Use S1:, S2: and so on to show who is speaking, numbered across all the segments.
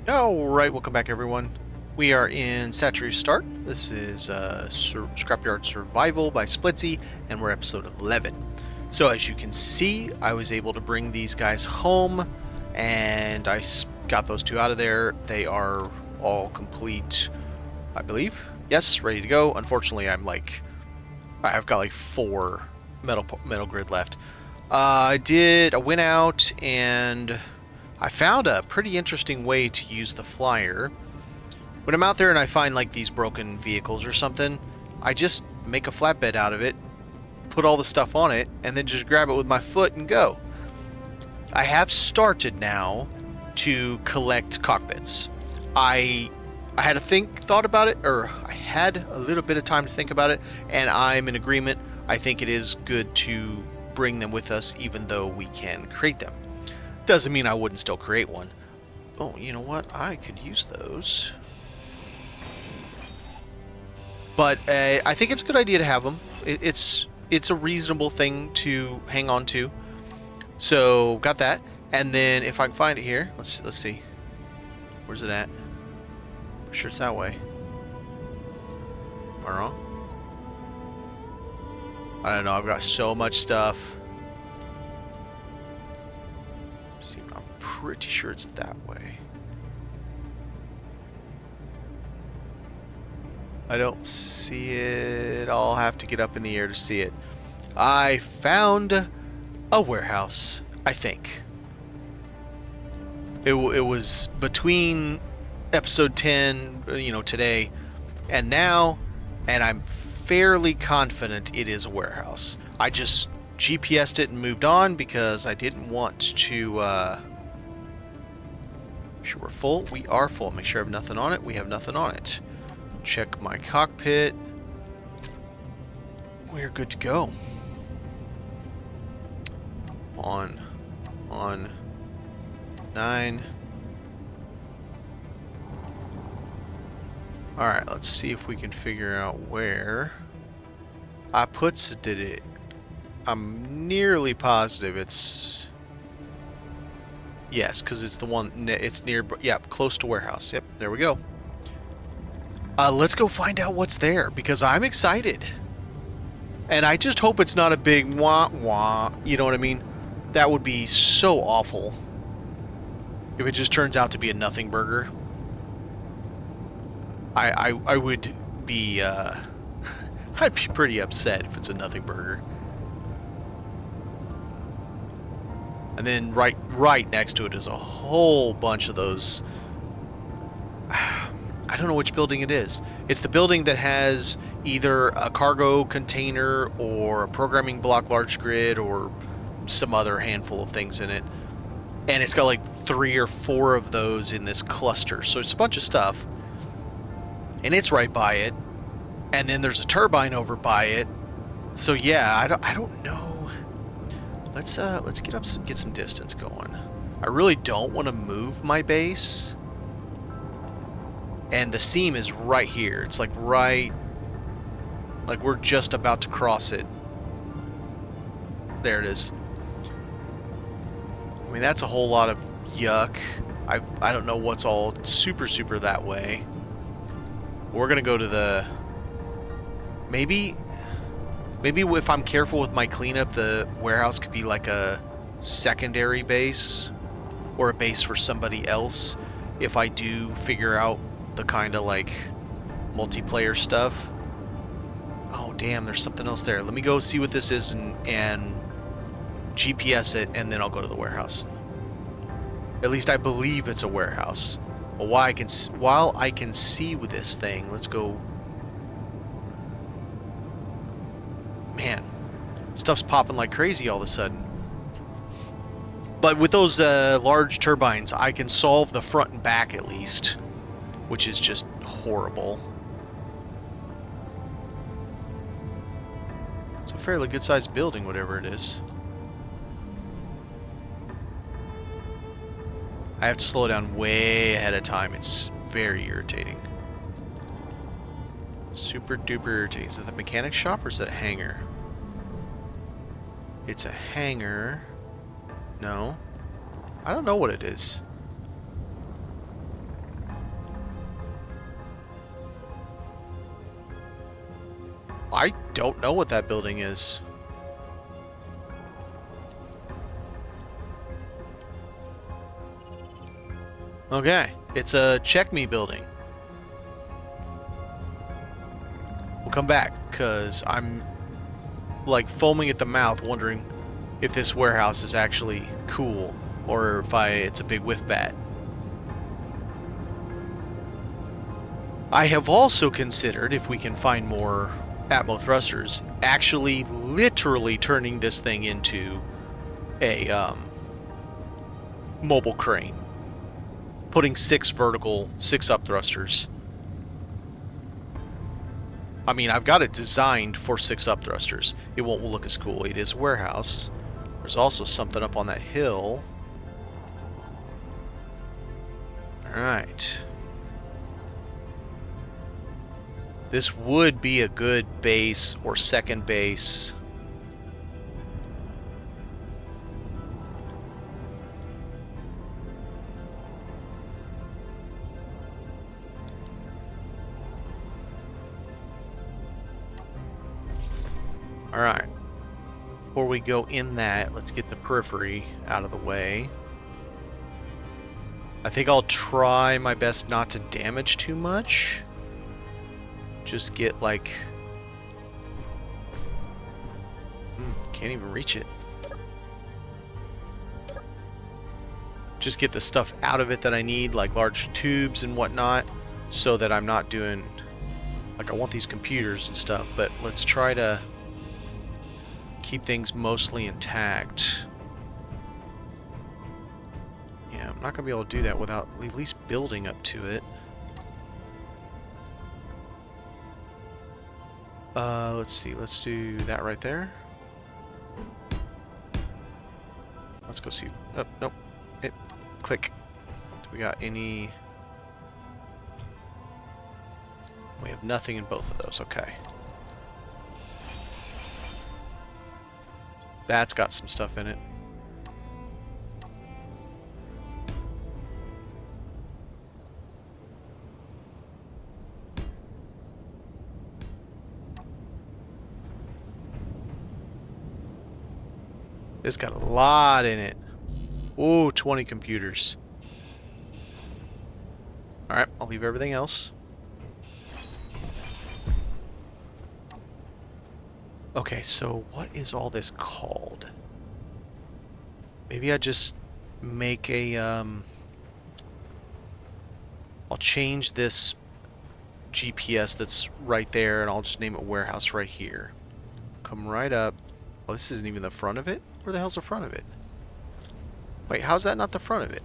S1: Alright, welcome back everyone. We are in Satreus Start. This is Scrapyard Survival by Splitsy, and we're episode 11. So as you can see, I was able to bring these guys home, and I got those two out of there. They are all complete, I believe. Yes, ready to go. Unfortunately, I've got like 4 metal grid left. I went out and I found a pretty interesting way to use the flyer. When I'm out there and I find like these broken vehicles or something, I just make a flatbed out of it, put all the stuff on it, and then just grab it with my foot and go. I have started now to collect cockpits. I had thought about it, or I had a little bit of time to think about it, and I'm in agreement. I think it is good to bring them with us even though we can create them. Doesn't mean I wouldn't still create one. Oh, you know what? I could use those. But I think it's a good idea to have them. It's a reasonable thing to hang on to. So got that. And then if I can find it here, let's see. Where's it at? I'm sure it's that way. Am I wrong? I don't know. I've got so much stuff. Pretty sure it's that way. I don't see it. I'll have to get up in the air to see it. I found a warehouse, I think. It was between episode 10, today, and now, and I'm fairly confident it is a warehouse. I just GPS'd it and moved on because I didn't want to, make sure we're full. We are full. Make sure I have nothing on it. We have nothing on it. Check my cockpit. We're good to go. On 9. Alright, let's see if we can figure out where I did it. I'm nearly positive it's... Yes, because it's the one, it's near, yeah, close to warehouse. Yep, there we go. Let's go find out what's there, because I'm excited. And I just hope it's not a big wah-wah, you know what I mean? That would be so awful if it just turns out to be a nothing burger. I would be, I'd be pretty upset if it's a nothing burger. And then right next to it is a whole bunch of those. I don't know which building it is. It's the building that has either a cargo container or a programming block large grid or some other handful of things in it. And it's got like 3 or 4 of those in this cluster. So it's a bunch of stuff. And it's right by it. And then there's a turbine over by it. So yeah, I don't know. Let's get some distance going. I really don't want to move my base. And the seam is right here. It's like we're just about to cross it. There it is. I mean, that's a whole lot of yuck. I don't know what's all super that way. We're gonna go to the... Maybe if I'm careful with my cleanup, the warehouse could be like a secondary base or a base for somebody else if I do figure out the kind of like multiplayer stuff. Oh damn, there's something else there. Let me go see what this is and GPS it, and then I'll go to the warehouse. At least I believe it's a warehouse. Well, while I can see with this thing, let's go. Man, stuff's popping like crazy all of a sudden. But with those large turbines, I can solve the front and back at least, which is just horrible. It's a fairly good-sized building, whatever it is. I have to slow down way ahead of time. It's very irritating. Super duper irritating. Is it the mechanic shop or is it a hangar? It's a hangar. No. I don't know what it is. I don't know what that building is. Okay, it's a check me building. We'll come back, because I'm like foaming at the mouth wondering if this warehouse is actually cool or if it's a big whiff bat. I have also considered, if we can find more Atmo thrusters, actually literally turning this thing into a mobile crane. Putting 6 vertical, 6 up thrusters. I mean, I've got it designed for 6 up thrusters. It won't look as cool. It is a warehouse. There's also something up on that hill. Alright. This would be a good base or second base. Alright. Before we go in that, let's get the periphery out of the way. I think I'll try my best not to damage too much. Just get like... can't even reach it. Just get the stuff out of it that I need, like large tubes and whatnot, so that I'm not doing... Like, I want these computers and stuff, but let's try to keep things mostly intact. Yeah, I'm not going to be able to do that without at least building up to it. Let's see, let's do that right there. Let's go see. Oh, nope. Click. Do we got any... We have nothing in both of those, okay. That's got some stuff in it. It's got a lot in it. Ooh, 20 computers. Alright, I'll leave everything else. Okay, so what is all this called? Maybe I just make a, I'll change this GPS that's right there, and I'll just name it warehouse right here. Come right up. Oh, this isn't even the front of it? Where the hell's the front of it? Wait, how's that not the front of it?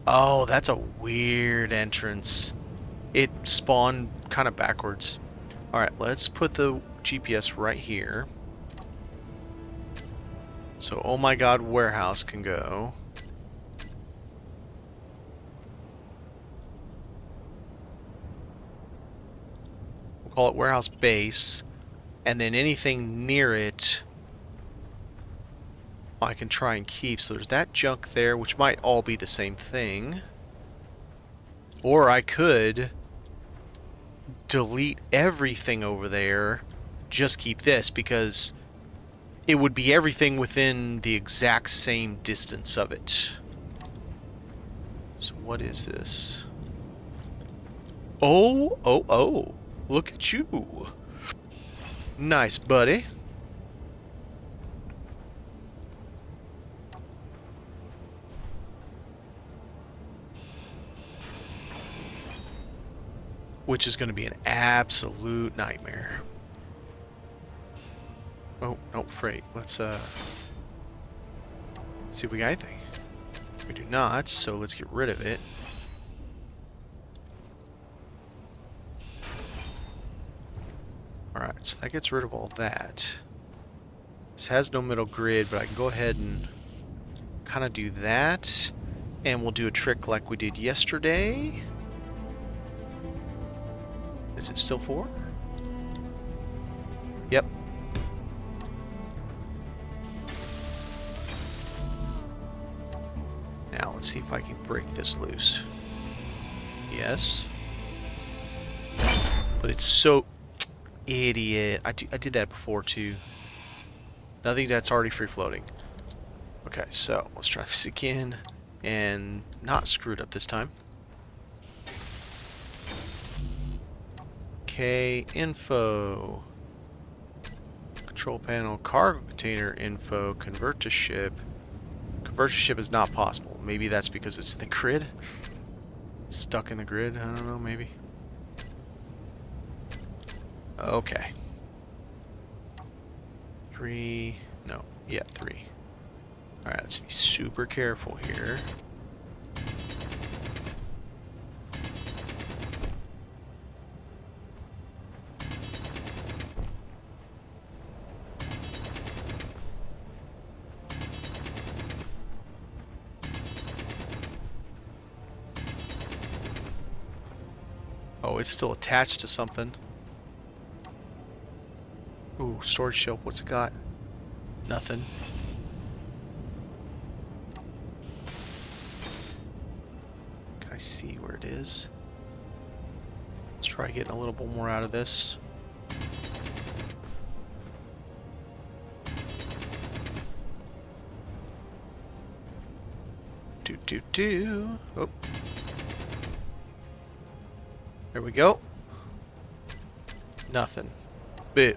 S1: Oh, that's a weird entrance. It spawned kind of backwards. Alright, let's put the GPS right here. So, oh my god, warehouse can go. We'll call it warehouse base. And then anything near it, I can try and keep. So there's that junk there, which might all be the same thing. Or I could delete everything over there, just keep this, because it would be everything within the exact same distance of it. So what is this? Oh, look at you. Nice, buddy. Which is going to be an absolute nightmare. Oh, no, freight. Let's see if we got anything. We do not, so let's get rid of it. Alright, so that gets rid of all that. This has no middle grid, but I can go ahead and kind of do that. And we'll do a trick like we did yesterday. Is it still 4? Yep. Now, let's see if I can break this loose. Yes. But it's so... Idiot. I did that before, too. Nothing that's already free-floating. Okay, so let's try this again. And not screw it up this time. Okay, info. Control panel, cargo container info, convert to ship. Convert to ship is not possible. Maybe that's because it's in the grid? Stuck in the grid? I don't know, maybe. Okay. 3. No. Yeah, 3. Alright, let's be super careful here. Oh, it's still attached to something. Ooh, storage shelf. What's it got? Nothing. Can I see where it is? Let's try getting a little bit more out of this. Oh. There we go. Nothing. Boo.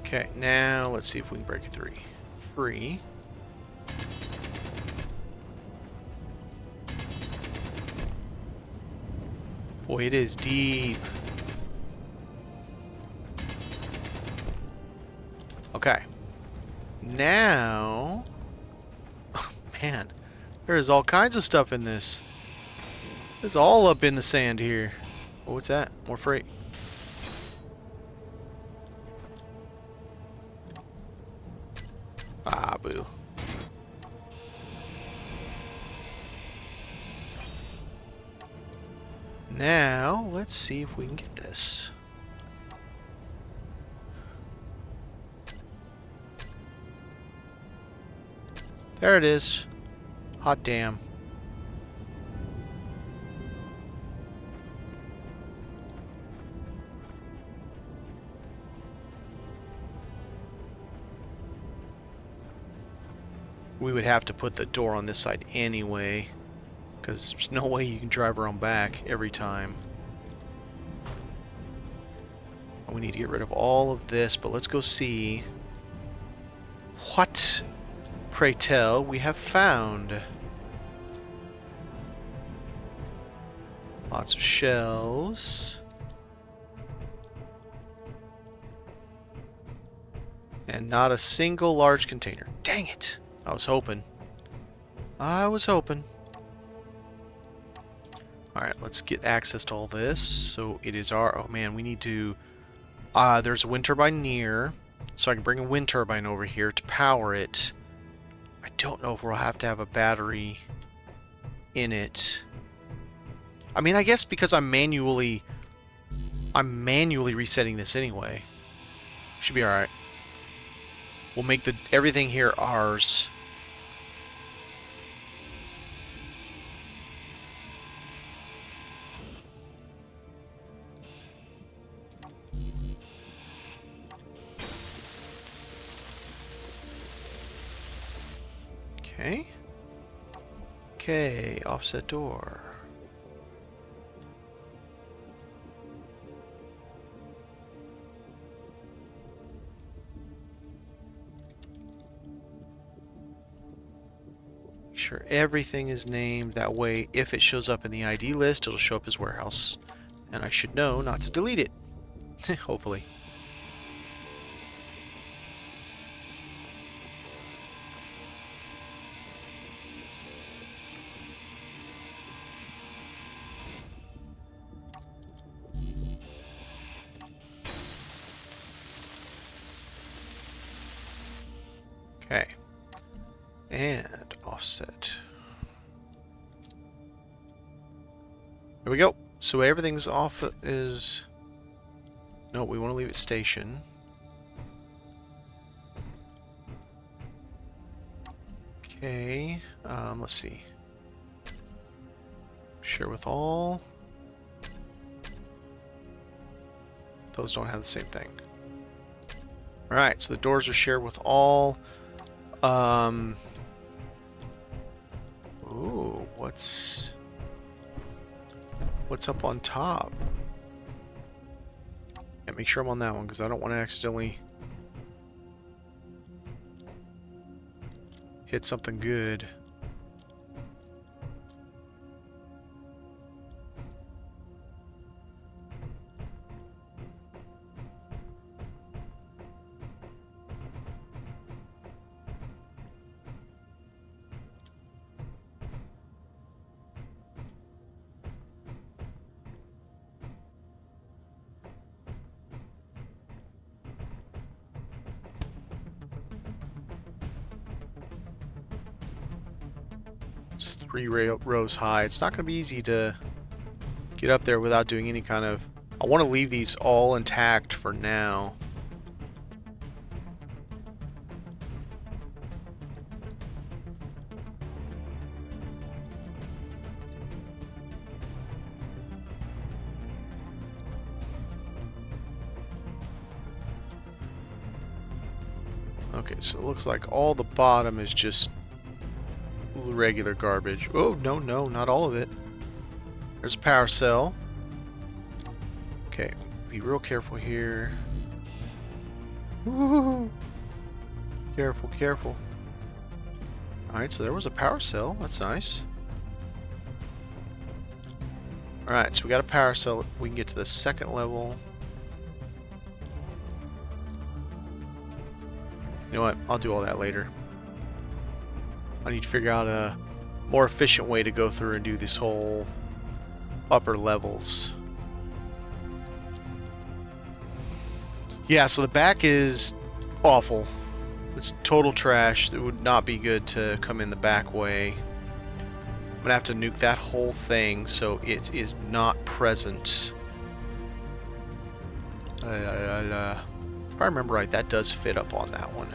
S1: Okay, now let's see if we can break it free. Boy, it is deep. Okay. Now... Oh, man. There's all kinds of stuff in this. It's all up in the sand here. Oh, what's that? More freight. Ah, boo. Now, let's see if we can get this. There it is. Hot damn. We would have to put the door on this side anyway, because there's no way you can drive around back every time. We need to get rid of all of this, but let's go see what, pray tell, we have found. Lots of shells. And not a single large container. Dang it! I was hoping. Alright, let's get access to all this. So it is our... Oh man, we need to... there's a wind turbine near. So I can bring a wind turbine over here to power it. I don't know if we'll have to have a battery in it. I mean, I guess because I'm manually resetting this anyway. Should be alright. We'll make everything here ours. Okay. Okay, offset door. Make sure everything is named. That way, if it shows up in the ID list, it'll show up as warehouse. And I should know not to delete it. Hopefully. Okay. And offset. There we go. So everything's off is... No, we want to leave it station. Okay, let's see. Share with all. Those don't have the same thing. Alright, so the doors are shared with all. Ooh, what's up on top? Yeah, make sure I'm on that one because I don't want to accidentally hit something good. It's 3 rows high. It's not going to be easy to get up there without doing any kind of... I want to leave these all intact for now. Okay, so it looks like all the bottom is just regular garbage. Oh, no, not all of it. There's a power cell. Okay, be real careful here. Woo! Careful, careful. Alright, so there was a power cell. That's nice. Alright, so we got a power cell. We can get to the second level. You know what? I'll do all that later. I need to figure out a more efficient way to go through and do this whole upper levels. Yeah, so the back is awful. It's total trash. It would not be good to come in the back way. I'm gonna have to nuke that whole thing so it is not present. If I remember right, that does fit up on that one.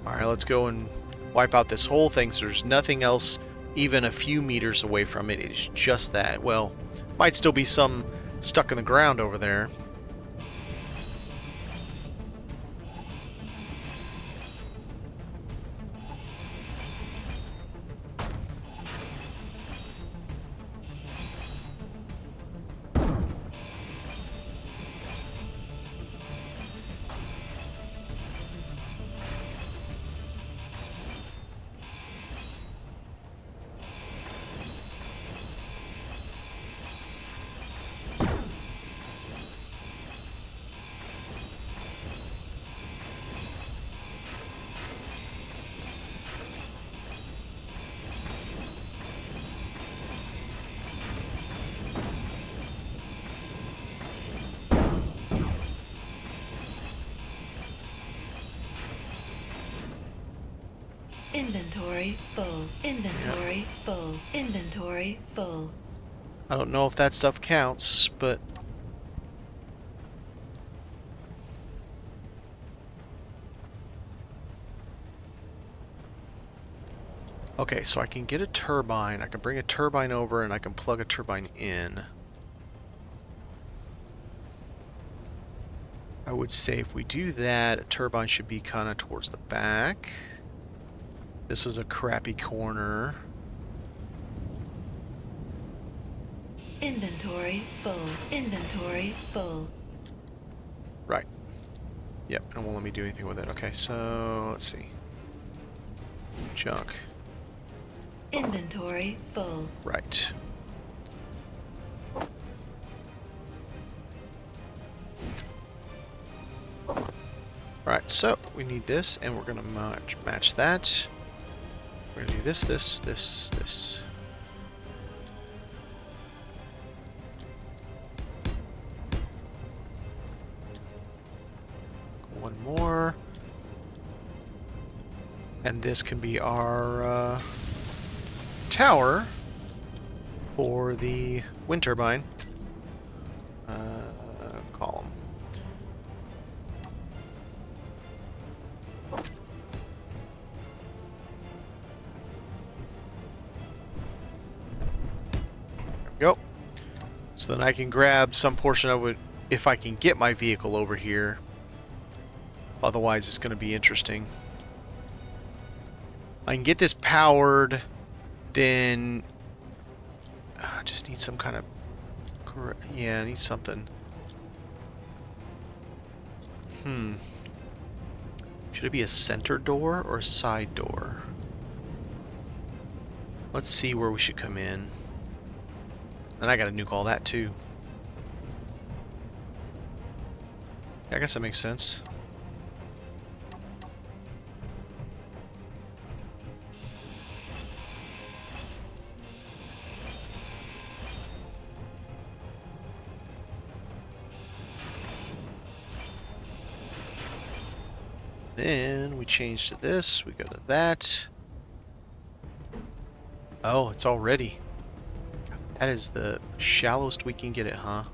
S1: Alright, let's go and wipe out this whole thing so there's nothing else even a few meters away from it. It is just that. Well, might still be some stuck in the ground over there.
S2: Inventory full. Inventory full. Inventory full.
S1: I don't know if that stuff counts, but... Okay, so I can get a turbine. I can bring a turbine over and I can plug a turbine in. I would say if we do that, a turbine should be kind of towards the back. This is a crappy corner.
S2: Inventory full. Inventory full.
S1: Right. Yep, and it won't let me do anything with it. Okay, so let's see. Junk.
S2: Inventory full.
S1: Right. Alright, so we need this, and we're going to match that. We're going to do this, this, this, this. One more. And this can be our tower for the wind turbine column. So then I can grab some portion of it if I can get my vehicle over here. Otherwise, it's going to be interesting. I can get this powered, then I just need some kind of... Yeah, I need something. Should it be a center door or a side door? Let's see where we should come in. Then I gotta nuke all that too. Yeah, I guess that makes sense. Then we change to this, we go to that. Oh, it's already. That is the shallowest we can get it, huh?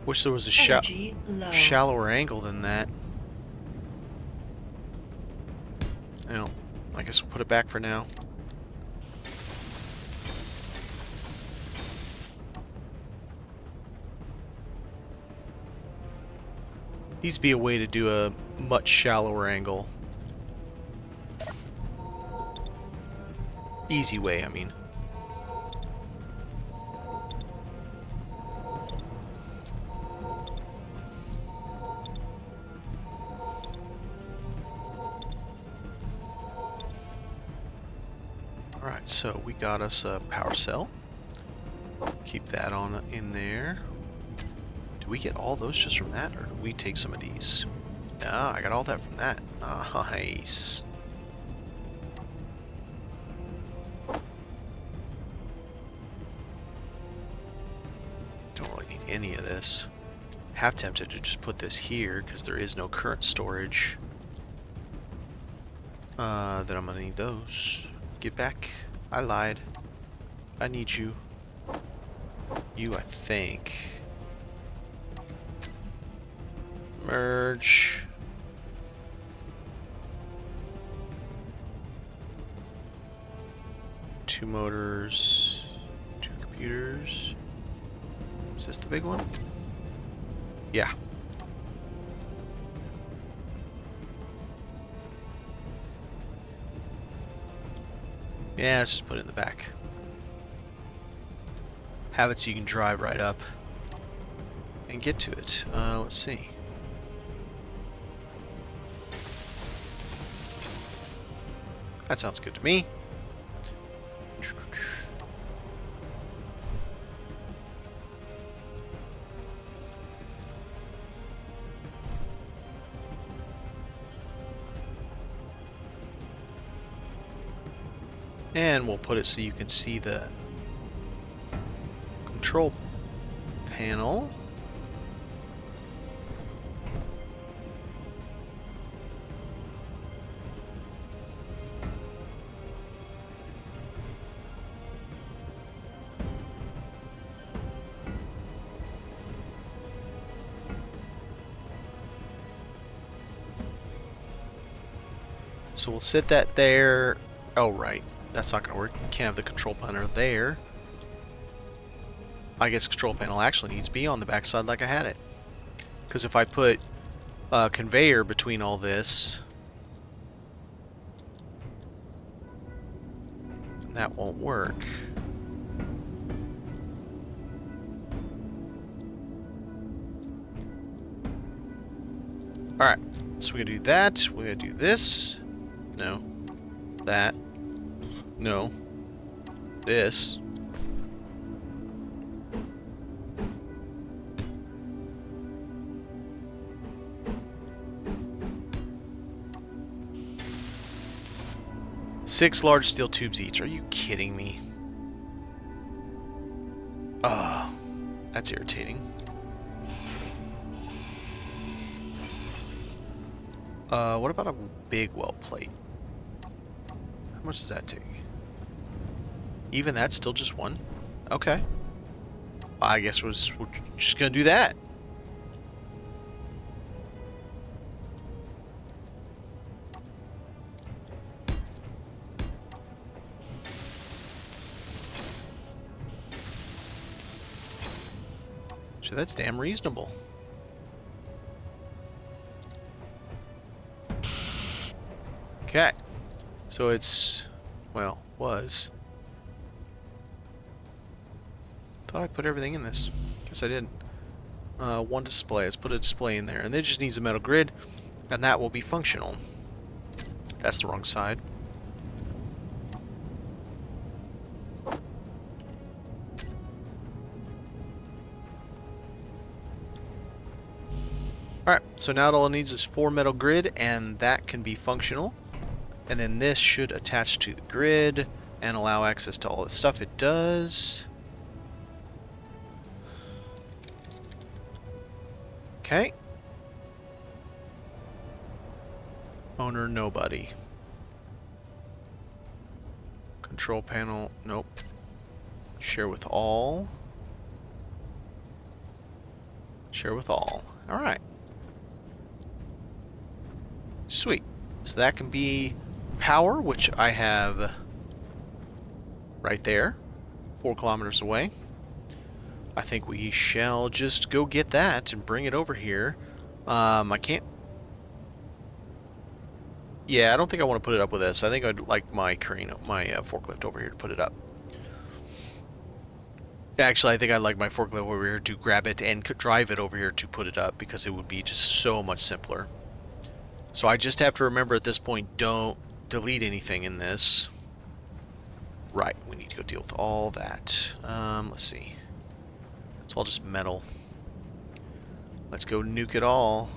S1: Wish there was a shallower angle than that. Well, I guess we'll put it back for now. Needs to be a way to do a much shallower angle. Easy way, I mean. Alright, so we got us a power cell. Keep that on in there. Do we get all those just from that, or do we take some of these? No, I got all that from that. Nice. Don't really need any of this. Half tempted to just put this here because there is no current storage. Then I'm gonna need those. Get back. I lied. I need you. You, I think. Merge. Two motors. Two computers. Is this the big one? Yeah. Yeah, let's just put it in the back. Have it so you can drive right up and get to it. Let's see. That sounds good to me. And we'll put it so you can see the control panel. So we'll sit that there. Oh, right. That's not going to work. You can't have the control panel there. I guess control panel actually needs to be on the backside like I had it. Because if I put a conveyor between all this, that won't work. Alright, so we're going to do that. We're going to do this. No. That. No. This. Six large steel tubes each. Are you kidding me? Oh, that's irritating. What about a big weld plate? How much does that take? Even that's still just one? Okay. I guess we're just gonna do that. So that's damn reasonable. Okay. So it's, well, was. Thought I put everything in this. Guess I didn't. One display. Let's put a display in there. And it just needs a metal grid, and that will be functional. That's the wrong side. Alright, so now all it needs is 4 metal grid, and that can be functional. And then this should attach to the grid and allow access to all the stuff it does. Okay. Owner, nobody. Control panel, nope. Share with all. Share with all. Alright. Sweet. So that can be power, which I have right there, 4 kilometers away. I think we shall just go get that and bring it over here. I can't... Yeah, I don't think I want to put it up with this. I think I'd like my crane, my forklift over here to put it up. Actually, I think I'd like my forklift over here to grab it and drive it over here to put it up, because it would be just so much simpler. So I just have to remember at this point, don't delete anything in this. Right, we need to go deal with all that. Let's see. It's all just metal. Let's go nuke it all.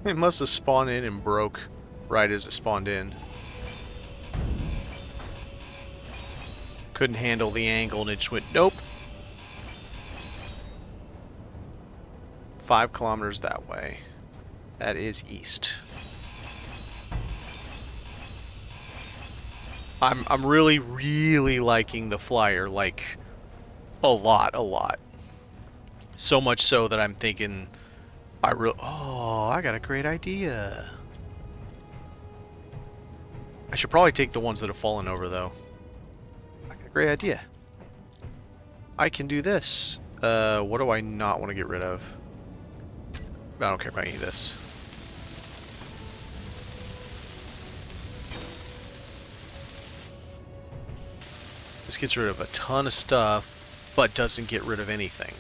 S1: It must have spawned in and broke right as it spawned in. Couldn't handle the angle and it just went, nope. 5 kilometers that way. That is east. I'm really, really liking the flyer, like, a lot. So much so that I'm thinking... Oh, I got a great idea. I should probably take the ones that have fallen over, though. I got a great idea. I can do this. What do I not want to get rid of? I don't care about any of this. This gets rid of a ton of stuff, but doesn't get rid of anything.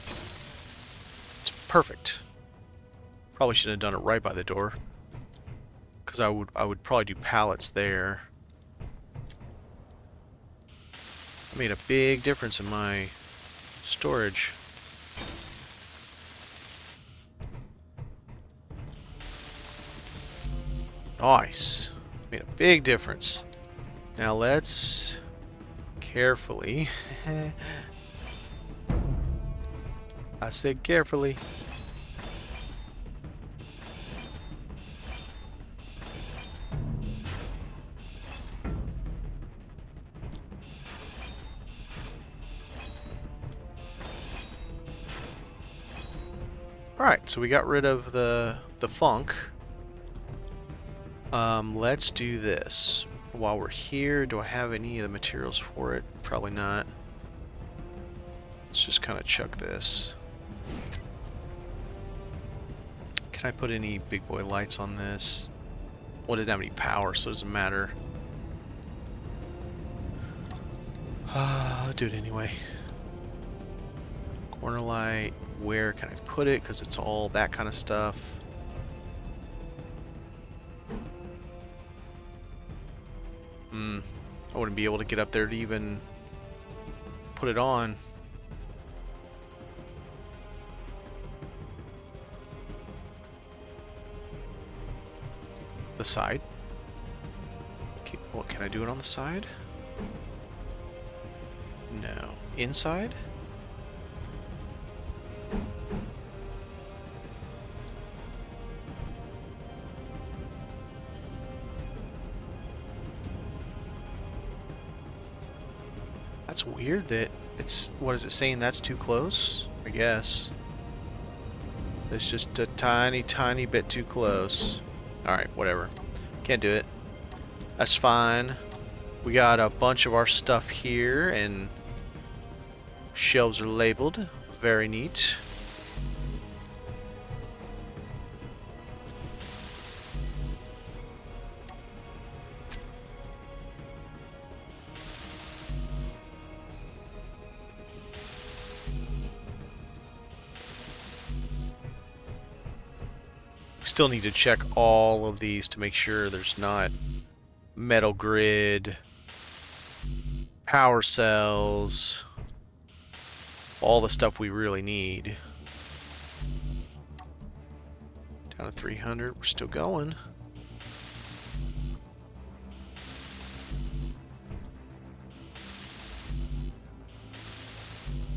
S1: It's perfect. Probably should have done it right by the door, because I would probably do pallets there. I made a big difference in my storage. Nice. Made a big difference. Now let's carefully. I said carefully. Alright, so we got rid of the funk. Let's do this. While we're here, do I have any of the materials for it? Probably not. Let's just kind of chuck this. Can I put any big boy lights on this? Well, it didn't have any power, so it doesn't matter. I'll do it anyway. Corner light. Where can I put it? Because it's all that kind of stuff. I wouldn't be able to get up there to even put it on. The side. Okay, what, can I do it on the side? No. Inside? That's weird that it's, what is it saying, that's too close? I guess. It's just a tiny, tiny bit too close. Alright, whatever. Can't do it. That's fine. We got a bunch of our stuff here, and shelves are labeled. Very neat. Still need to check all of these to make sure there's not metal grid, power cells, all the stuff we really need. Down to 300, we're still going.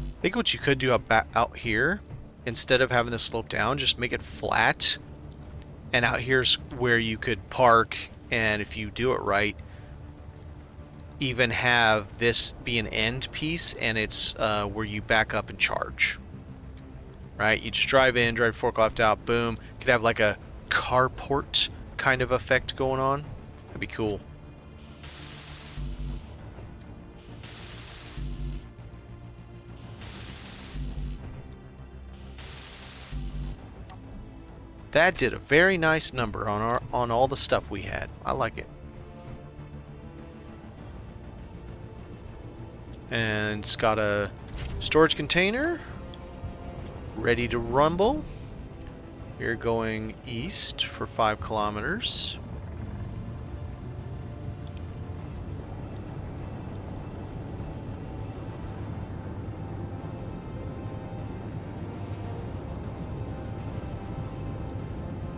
S1: I think what you could do out here, instead of having this slope down, just make it flat. And out here's where you could park, and if you do it right, even have this be an end piece, and it's where you back up and charge. Right? You just drive in, drive forklift out, boom. Could have like a carport kind of effect going on. That'd be cool. That did a very nice number on all the stuff we had. I like it. And it's got a storage container ready to rumble. We're going east for 5 kilometers.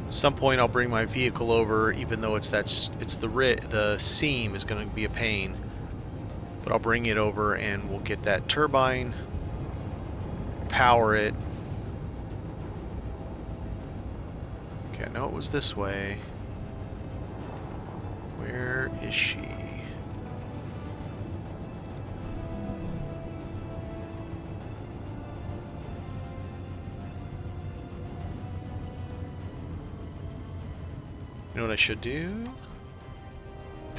S1: Some point I'll bring my vehicle over, even though the seam is going to be a pain. But I'll bring it over and we'll get that turbine, power it. Okay, I know it was this way. Where is she? You know what I should do?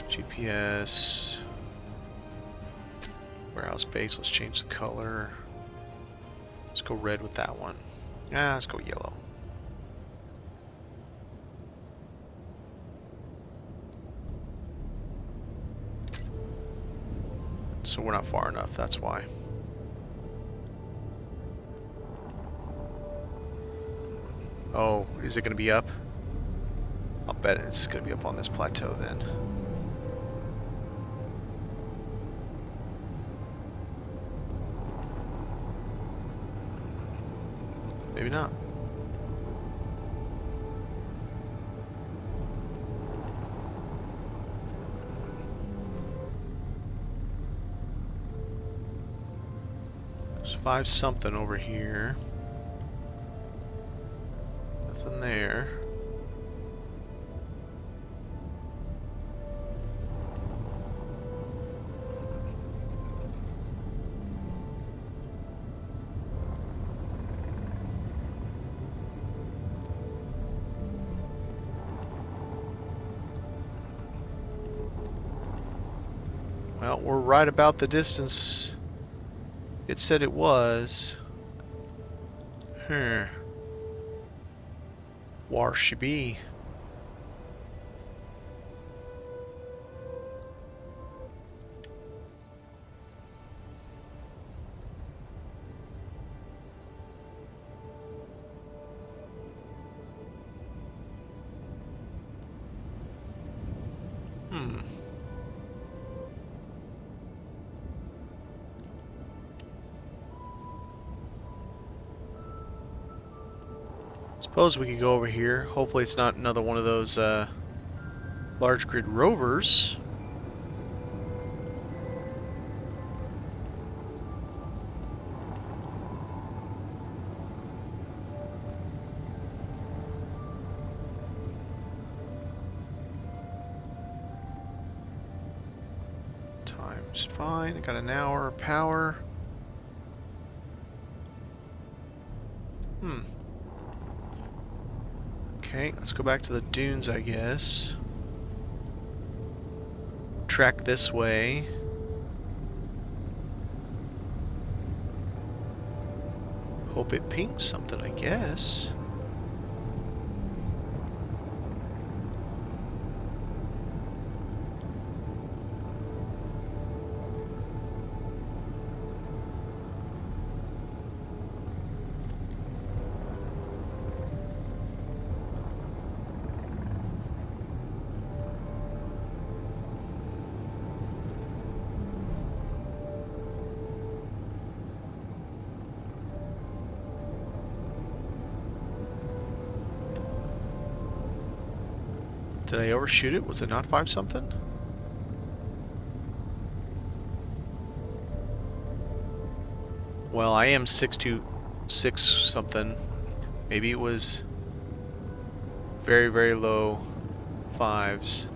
S1: GPS. Warehouse base, let's change the color. Let's go red with that one. Let's go yellow. So we're not far enough, that's why. Oh, is it going to be up? I'll bet it's going to be up on this plateau then. Maybe not. There's 5 something over here. Nothing there. Well, we're right about the distance it said it was. Where she be? Suppose we could go over here. Hopefully it's not another one of those large grid rovers. Time's fine. I got an hour of power. Okay, let's go back to the dunes, I guess. Track this way. Hope it pings something, I guess. Did I overshoot it? Was it not 5 something? Well, I am 626 something. Maybe it was very, very low 5s.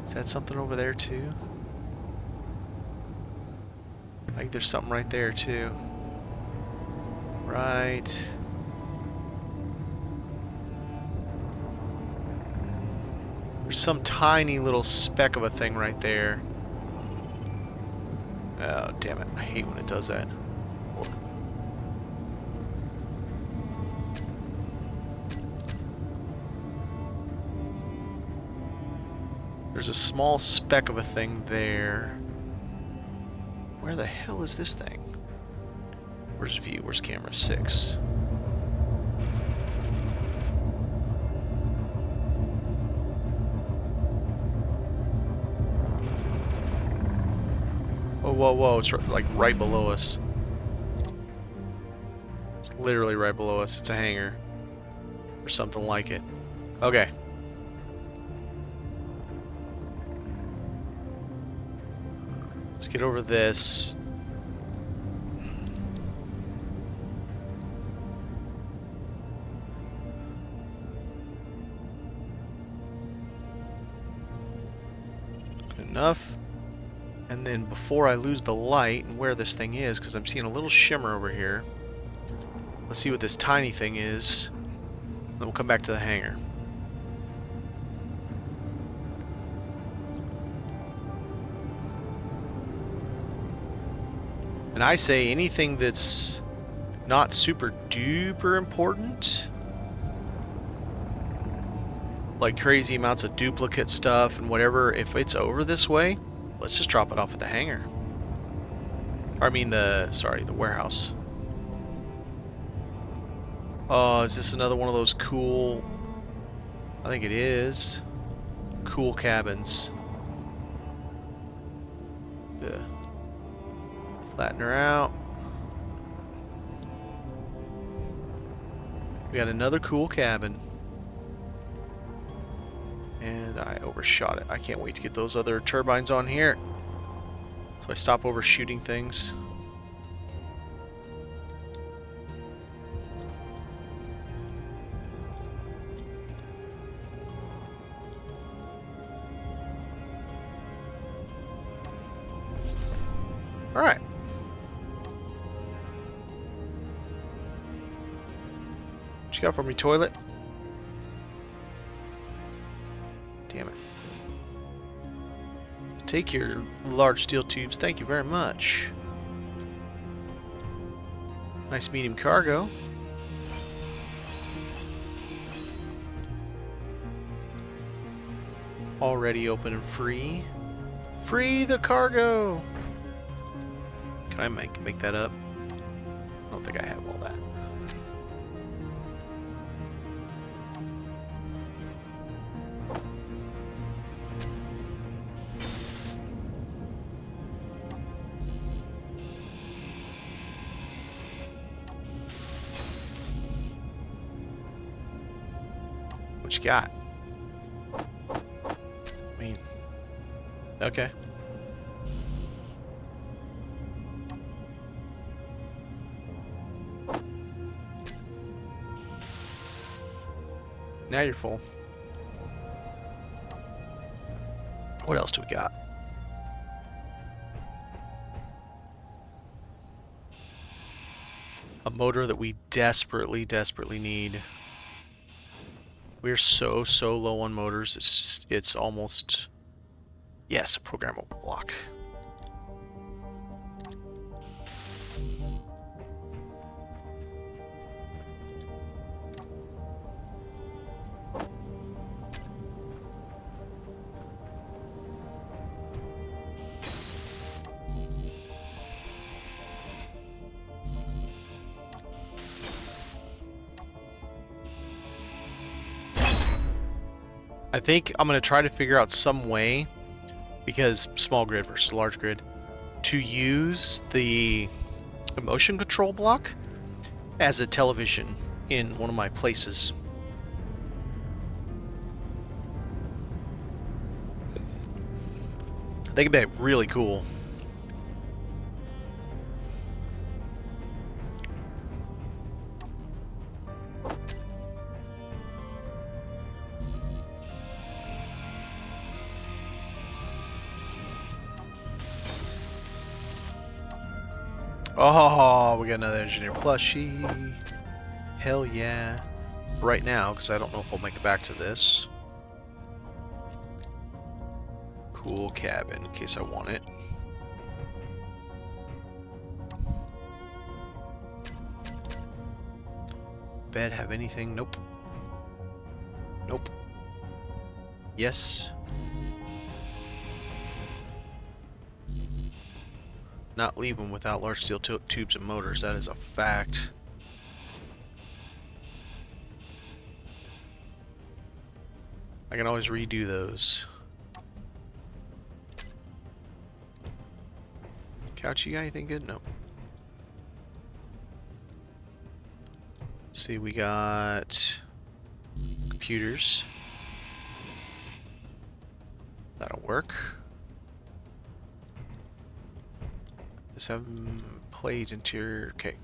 S1: Is that something over there too? I think there's something right there too. Right. There's some tiny little speck of a thing right there. Oh, damn it. I hate when it does that. There's a small speck of a thing there. Where the hell is this thing? Where's view? Where's camera 6? Whoa, whoa, whoa. It's like right below us. It's literally right below us. It's a hangar. Or something like it. Okay. Let's get over this. Good enough. And then before I lose the light and where this thing is, because I'm seeing a little shimmer over here. Let's see what this tiny thing is. Then we'll come back to the hangar. And I say anything that's not super duper important, like crazy amounts of duplicate stuff and whatever, if it's over this way, let's just drop it off at the hangar. Or I mean the warehouse. Oh, is this another one of those cool, I think it is, cool cabins. Yeah. Flatten her out. We got another cool cabin. And I overshot it. I can't wait to get those other turbines on here. So I stop overshooting things. Alright. What you got for me, toilet? Damn it. Take your large steel tubes. Thank you very much. Nice medium cargo. Already open and free. Free the cargo! Can I make that up? I don't think I have all that. What you got? I mean, okay. Now you're full. What else do we got? A motor that we desperately, desperately need. We're so low on motors. It's almost, yes, a programmable block. I think I'm going to try to figure out some way, because small grid versus large grid, to use the motion control block as a television in one of my places. I think it'd be really cool. Oh, we got another engineer plushie. Hell yeah. Right now, because I don't know if I'll make it back to this. Cool cabin, in case I want it. Bed have anything? Nope. Nope. Yes. Not leave them without large steel tubes and motors. That is a fact. I can always redo those. Couch, you got anything good? Nope. See, we got computers. That'll work. Let's have plate interior. Okay.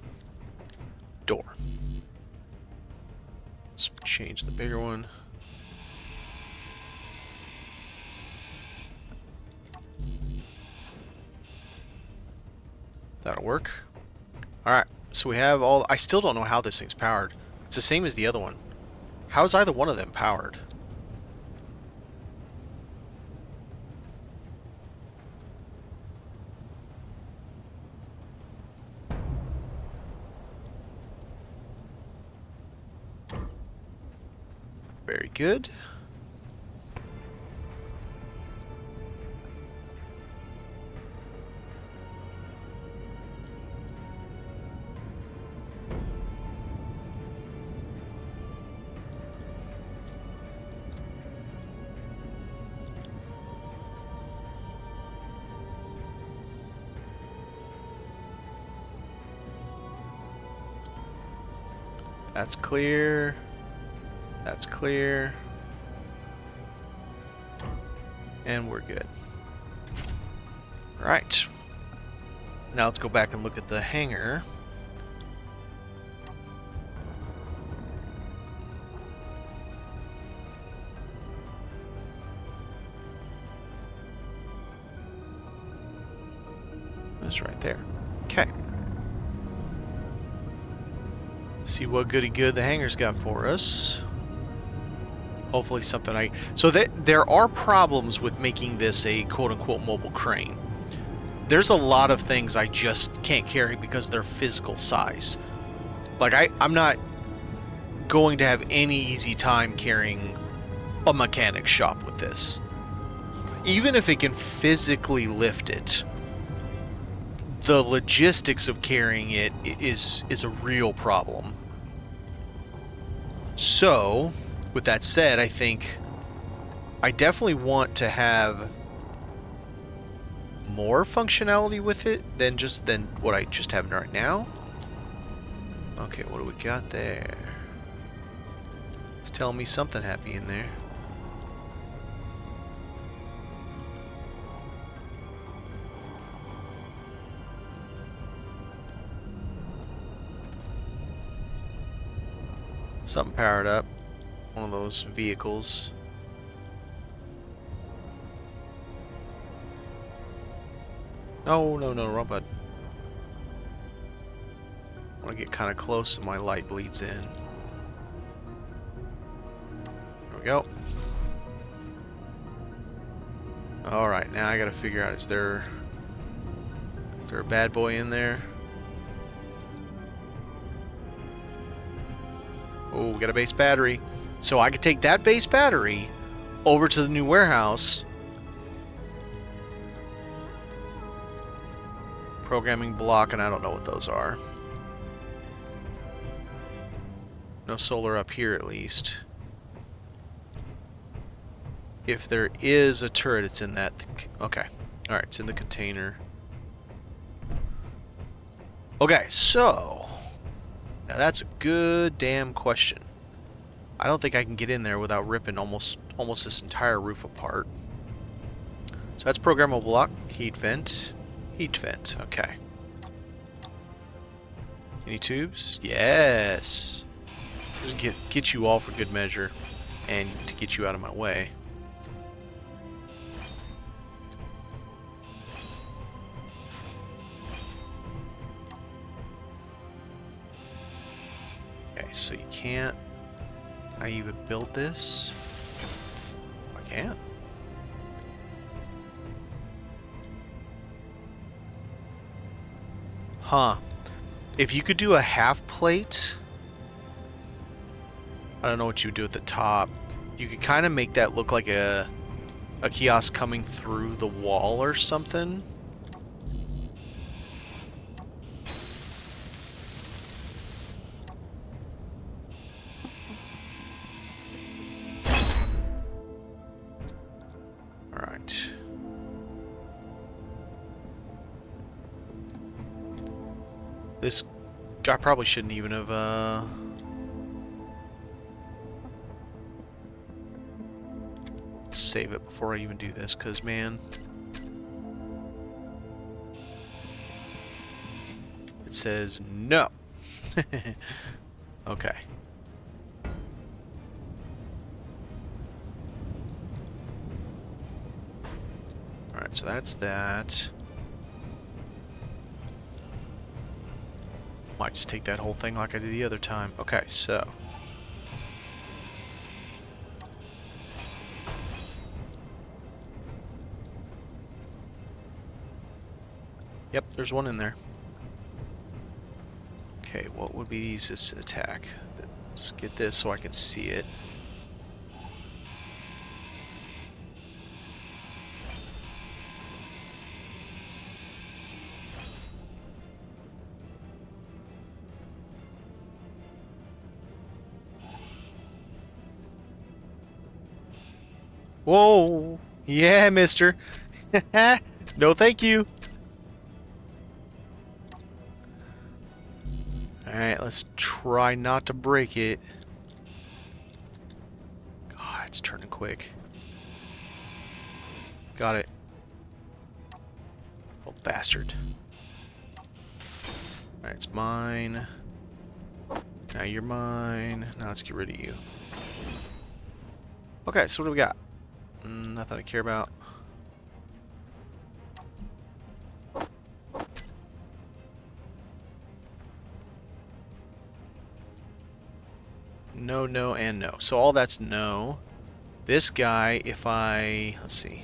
S1: Door. Let's change the bigger one. That'll work. Alright, so we have all... I still don't know how this thing's powered. It's the same as the other one. How is either one of them powered? Very good. That's clear. That's clear. And we're good. Alright. Now let's go back and look at the hangar. That's right there. Okay. See what goody good the hangar's got for us. Hopefully something so there are problems with making this a quote-unquote mobile crane. There's a lot of things I just can't carry because of their physical size. Like, I'm not going to have any easy time carrying a mechanic shop with this. Even if it can physically lift it, the logistics of carrying it is a real problem. So, with that said, I think I definitely want to have more functionality with it than what I just have right now. Okay, what do we got there? It's telling me something happy in there. Something powered up. One of those vehicles. No, no, no, wrong button. I want to get kind of close so my light bleeds in. There we go. Alright, now I gotta figure out, is there a bad boy in there? Oh, we got a base battery. So I could take that base battery over to the new warehouse. Programming block, and I don't know what those are. No solar up here, at least. If there is a turret, it's in that... Okay. Alright, it's in the container. Okay, so... Now that's a good damn question. I don't think I can get in there without ripping almost this entire roof apart. So that's programmable block. Heat vent. Heat vent. Okay. Any tubes? Yes! Just get you all for good measure. And to get you out of my way. Okay, so you can't... Can I even build this? I can. Huh. If you could do a half plate... I don't know what you would do at the top. You could kind of make that look like a kiosk coming through the wall or something. Alright. This guy probably shouldn't even have, save it before I even do this, because, man... It says no. Okay. Alright, so that's that. Might just take that whole thing like I did the other time. Okay, so... Yep, there's one in there. Okay, what would be the easiest attack? Let's get this so I can see it. Whoa! Yeah, mister! No thank you! Alright, let's try not to break it. God, it's turning quick. Got it. Oh, bastard. Alright, it's mine. Now you're mine. Now let's get rid of you. Okay, so what do we got? Nothing I care about. No, no, and no. So all that's no. This guy, if I... Let's see.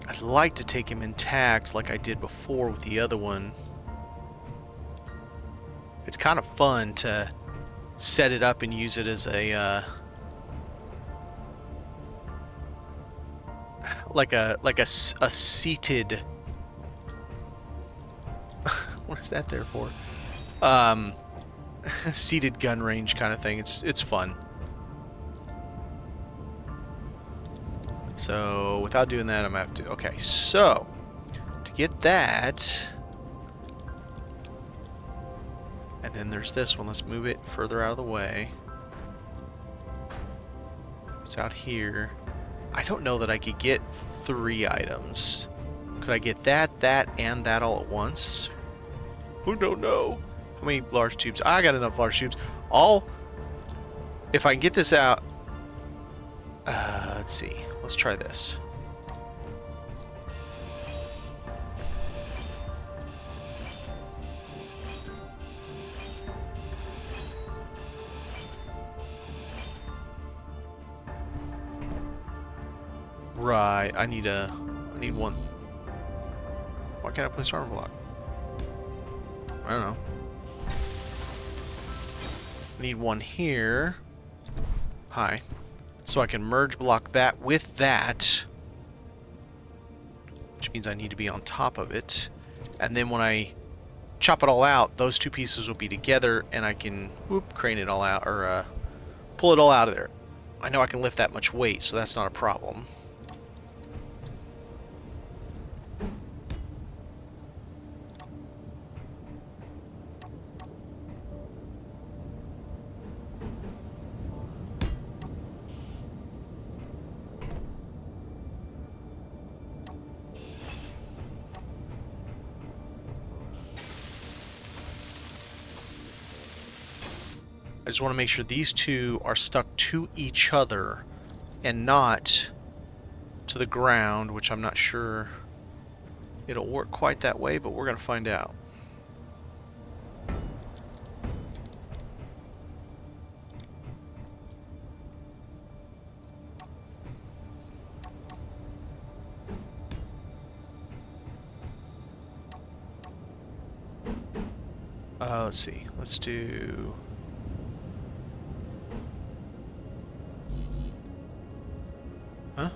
S1: I'd like to take him intact like I did before with the other one. It's kind of fun to set it up and use it as a... like a seated... What is that there for? Seated gun range kind of thing. It's fun. So without doing that, I'm gonna have to... Okay, so get that... And then there's this one. Let's move it further out of the way. It's out here. I don't know that I could get 3 items. Could I get that, and that all at once? Who don't know? How many large tubes? I got enough large tubes. If I can get this out... let's see. Let's try this. Right, I need one. Why can't I place armor block? I don't know. I need one here. Hi. So I can merge block that with that. Which means I need to be on top of it. And then when I chop it all out, those 2 pieces will be together and I can crane it all out, or pull it all out of there. I know I can lift that much weight, so that's not a problem. I just want to make sure these 2 are stuck to each other and not to the ground, which I'm not sure it'll work quite that way, but we're going to find out. Let's see. Let's do... Huh?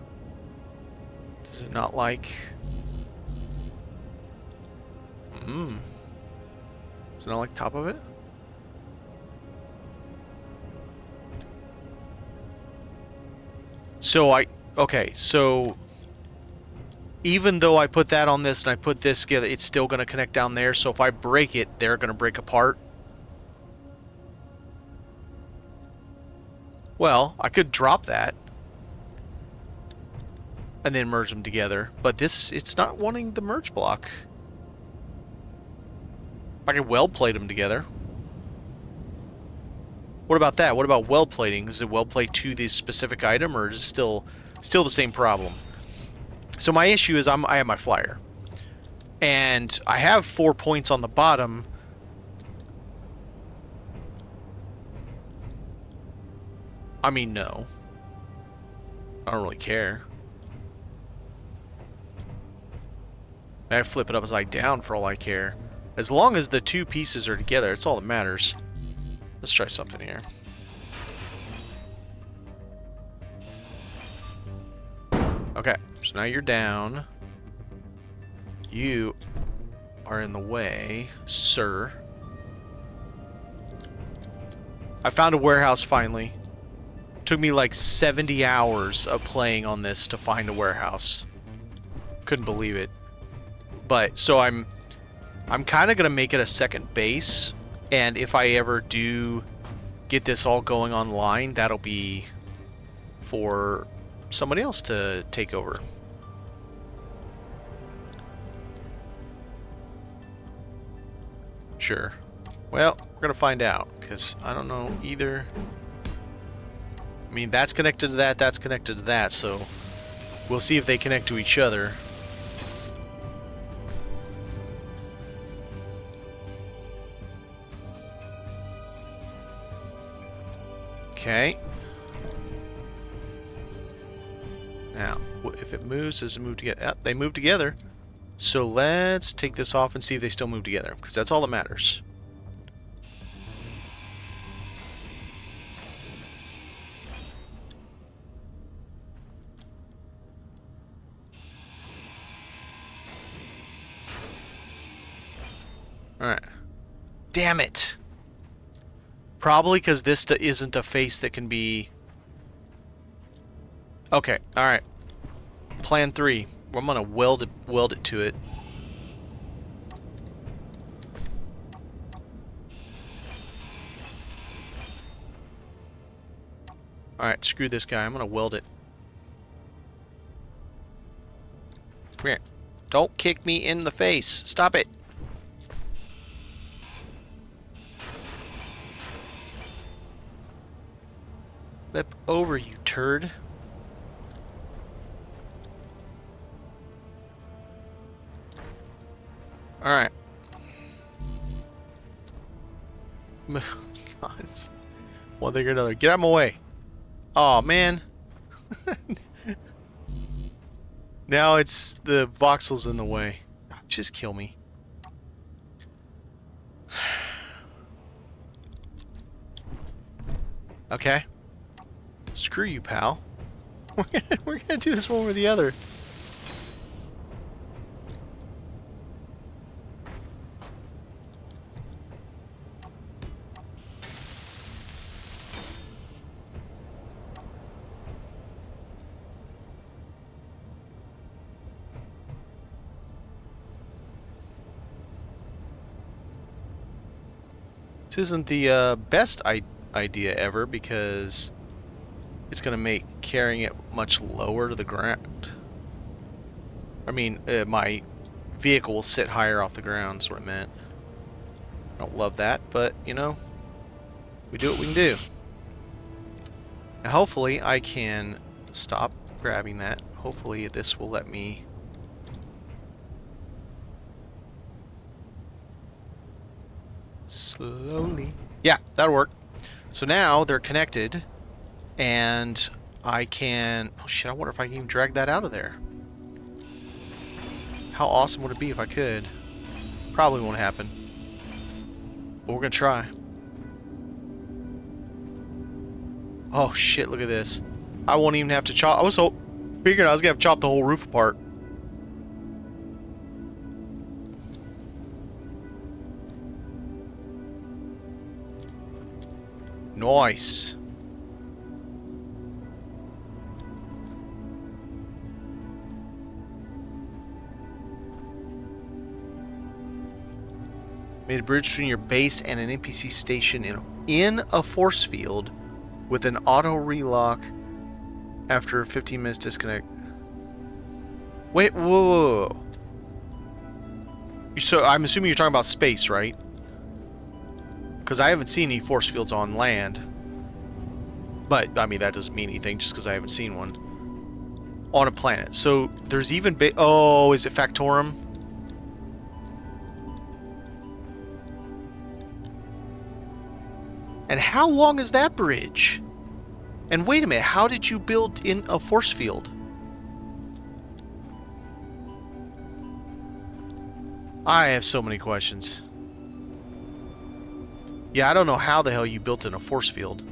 S1: Does it not like... Does it not like top of it? So okay, so even though I put that on this and I put this together, it's still going to connect down there. So if I break it, they're going to break apart. Well, I could drop that and then merge them together, but it's not wanting the merge block. I can weld plate them together. What about that? What about weld plating? Is it weld plate to this specific item, or is it still the same problem? So my issue is I have my flyer, and I have 4 points on the bottom. I mean, no. I don't really care. I flip it upside down for all I care. As long as the 2 pieces are together, it's all that matters. Let's try something here. Okay, so now you're down. You are in the way, sir. I found a warehouse finally. Took me like 70 hours of playing on this to find a warehouse. Couldn't believe it. But, so I'm kind of going to make it a second base, and if I ever do get this all going online, that'll be for somebody else to take over. Sure. Well, we're going to find out, because I don't know either. I mean, that's connected to that, that's connected to that, so we'll see if they connect to each other. Okay. Now, if it moves, does it move together? Yep, they move together. So let's take this off and see if they still move together, because that's all that matters. Alright. Damn it! Probably because this isn't a face that can be... Okay, alright. Plan 3. I'm going to weld it to it. Alright, screw this guy. I'm gonna weld it. Come here. Don't kick me in the face. Stop it. Flip over, you turd. Alright. God, one thing or another. Get out of my way. Oh man. Now it's the voxels in the way. Just kill me. Okay. Screw you, pal. We're gonna do this one or the other. This isn't the best idea ever because it's going to make carrying it much lower to the ground. I mean, my vehicle will sit higher off the ground, is what I meant. I don't love that, but, you know, we do what we can do. Now, hopefully, I can stop grabbing that. Hopefully, this will let me... slowly. Yeah, that'll work. So now they're connected, and I can... oh shit, I wonder if I can even drag that out of there. How awesome would it be if I could? Probably won't happen. But we're gonna try. Oh shit, look at this. I won't even have to chop... I was figuring I was gonna have to chop the whole roof apart. Nice. Made a bridge between your base and an NPC station in a force field with an auto relock after 15 minutes disconnect. Wait, whoa. So I'm assuming you're talking about space, right? Because I haven't seen any force fields on land. But, I mean, that doesn't mean anything just because I haven't seen one. On a planet. So, there's even... oh, is it Factorum? And how long is that bridge? And wait a minute, how did you build in a force field? I have so many questions. Yeah, I don't know how the hell you built in a force field.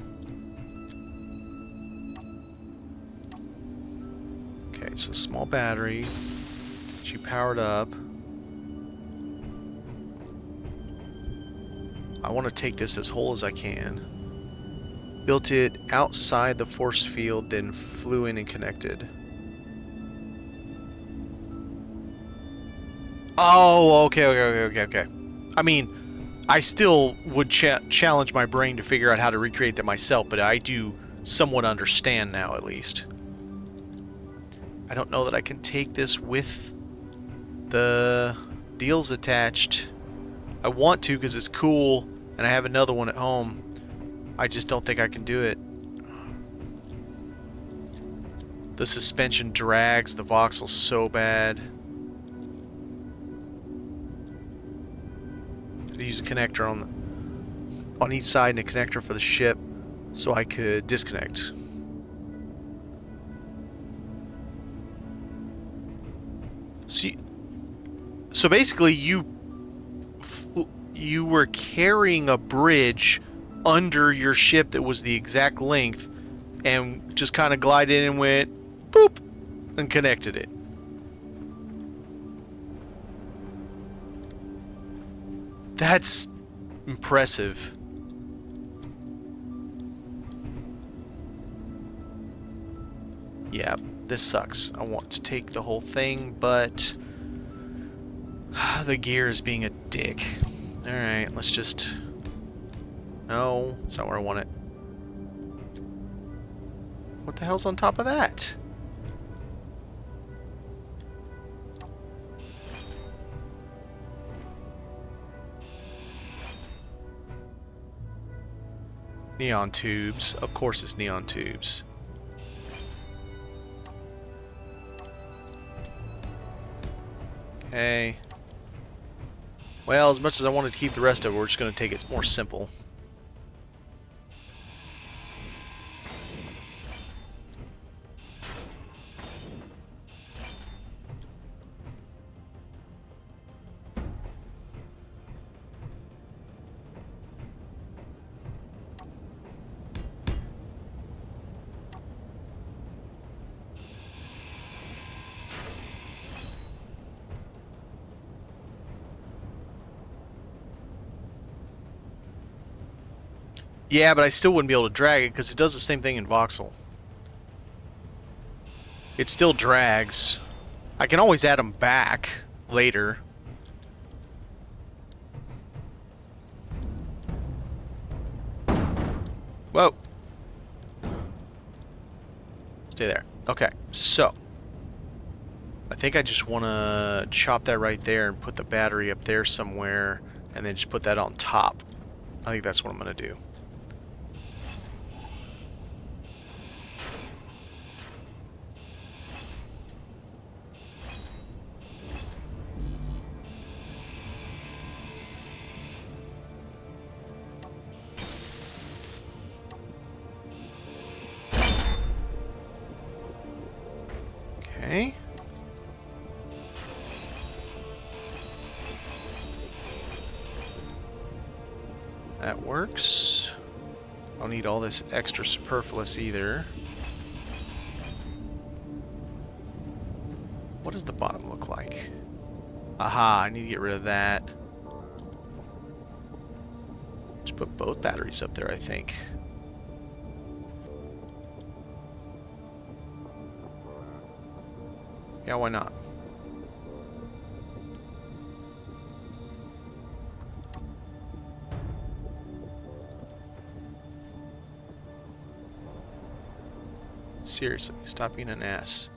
S1: Okay, so small battery. Get you powered up. I want to take this as whole as I can. Built it outside the force field, then flew in and connected. Oh, okay. I mean... I still would challenge my brain to figure out how to recreate that myself, but I do somewhat understand now, at least. I don't know that I can take this with the deals attached. I want to because it's cool, and I have another one at home. I just don't think I can do it. The suspension drags the voxel so bad. Use a connector on each side and a connector for the ship so I could disconnect. So basically you were carrying a bridge under your ship that was the exact length and just kind of glided in and went boop and connected it. That's impressive. Yeah, this sucks. I want to take the whole thing, but the gear is being a dick. Alright, let's just... No, that's not where I want it. What the hell's on top of that? Neon tubes. Of course it's neon tubes. Okay. Well, as much as I wanted to keep the rest of it, we're just going to take it more simple. Yeah, but I still wouldn't be able to drag it because it does the same thing in voxel. It still drags. I can always add them back later. Whoa. Stay there. Okay, so I think I just want to chop that right there and put the battery up there somewhere and then just put that on top. I think that's what I'm going to do. Okay. That works. Don't need all this extra superfluous either. What does the bottom look like? Aha, I need to get rid of that. Just put both batteries up there, I think. Yeah, why not? Seriously, stop being an ass.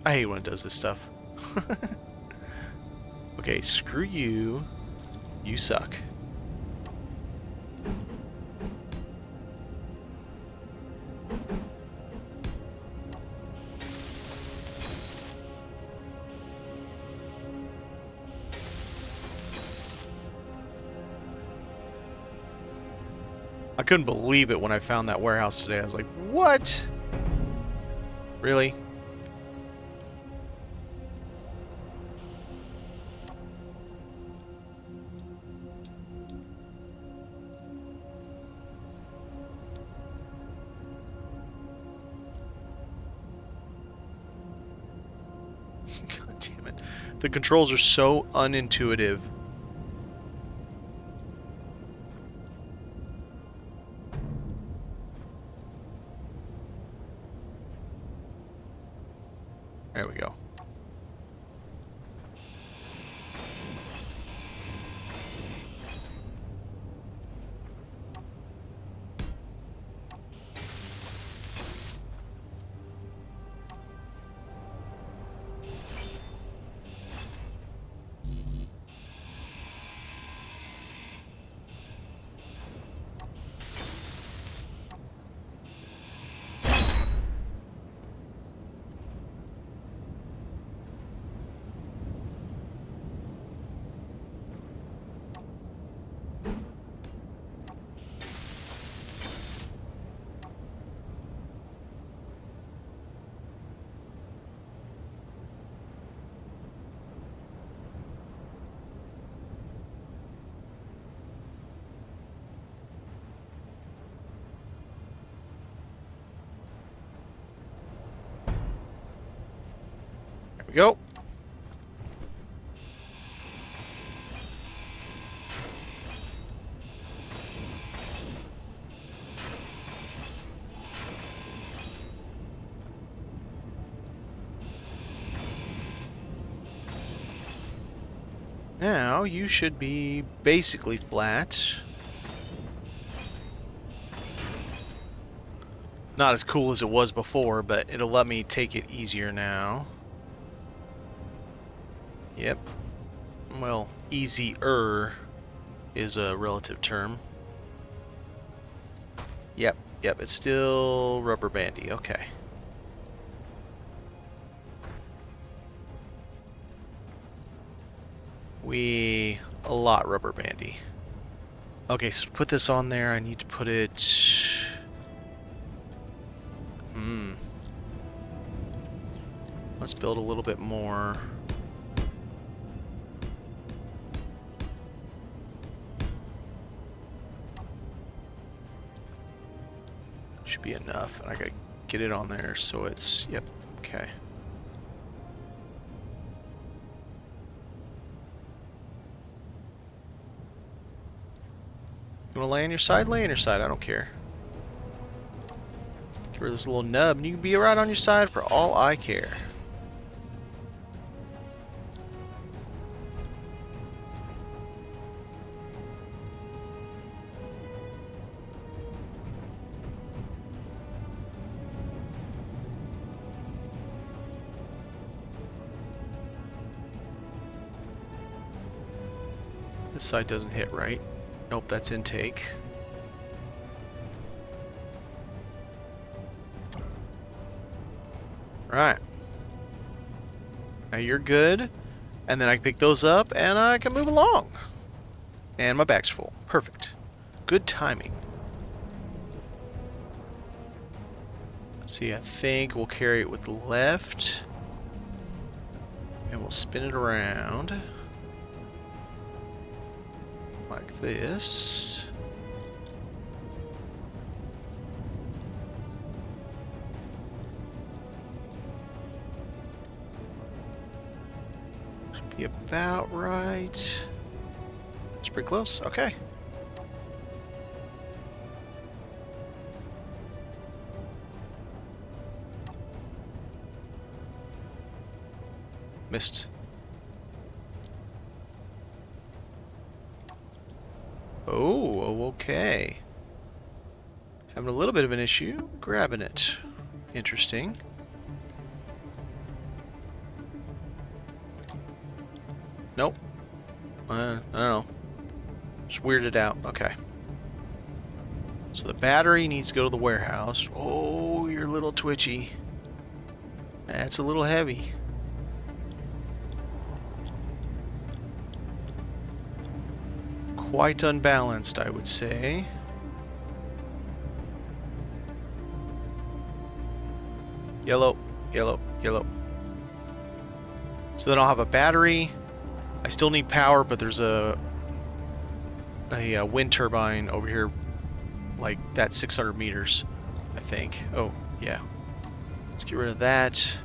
S1: I hate when it does this stuff. Okay, screw you. You suck. I couldn't believe it when I found that warehouse today. I was like, what? Really? God damn it. The controls are so unintuitive. There we go. There we go. Now you should be basically flat. Not as cool as it was before, but it'll let me take it easier now. Yep. Well, easier is a relative term. Yep, it's still rubber bandy. Okay. A lot rubber bandy. Okay, so to put this on there, I need to put it... Let's build a little bit more. Should be enough. And I gotta get it on there so it's... Yep, okay. You wanna lay on your side? Lay on your side, I don't care. Get rid of this little nub and you can be right on your side for all I care. This side doesn't hit right. Nope, that's intake. Right. Now you're good. And then I can pick those up and I can move along. And my bag's full. Perfect. Good timing. See, I think we'll carry it with the left. And we'll spin it around. Like this. Should be about right. It's pretty close. Okay. Missed. Oh, okay. Having a little bit of an issue grabbing it. Interesting. Nope. I don't know. Just weirded out. Okay. So the battery needs to go to the warehouse. Oh, you're a little twitchy. That's a little heavy. Quite unbalanced, I would say. Yellow, yellow, yellow. So then I'll have a battery. I still need power, but there's a wind turbine over here, like that 600 meters, I think. Oh, yeah. Let's get rid of that.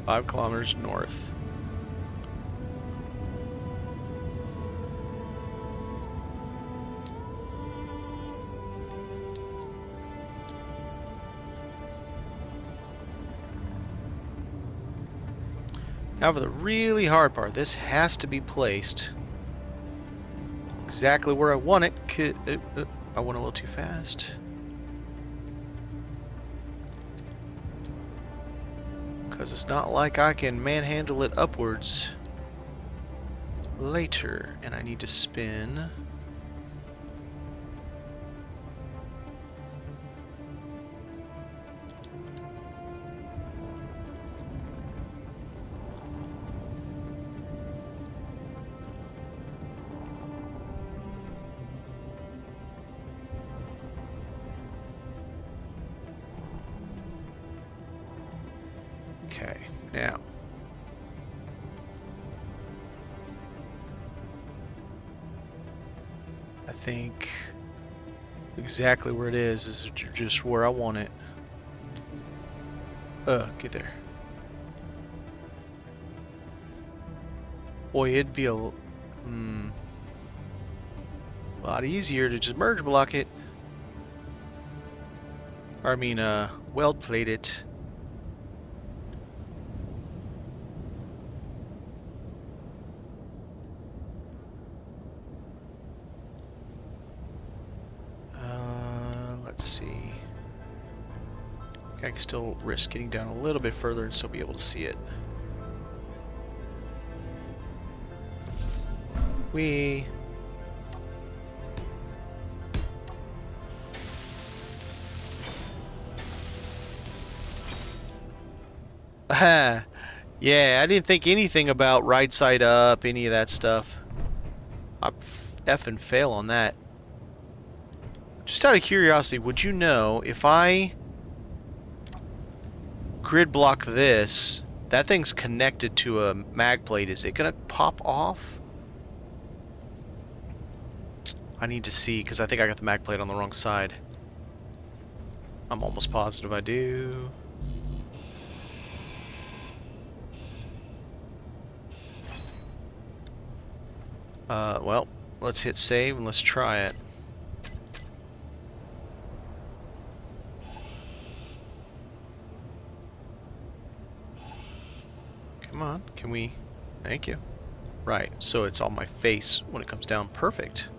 S1: Five kilometers north. Now for the really hard part, this has to be placed exactly where I want it. I went a little too fast. Because it's not like I can manhandle it upwards later. And I need to spin. Okay, now. I think exactly where it is just where I want it. Get there. Boy, it'd be a lot easier to just merge block it. Or I mean, weld plate it. Let's see. I can still risk getting down a little bit further and still be able to see it. Whee! Aha! Yeah, I didn't think anything about right side up, any of that stuff. I effing fail on that. Just out of curiosity, would you know if I grid block this, that thing's connected to a mag plate, is it gonna pop off? I need to see, because I think I got the mag plate on the wrong side. I'm almost positive I do. Well, let's hit save and let's try it. Come on, can we? Thank you. Right, so it's on my face when it comes down. Perfect.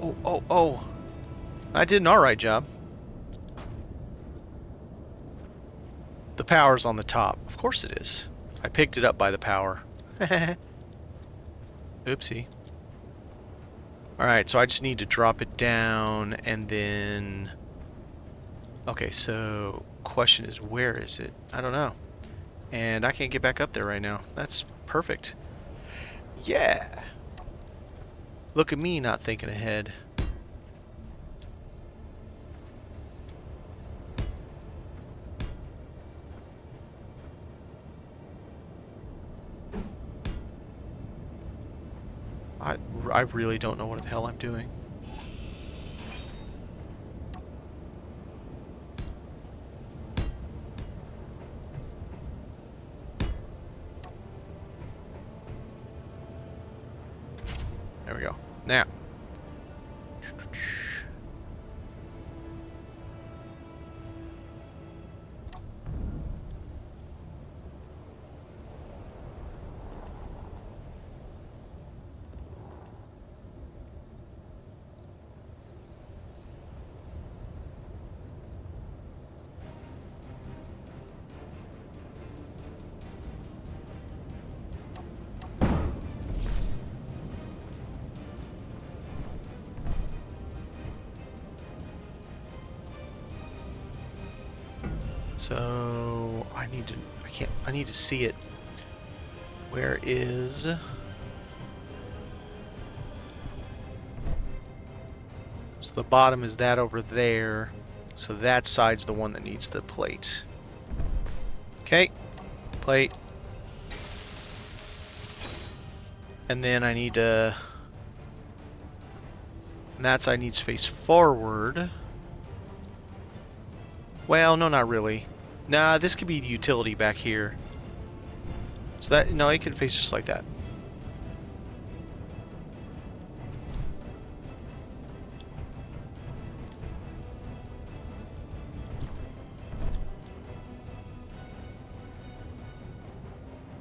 S1: Oh. I did an alright job. The power's on the top. Of course it is. I picked it up by the power. Oopsie. Alright, so I just need to drop it down and then... Okay, so question is, where is it? I don't know. And I can't get back up there right now. That's perfect. Yeah! Look at me not thinking ahead. I really don't know what the hell I'm doing. There we go. Now. So I need to see it. Where is... So the bottom is that over there. So that side's the one that needs the plate. Okay. Plate. And then I need to... And that side needs to face forward. Well, no, not really. Nah, this could be the utility back here. So that, no, it could face just like that.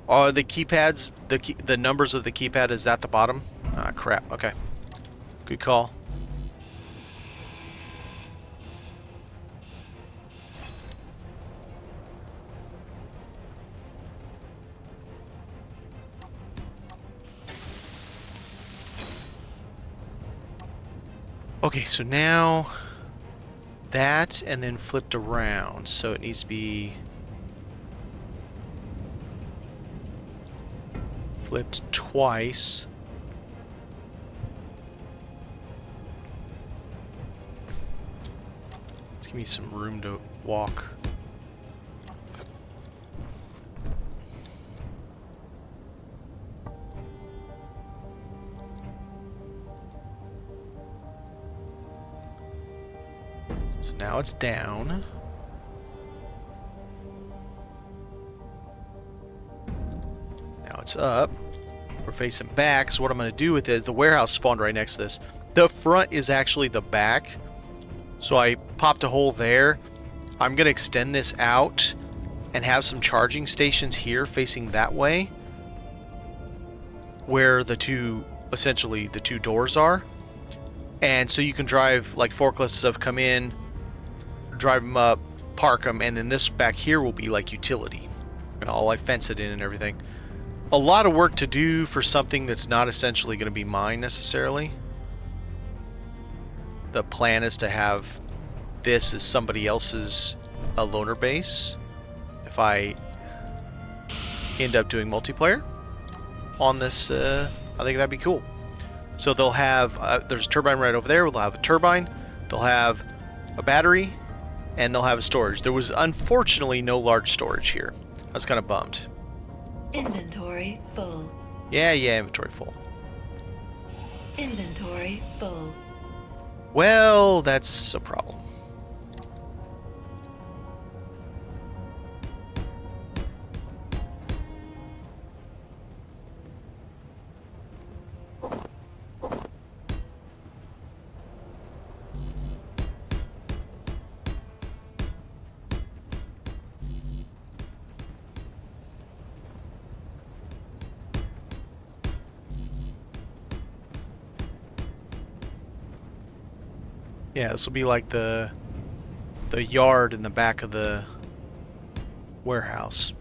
S1: Oh, the keypads, the numbers of the keypad is at the bottom? Ah, crap. Okay. Good call. Okay, so now that and then flipped around. So it needs to be flipped twice. Give me some room to walk. So now it's down. Now it's up. We're facing back, so what I'm going to do with it, the warehouse spawned right next to this. The front is actually the back, so I popped a hole there. I'm going to extend this out and have some charging stations here facing that way, where the two, essentially the two doors are. And so you can drive, like forklifts stuff, come in, drive them up, park them, and then this back here will be like utility. And I'll like fence it in and everything. A lot of work to do for something that's not essentially going to be mine necessarily. The plan is to have this as somebody else's loaner base if I end up doing multiplayer on this. I think that'd be cool. So they'll have there's a turbine right over there. They'll have a turbine, they'll have a battery, and they'll have a storage. There was unfortunately no large storage here. I was kind of bummed.
S2: Inventory full.
S1: Yeah, inventory full.
S2: Inventory full.
S1: Well, that's a problem. Yeah, this will be like the yard in the back of the warehouse.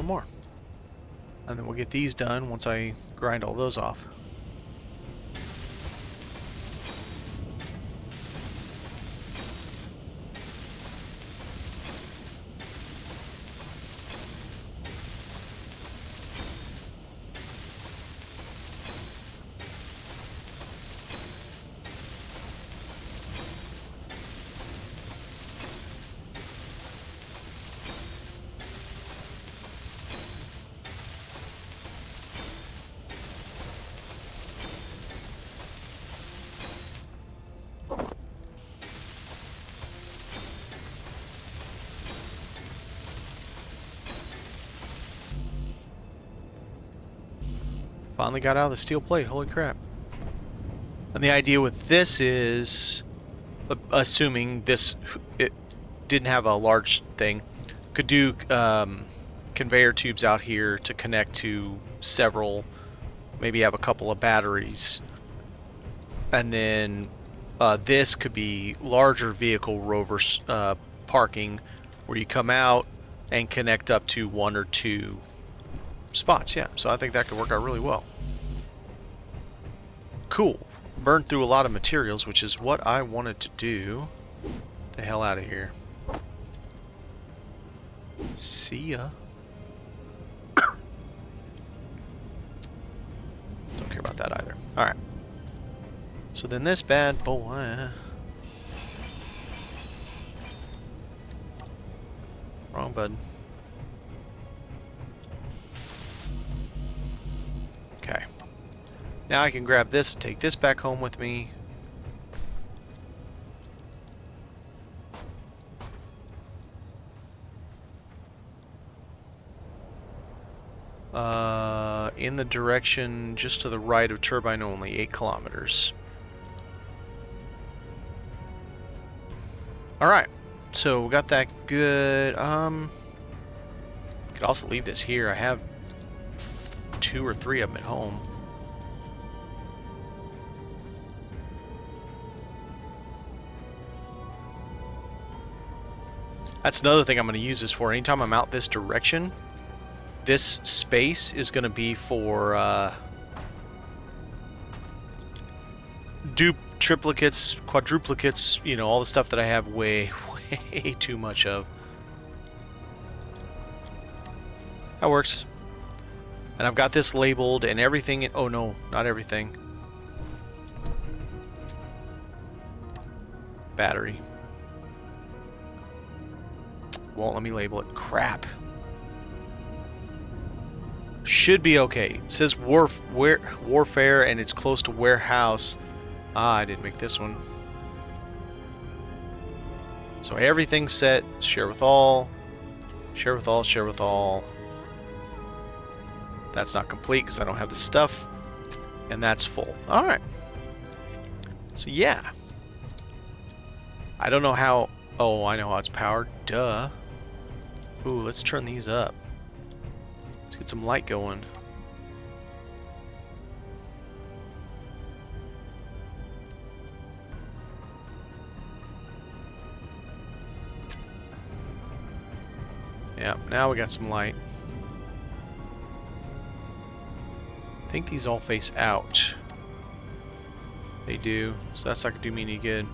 S1: More, and then we'll get these done once I grind all those off. Finally got out of the steel plate, holy crap. And the idea with this is, assuming it didn't have a large thing, could do conveyor tubes out here to connect to several, maybe have a couple of batteries. And then this could be larger vehicle rover parking, where you come out and connect up to one or two spots. Yeah, so I think that could work out really well. Cool. Burned through a lot of materials, which is what I wanted to do. Get the hell out of here. See ya. Don't care about that either. Alright. So then this bad boy... Wrong button. Okay. Now I can grab this and take this back home with me. In the direction just to the right of turbine only, 8 kilometers. Alright, so we got that good. Could also leave this here. I have 2 or 3 of them at home. That's another thing I'm going to use this for. Anytime I'm out this direction, this space is going to be for triplicates, quadruplicates, you know, all the stuff that I have way too much of. That works. And I've got this labeled and everything. Oh no, not everything. Battery. Won't let me label it. Crap. Should be okay. It says warfare and it's close to warehouse. Ah, I didn't make this one. So everything's set. Share with all. Share with all. Share with all. That's not complete because I don't have the stuff. And that's full. Alright. So yeah. I don't know how... Oh, I know how it's powered. Duh. Ooh, let's turn these up. Let's get some light going. Yeah, now we got some light. I think these all face out. They do, so that's not gonna do me any good.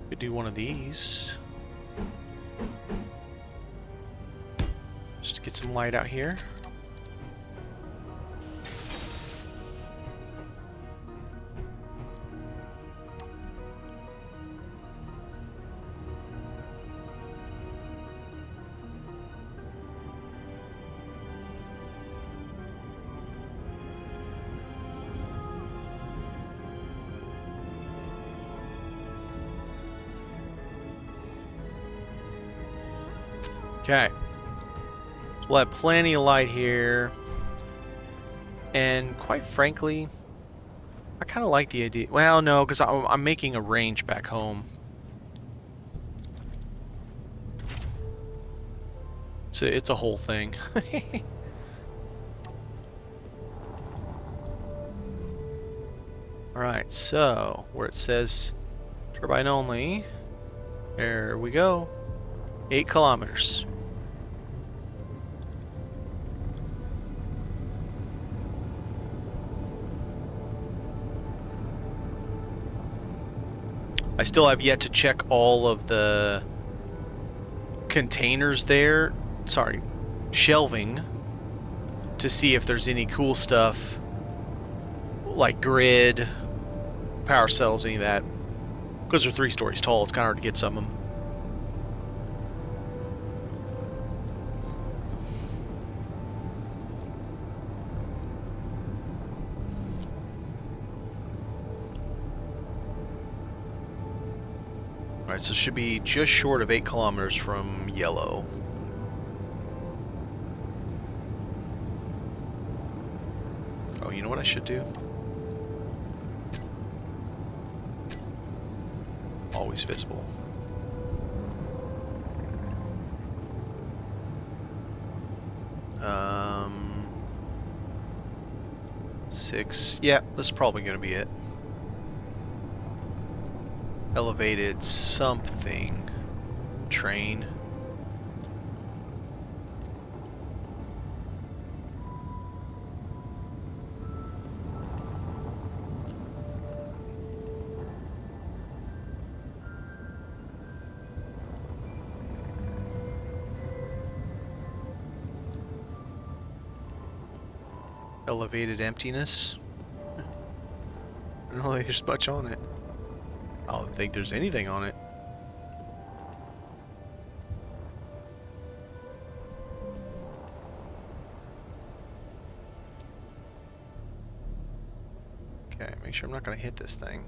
S1: Could do one of these. Just to get some light out here. Okay. So we'll have plenty of light here. And quite frankly, I kind of like the idea. Well, no, because I'm making a range back home. It's a whole thing. Alright, so where it says turbine only, there we go. 8 kilometers. I still have yet to check all of the containers there, sorry, shelving, to see if there's any cool stuff like grid, power cells, any of that. Because they're 3 stories tall, it's kind of hard to get some of them. Alright, so it should be just short of 8 kilometers from yellow. Oh, you know what I should do? Always visible. Um, 6. Yeah, that's probably going to be it. Elevated something. Train. Elevated emptiness. I don't think there's much on it. I don't think there's anything on it. Okay, make sure I'm not going to hit this thing.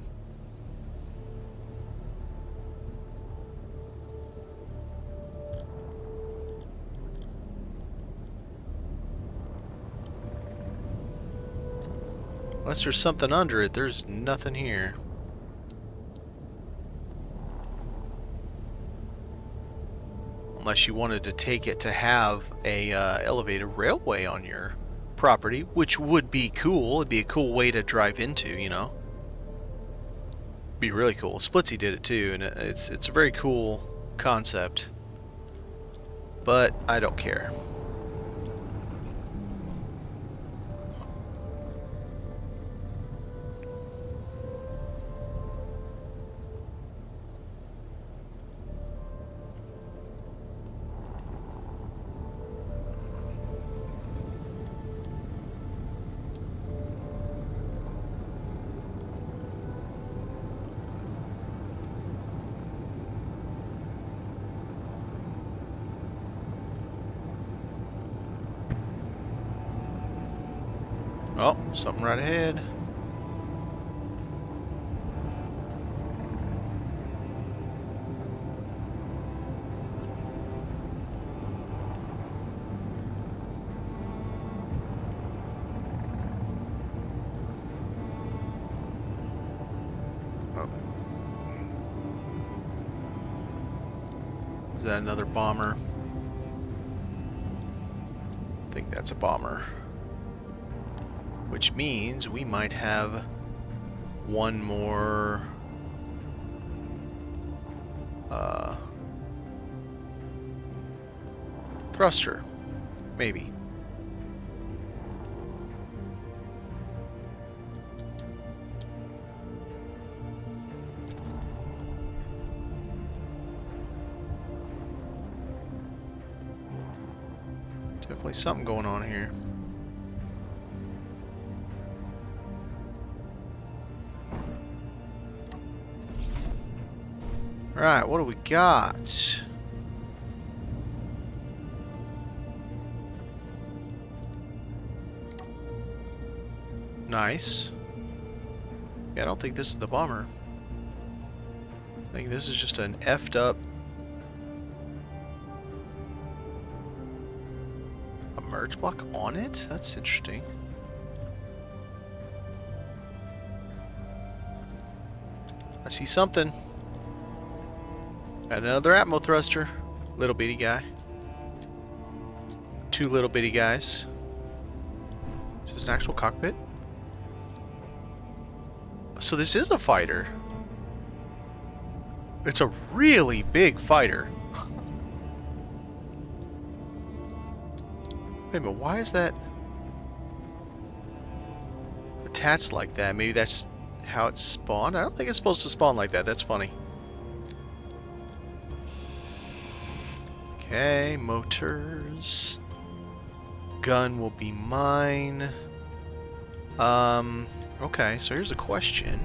S1: Unless there's something under it, there's nothing here. Unless you wanted to take it to have a elevated railway on your property, which would be cool. It'd be a cool way to drive into, you know. Be really cool. Splitsy did it too, and it's a very cool concept. But I don't care. Oh, something right ahead. Oh. Is that another bomber? I think that's a bomber. Which means we might have one more thruster, maybe. Definitely something going on here. Alright, what do we got? Nice. Yeah, I don't think this is the bomber. I think this is just an effed up... a merge block on it? That's interesting. I see something. Got another Atmo thruster. Little bitty guy. Two little bitty guys. Is this an actual cockpit? So this is a fighter. It's a really big fighter. Wait a minute, why is that attached like that? Maybe that's how it spawned? I don't think it's supposed to spawn like that. That's funny. Okay, motors. Gun will be mine. Okay, so here's a question.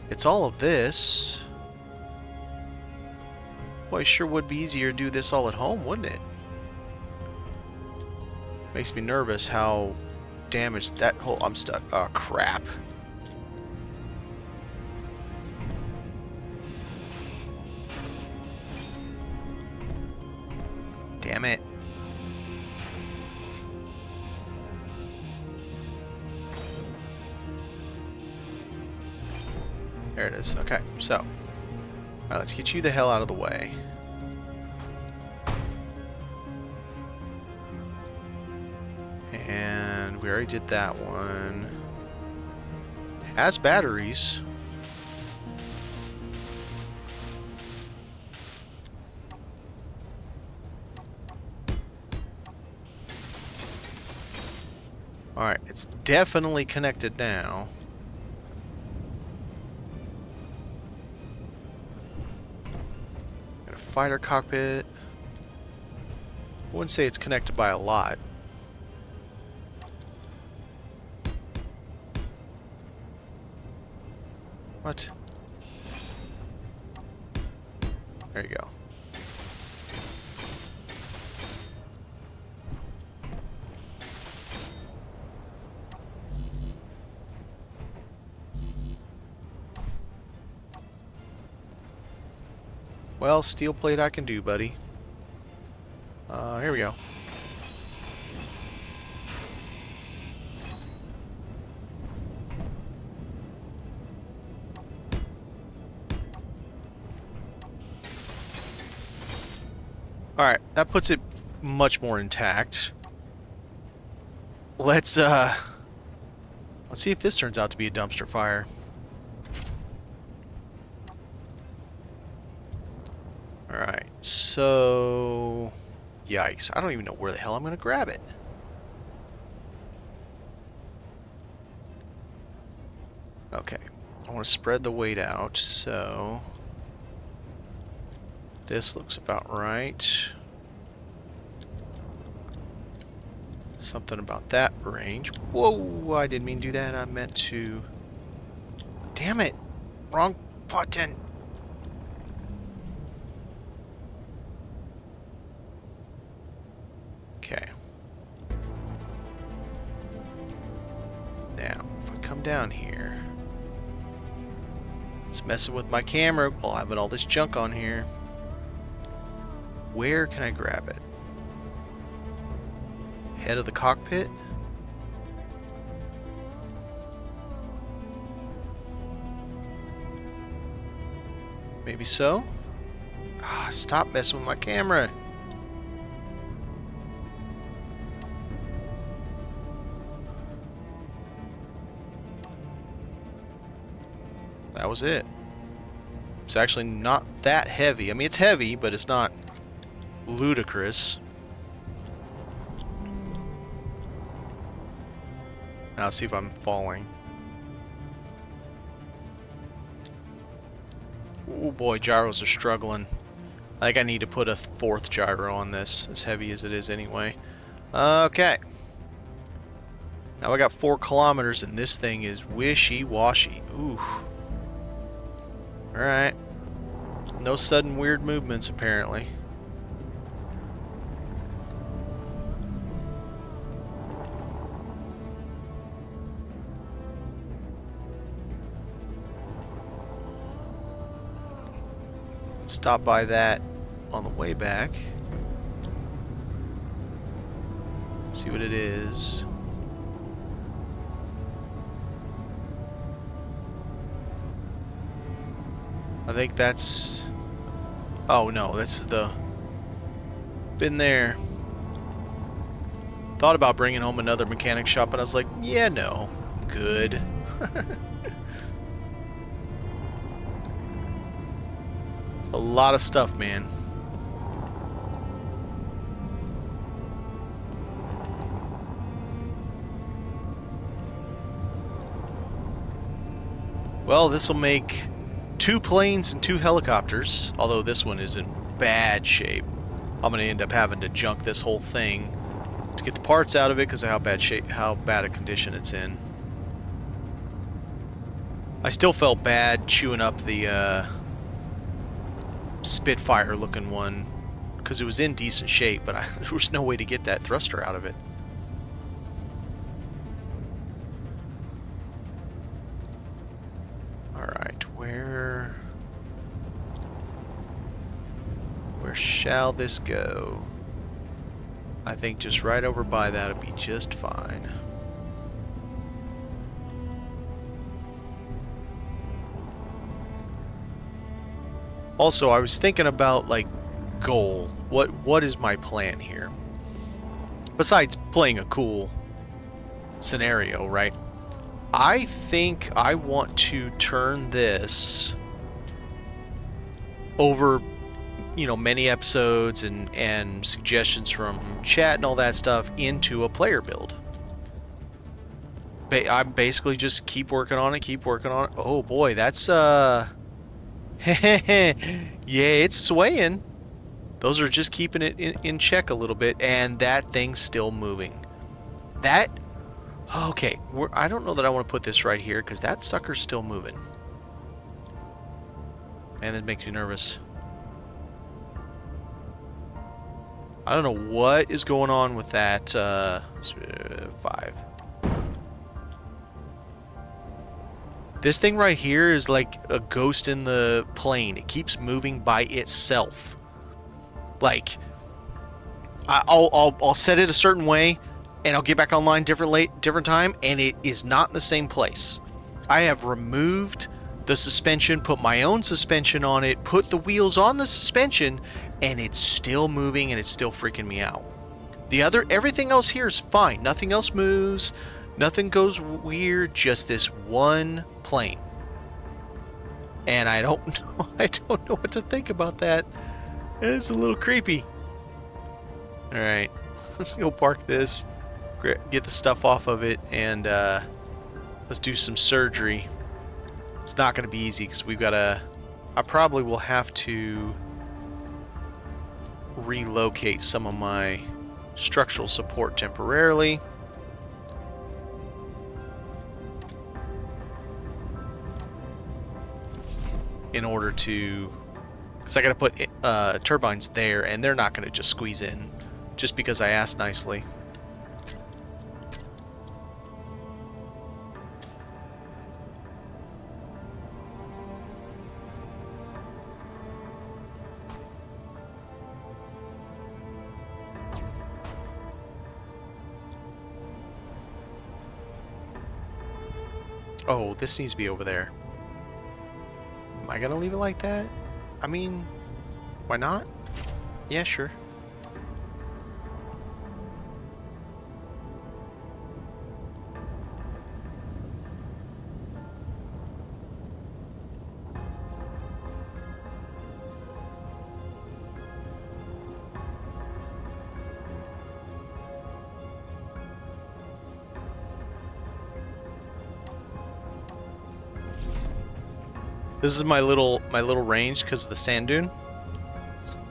S1: It's all of this. Well, it sure would be easier to do this all at home, wouldn't it? Makes me nervous how damaged that whole... I'm stuck. Oh, crap. Damn it. There it is. Okay, so. Alright, let's get you the hell out of the way. And we already did that one. Has batteries. Alright, it's definitely connected now. Got a fighter cockpit. I wouldn't say it's connected by a lot. What? There you go. Well, steel plate I can do, buddy. Here we go. Alright, that puts it much more intact. let's see if this turns out to be a dumpster fire. Alright, so... Yikes, I don't even know where the hell I'm going to grab it. Okay, I want to spread the weight out, so... This looks about right. Something about that range. Whoa, I didn't mean to do that. I meant to... Damn it! Wrong button! Okay. Now, if I come down here... It's messing with my camera while having all this junk on here. Where can I grab it? Head of the cockpit? Maybe so? Ah, stop messing with my camera! That was it. It's actually not that heavy. I mean, it's heavy, but it's not ludicrous. Now let's see if I'm falling. Oh boy, gyros are struggling. I think I need to put a fourth gyro on this, as heavy as it is anyway. Okay. Now I got 4 kilometers and this thing is wishy-washy. Ooh. Alright. No sudden weird movements apparently. Stop by that on the way back. See what it is. I think that's... Oh no, this is the... Been there. Thought about bringing home another mechanic shop, but I was like, yeah, no, I'm good. A lot of stuff, man. Well, this will make 2 planes and 2 helicopters, although this one is in bad shape. I'm going to end up having to junk this whole thing to get the parts out of it because of how bad a condition it's in. I still felt bad chewing up the Spitfire looking one because it was in decent shape, but there was no way to get that thruster out of it. Alright, where shall this go? I think just right over by that would be just fine. Also, I was thinking about, like, goal. What is my plan here? Besides playing a cool scenario, right? I think I want to turn this over, you know, many episodes and suggestions from chat and all that stuff into a player build. I basically just keep working on it, Oh boy, that's yeah, it's swaying. Those are just keeping it in check a little bit, and that thing's still moving. That... Okay, I don't know that I want to put this right here, because that sucker's still moving. Man, that makes me nervous. I don't know what is going on with that 5. This thing right here is like a ghost in the plane. It keeps moving by itself. Like, I'll set it a certain way, and I'll get back online different time, and it is not in the same place. I have removed the suspension, put my own suspension on it, put the wheels on the suspension, and it's still moving, and it's still freaking me out. Everything else here is fine. Nothing else moves. Nothing goes weird. Just this one plane. And I don't know. I don't know what to think about that. It's a little creepy. All right, let's go park this. Get the stuff off of it, and let's do some surgery. It's not going to be easy because we've got to. I probably will have to relocate some of my structural support temporarily. In order to, because I got to put turbines there, and they're not going to just squeeze in just because I asked nicely. Oh, this needs to be over there. Am I gonna leave it like that? I mean, why not? Yeah, sure. This is my little range because of the sand dune.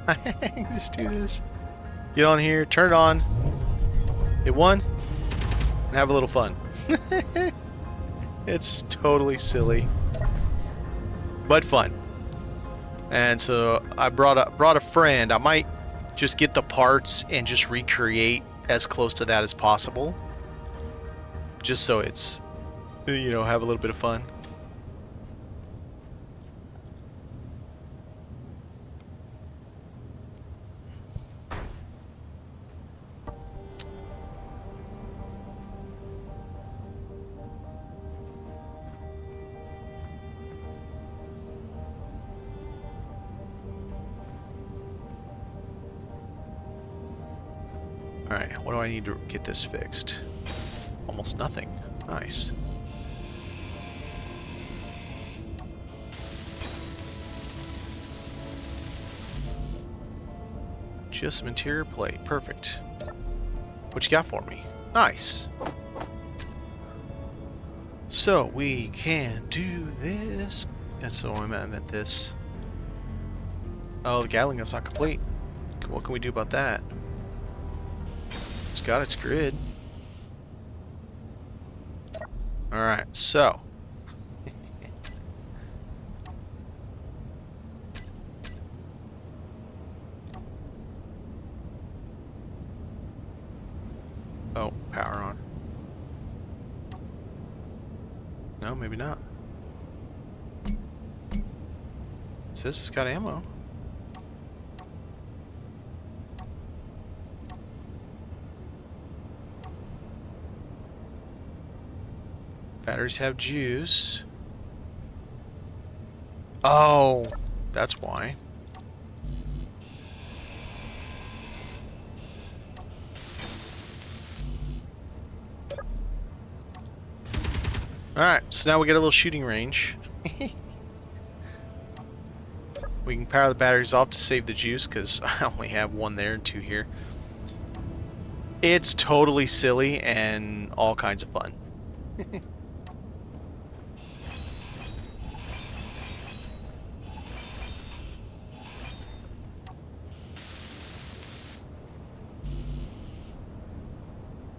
S1: I can just do this. Get on here, turn it on, hit one, and have a little fun. It's totally silly, but fun. And so I brought a friend. I might just get the parts and just recreate as close to that as possible, just so it's, you know, have a little bit of fun. Alright, what do I need to get this fixed? Almost nothing. Nice. Just some interior plate. Perfect. What you got for me? Nice. So, we can do this. That's what I meant this. Oh, the Gatling is not complete. What can we do about that? It's got its grid. Alright, so. Oh, power on. No, maybe not. It says it's got ammo. Batteries have juice. Oh, that's why. Alright, so now we get a little shooting range. We can power the batteries off to save the juice because I only have one there and two here. It's totally silly and all kinds of fun.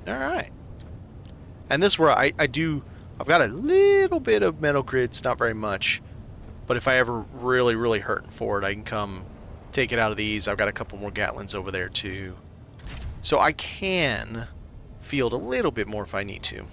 S1: Alright. And this is where I've got a little bit of metal grids, not very much. But if I ever really hurting for it, I can come take it out of these. I've got a couple more Gatlins over there too. So I can field a little bit more if I need to.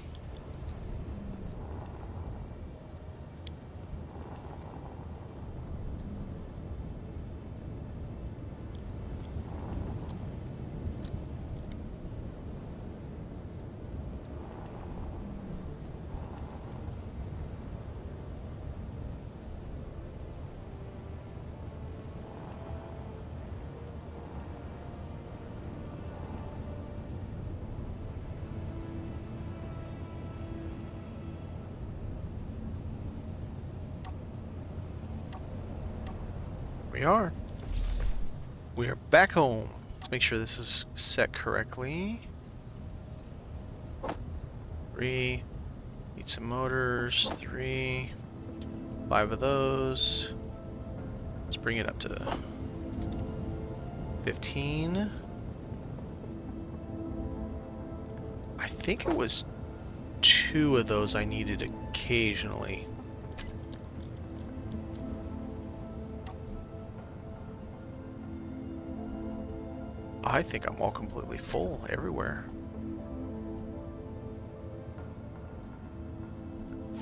S1: we are. We are back home. Let's make sure this is set correctly. 3. Need some motors. 3. 5 of those. Let's bring it up to 15. I think it was 2 of those I needed occasionally. I think I'm all completely full everywhere.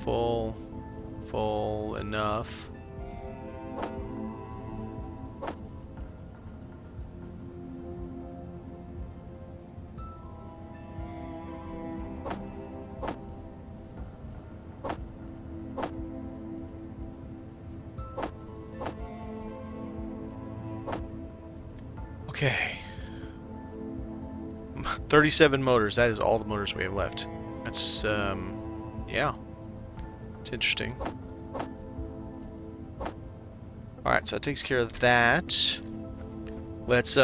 S1: Full enough. Okay. 37 motors. That is all the motors we have left. That's, yeah. It's interesting. Alright, so that takes care of that. Let's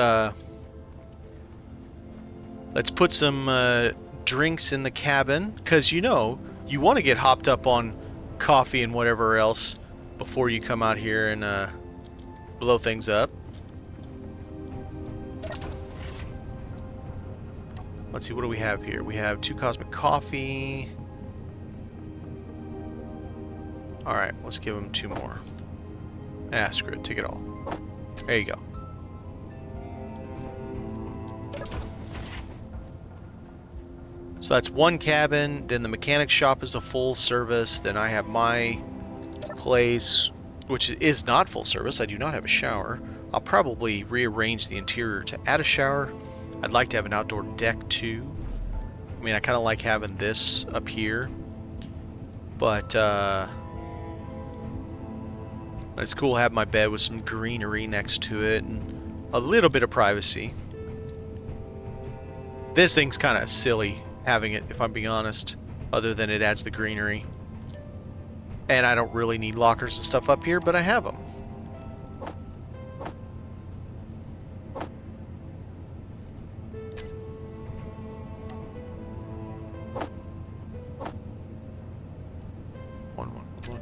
S1: put some drinks in the cabin, because you know, you want to get hopped up on coffee and whatever else before you come out here and blow things up. Let's see, what do we have here? We have 2 cosmic coffee. Alright, let's give them 2 more. Ah, screw it, take it all. There you go. So that's 1 cabin, then the mechanic shop is a full service, then I have my place, which is not full service. I do not have a shower. I'll probably rearrange the interior to add a shower. I'd like to have an outdoor deck too. I mean, I kind of like having this up here, but it's cool having my bed with some greenery next to it and a little bit of privacy. This thing's kind of silly having it, if I'm being honest, other than it adds the greenery. And I don't really need lockers and stuff up here, but I have them.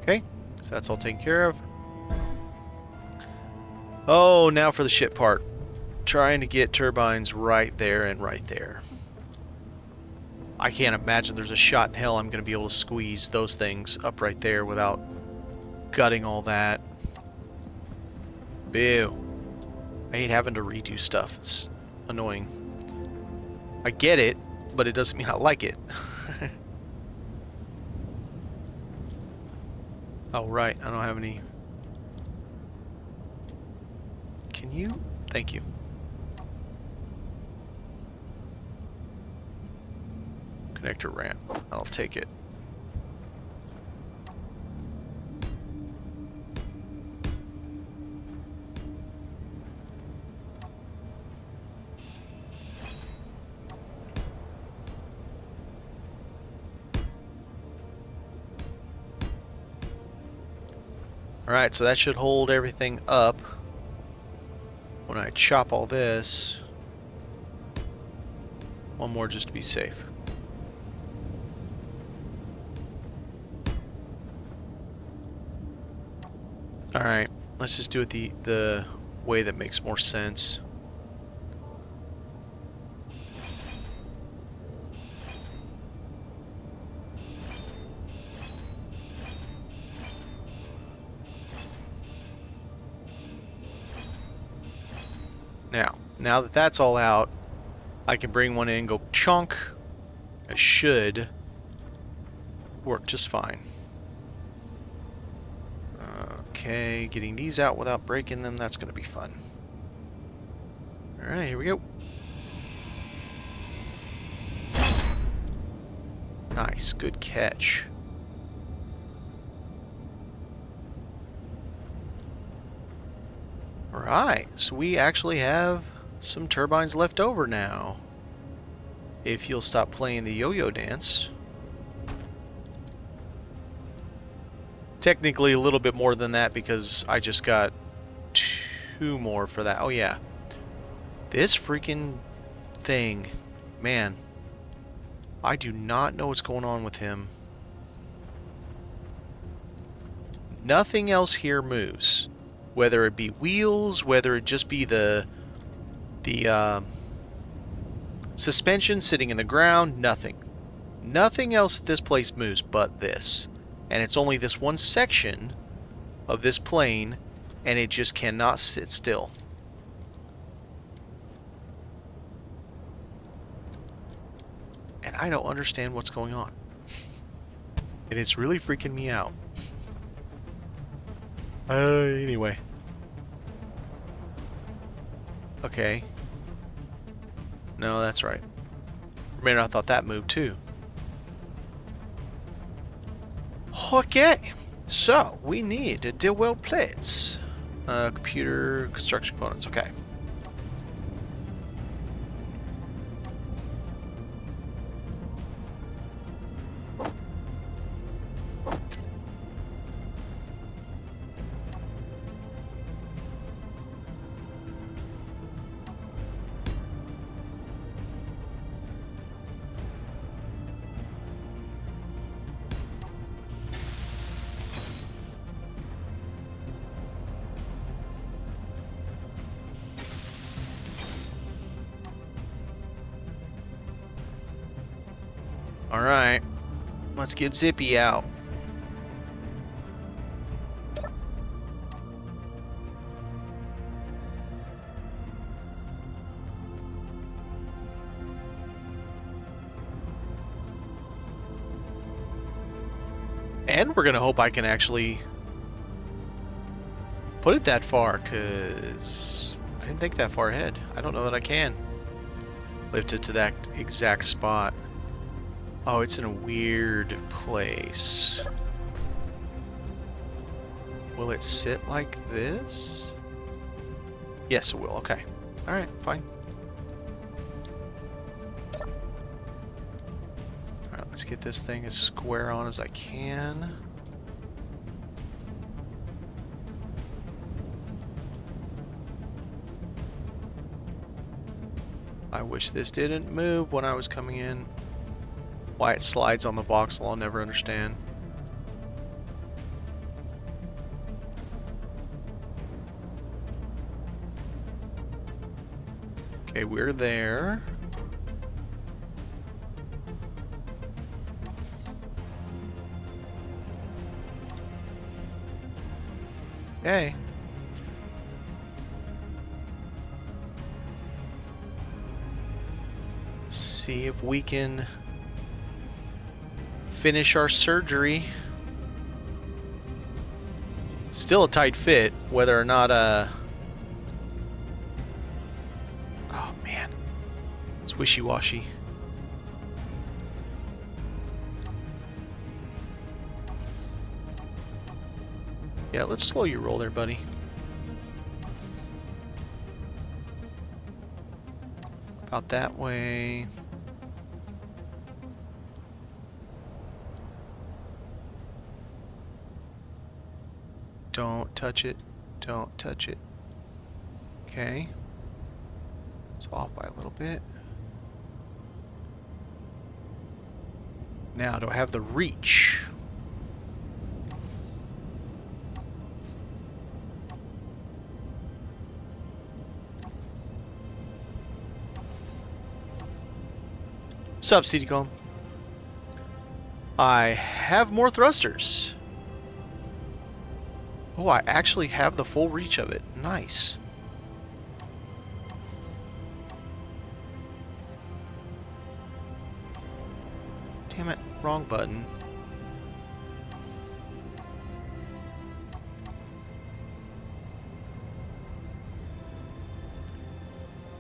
S1: Okay, so that's all taken care of. Oh, now for the shit part. Trying to get turbines right there and right there. I can't imagine there's a shot in hell I'm going to be able to squeeze those things up right there without gutting all that. Boo. I hate having to redo stuff. It's annoying. I get it, but it doesn't mean I like it. Oh, right. I don't have any... Can you? Thank you. Connector ramp. I'll take it. Alright, so that should hold everything up. When I chop all this, 1 more just to be safe. Alright, let's just do it the way that makes more sense. Now that that's all out, I can bring one in and go chunk. It should work just fine. Okay, getting these out without breaking them, that's going to be fun. Alright, here we go. Nice, good catch. Alright, so we actually have some turbines left over now. If you'll stop playing the yo-yo dance. Technically a little bit more than that because I just got 2 more for that. Oh, yeah. This freaking thing. Man. I do not know what's going on with him. Nothing else here moves. Whether it be wheels, whether it just be the suspension sitting in the ground, nothing. Nothing else at this place moves but this. And it's only this one section of this plane, and it just cannot sit still. And I don't understand what's going on. And it's really freaking me out. Anyway. Okay. No, that's right. For a minute I thought that moved too. Okay. So, we need DeWeld plates. Computer construction components. Okay. Alright, let's get Zippy out. And we're gonna hope I can actually put it that far, because I didn't think that far ahead. I don't know that I can lift it to that exact spot. Oh, it's in a weird place. Will it sit like this? Yes, it will. Okay. Alright, fine. Alright, let's get this thing as square on as I can. I wish this didn't move when I was coming in. Why it slides on the voxel, I'll never understand. Okay, we're there. Okay. See if we can finish our surgery. Still a tight fit, whether or not oh man, it's wishy-washy. Yeah, let's slow your roll there, buddy. About that way. Don't touch it. Don't touch it. Okay. It's off by a little bit. Now, do I have the reach? What's up, CD Clone? I have more thrusters. Oh, I actually have the full reach of it. Nice. Damn it, wrong button.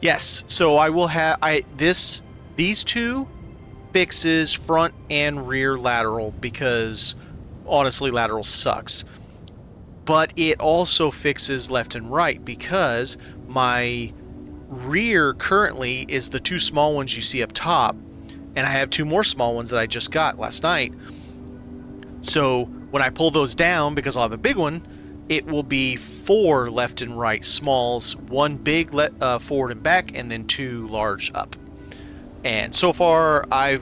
S1: Yes, so I will have these two fixes front and rear lateral, because honestly lateral sucks. But it also fixes left and right, because my rear currently is the 2 small ones you see up top, and I have 2 more small ones that I just got last night. So when I pull those down, because I'll have a big one, it will be 4 left and right smalls, 1 big forward and back, and then 2 large up. And so far, I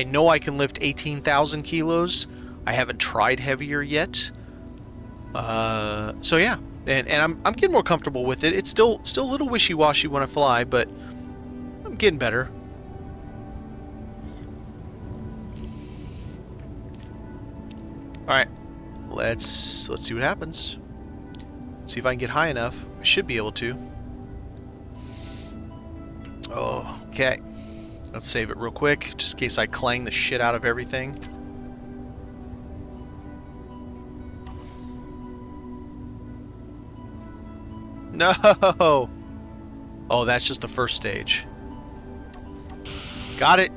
S1: know I can lift 18,000 kilos. I haven't tried heavier yet. So yeah, and I'm getting more comfortable with it. It's still a little wishy-washy when I fly, but I'm getting better. All right, let's see what happens. Let's see if I can get high enough. I should be able to. Oh, okay. Let's save it real quick, just in case I clang the shit out of everything. No! Oh, that's just the first stage. Got it!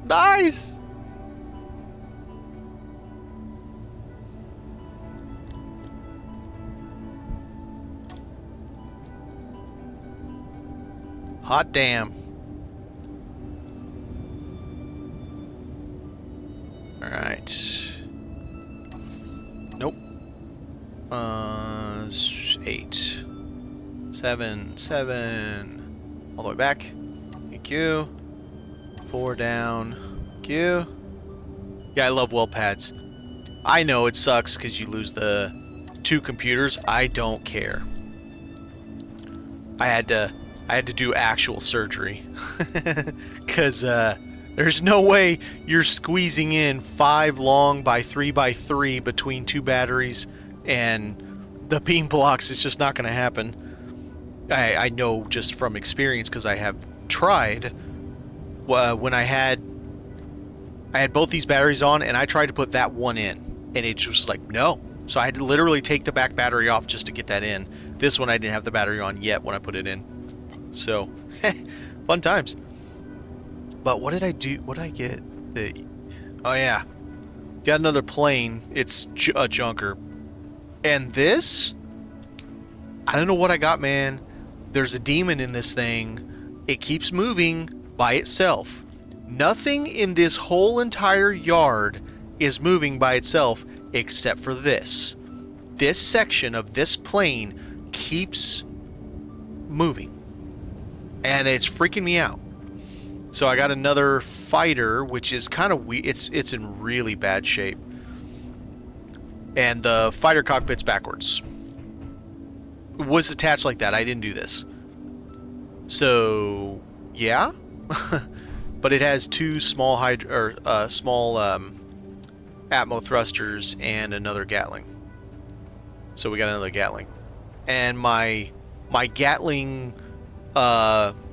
S1: Nice! Hot damn. Alright. Nope. 8. 7. All the way back. Thank you. 4 down. Thank you. Yeah, I love well pads. I know it sucks because you lose the 2 computers. I don't care. I had to do actual surgery because there's no way you're squeezing in 5 long by 3 by 3 between 2 batteries and the beam blocks. It's just not going to happen. I know just from experience because I have tried. When I had both these batteries on and I tried to put that one in and it just was like no. So I had to literally take the back battery off just to get that in. This one I didn't have the battery on yet when I put it in. So fun times. But what did I do? What did I get? Oh yeah, got another plane. It's a junker. And this, I don't know what I got, man. There's a demon in this thing. It keeps moving by itself. Nothing in this whole entire yard is moving by itself except for this. This section of this plane keeps moving. And it's freaking me out. So I got another fighter, which is kind of weak. It's in really bad shape. And the fighter cockpit's backwards. It was attached like that. I didn't do this. So, yeah. But it has 2 small Atmo thrusters and another Gatling. So we got another Gatling. And my Gatling,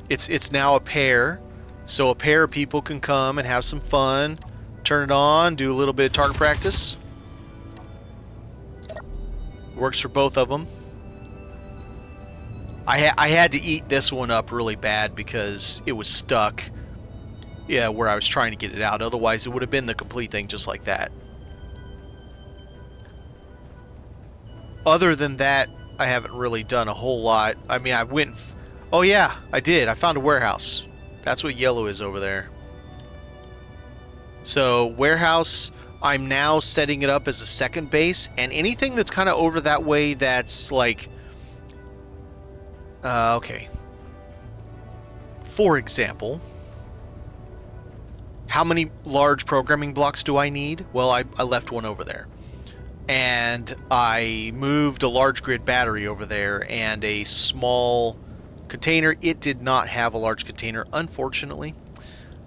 S1: it's now a pair. So a pair of people can come and have some fun, turn it on, do a little bit of target practice. Works for both of them. I had to eat this one up really bad because it was stuck, yeah, where I was trying to get it out. Otherwise, it would have been the complete thing just like that. Other than that, I haven't really done a whole lot. I mean, I went... Oh yeah, I did. I found a warehouse. That's what yellow is over there. So, warehouse, I'm now setting it up as a second base, and anything that's kind of over that way that's like... okay. For example, how many large programming blocks do I need? Well, I left one over there. And I moved a large grid battery over there and a small container. It did not have a large container, unfortunately.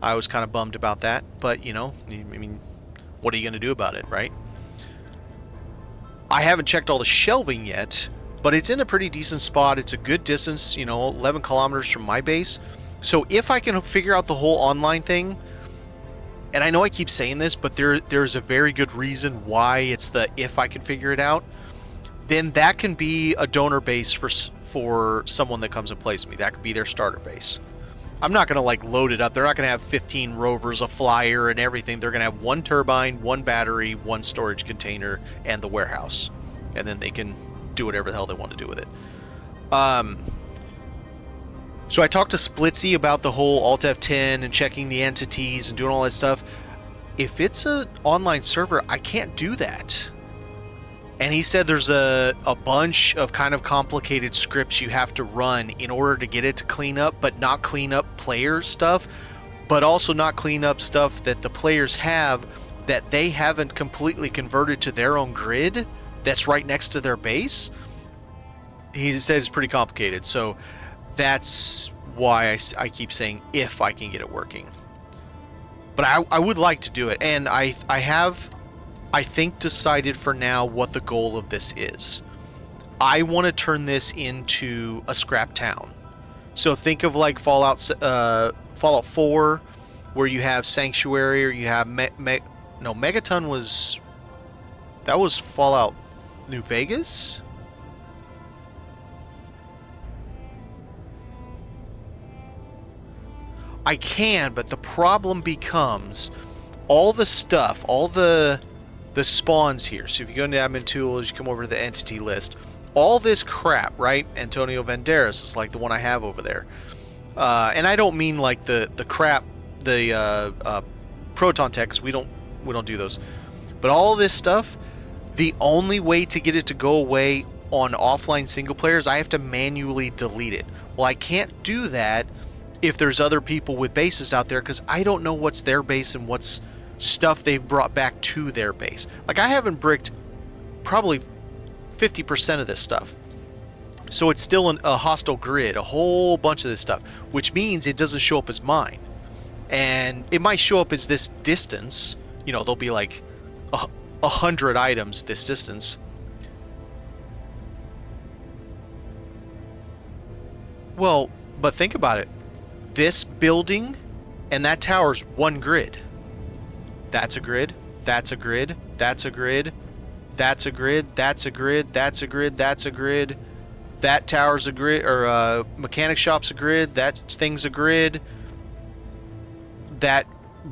S1: I was kind of bummed about that, but you know, I mean, what are you going to do about it, right? I haven't checked all the shelving yet, but it's in a pretty decent spot. It's a good distance, you know, 11 kilometers from my base. So if I can figure out the whole online thing, and I know I keep saying this, but there's a very good reason why it's the if I can figure it out, then that can be a donor base for someone that comes and plays with me. That could be their starter base. I'm not going to like load it up. They're not going to have 15 rovers, a flyer, and everything. They're going to have 1 turbine, 1 battery, 1 storage container, and the warehouse. And then they can do whatever the hell they want to do with it. So I talked to Splitsy about the whole Alt F10 and checking the entities and doing all that stuff. If it's an online server, I can't do that. And he said there's a bunch of kind of complicated scripts you have to run in order to get it to clean up, but not clean up player stuff, but also not clean up stuff that the players have that they haven't completely converted to their own grid that's right next to their base. He said it's pretty complicated, so that's why I keep saying if I can get it working. But I would like to do it, and I have, I think, decided for now what the goal of this is. I want to turn this into a scrap town. So think of like Fallout 4, where you have Sanctuary, or you have Megaton was, that was Fallout New Vegas? I can, but the problem becomes all the stuff, all the spawns here. So if you go into admin tools, you come over to the entity list, all this crap, right? Antonio Banderas is like the one I have over there. And I don't mean like the crap, the proton tech, 'cause we don't do those. But all this stuff, the only way to get it to go away on offline single players, I have to manually delete it. Well, I can't do that if there's other people with bases out there, because I don't know what's their base and what's stuff they've brought back to their base. Like, I haven't bricked probably 50% of this stuff. So it's still a hostile grid, a whole bunch of this stuff, which means it doesn't show up as mine. And it might show up as this distance. You know, there'll be like 100 items this distance. Well, but think about it. This building and that tower's one grid. That's a grid. That's a grid. That's a grid. That's a grid. That's a grid. That's a grid. That's a grid. That tower's a grid, or mechanic shop's a grid. That thing's a grid. That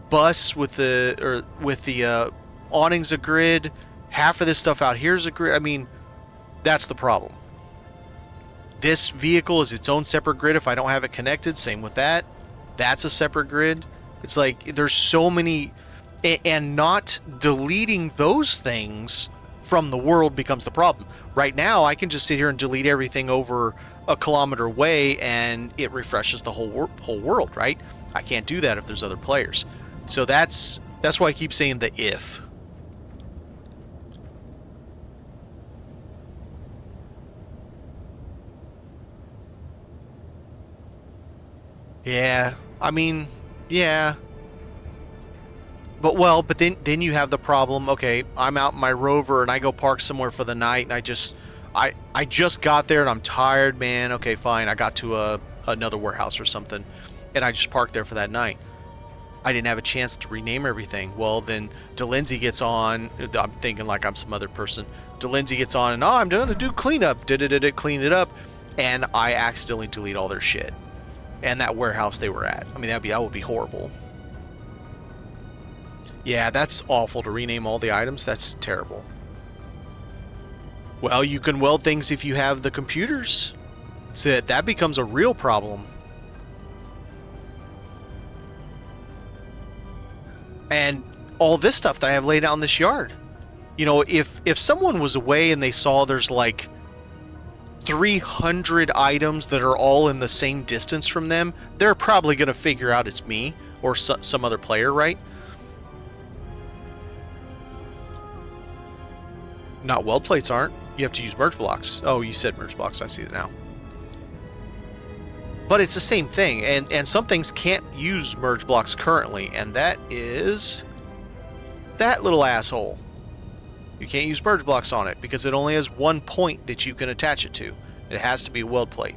S1: bus with the awning's a grid. Half of this stuff out here's a grid. I mean, that's the problem. This vehicle is its own separate grid if I don't have it connected. Same with that. That's a separate grid. It's like there's so many, and not deleting those things from the world becomes the problem. Right now, I can just sit here and delete everything over a kilometer away, and it refreshes the whole world, right? I can't do that if there's other players. So that's why I keep saying the if. Yeah, I mean, yeah. But then you have the problem, okay, I'm out in my Rover and I go park somewhere for the night, and I just got there and I'm tired, man. Okay, fine. I got to another warehouse or something, and I just parked there for that night. I didn't have a chance to rename everything. Well, then DeLindsay gets on. I'm thinking like I'm some other person. DeLindsay gets on and, oh, I'm going to do cleanup. Clean it up, and I accidentally delete all their shit. And that warehouse they were at. I mean, that would be horrible. Yeah, that's awful to rename all the items. That's terrible. Well, you can weld things if you have the computers. So that becomes a real problem. And all this stuff that I have laid out in this yard. You know, if someone was away and they saw there's like 300 items that are all in the same distance from them, they're probably going to figure out it's me or some other player, right? Not weld plates aren't. You have to use merge blocks. Oh, you said merge blocks. I see it now. But it's the same thing, and some things can't use merge blocks currently, and that is that little asshole. You can't use merge blocks on it because it only has one point that you can attach it to. It has to be a weld plate.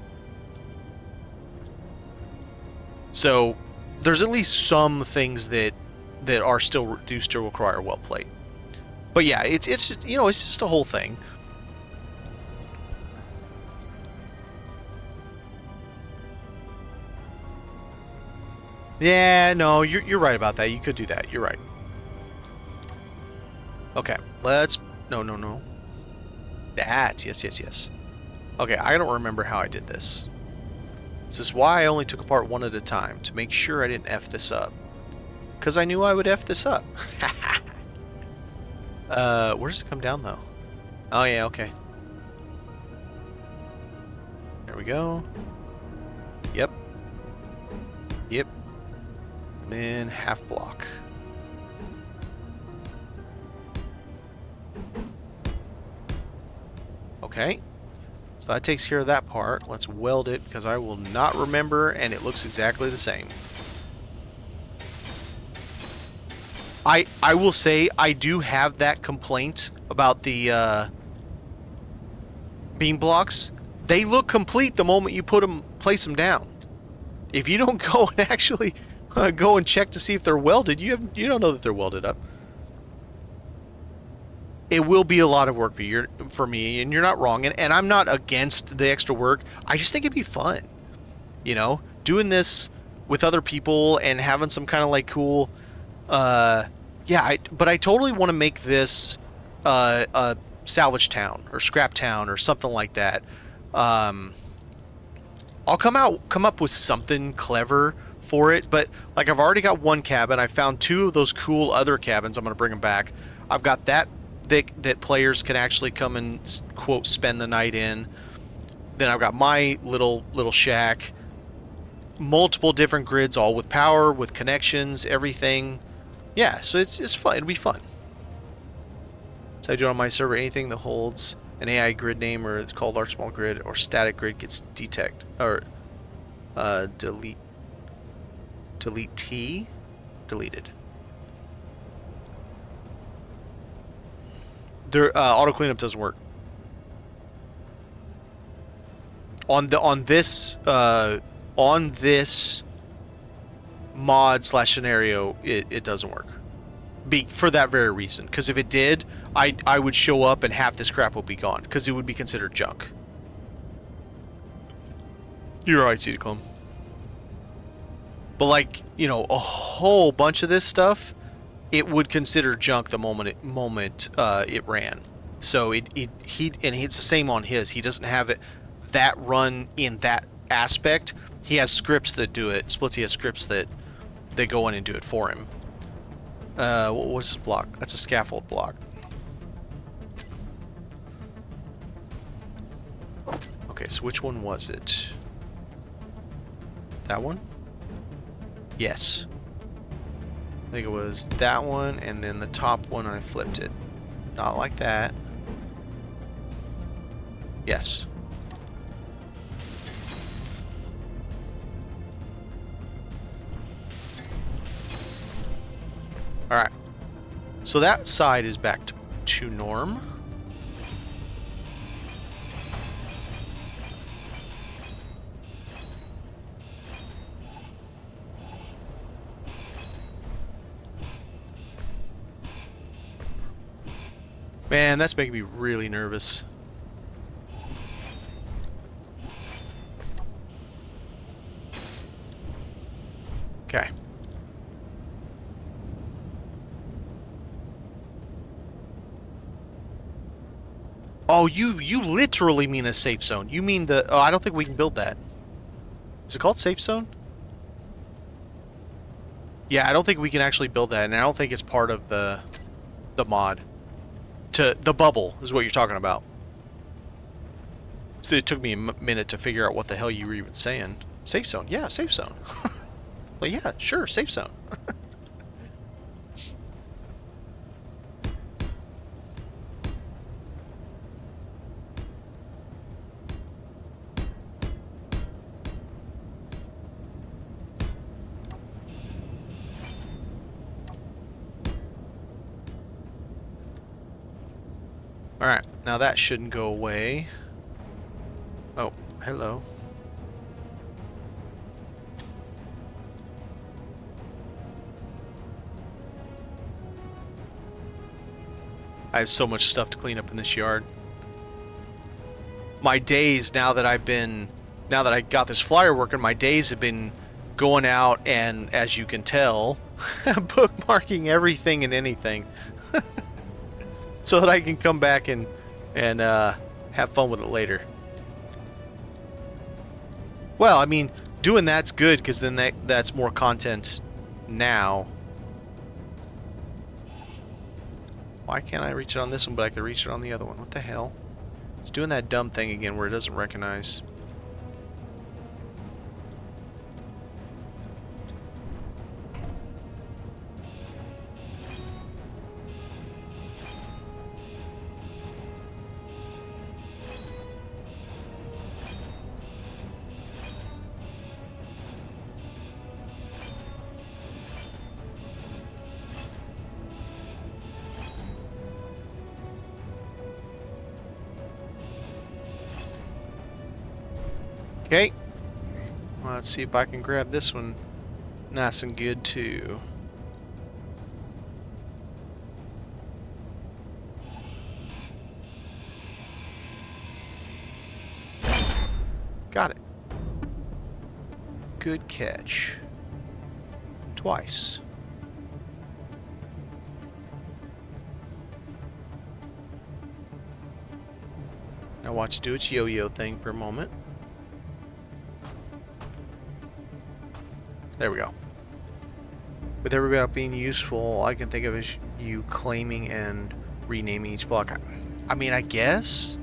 S1: So there's at least some things that are still do still require a weld plate. But yeah, it's just, you know, it's just a whole thing. Yeah, no, you're right about that. You could do that. You're right. Okay, let's... No. That, yes. Okay, I don't remember how I did this. This is why I only took apart one at a time, to make sure I didn't F this up. Because I knew I would F this up. Where does it come down, though? Oh yeah, okay. There we go. Yep. Yep. And then half block. Okay. So that takes care of that part. Let's weld it because I will not remember, and it looks exactly the same. I will say I do have that complaint about the beam blocks. They look complete the moment you place them down. If you don't go and actually go and check to see if they're welded, you don't know that they're welded up. It will be a lot of work for me, and you're not wrong. And I'm not against the extra work. I just think it'd be fun, you know, doing this with other people and having some kind of like cool. Yeah, but I totally want to make this a salvage town or scrap town or something like that. I'll come up with something clever for it, but like I've already got one cabin. I found two of those cool other cabins. I'm gonna bring them back. I've got that players can actually come and quote spend the night in. Then I've got my little shack. Multiple different grids, all with power, with connections, everything. Yeah, so it's fun. It'll be fun. So I do on my server anything that holds an AI grid name, or it's called large small grid or static grid, gets detect or delete T deleted. Their auto cleanup doesn't work on this mod / scenario. It doesn't work. For that very reason, because if it did, I would show up and half this crap would be gone because it would be considered junk. You're right, Cediclum. But like, you know, a whole bunch of this stuff, it would consider junk the moment it ran. So and it's the same on his. He doesn't have it that run in that aspect. He has scripts that do it. Splitsy has scripts that they go in and do it for him. What's this block? That's a scaffold block. Okay, so which one was it? That one? Yes. I think it was that one, and then the top one I flipped it. Not like that. Yes. Alright. So that side is back to norm. Man, that's making me really nervous. Okay. Oh, you literally mean a safe zone. You mean the... Oh, I don't think we can build that. Is it called safe zone? Yeah, I don't think we can actually build that, and I don't think it's part of the mod. The bubble is what you're talking about. So it took me a minute to figure out what the hell you were even saying. Safe zone. Yeah, safe zone. Well, yeah, sure, safe zone. Alright, now that shouldn't go away. Oh, hello. I have so much stuff to clean up in this yard. My days, now that I got this flyer working, my days have been going out and, as you can tell, bookmarking everything and anything. So that I can come back and have fun with it later. Well, I mean, doing that's good because then that's more content now. Why can't I reach it on this one, but I can reach it on the other one? What the hell? It's doing that dumb thing again where it doesn't recognize. Okay. Well, let's see if I can grab this one nice and good too. Got it. Good catch. Twice. Now watch it do its yo-yo thing for a moment. There we go. With every about being useful, all I can think of is you claiming and renaming each block. I mean, I guess.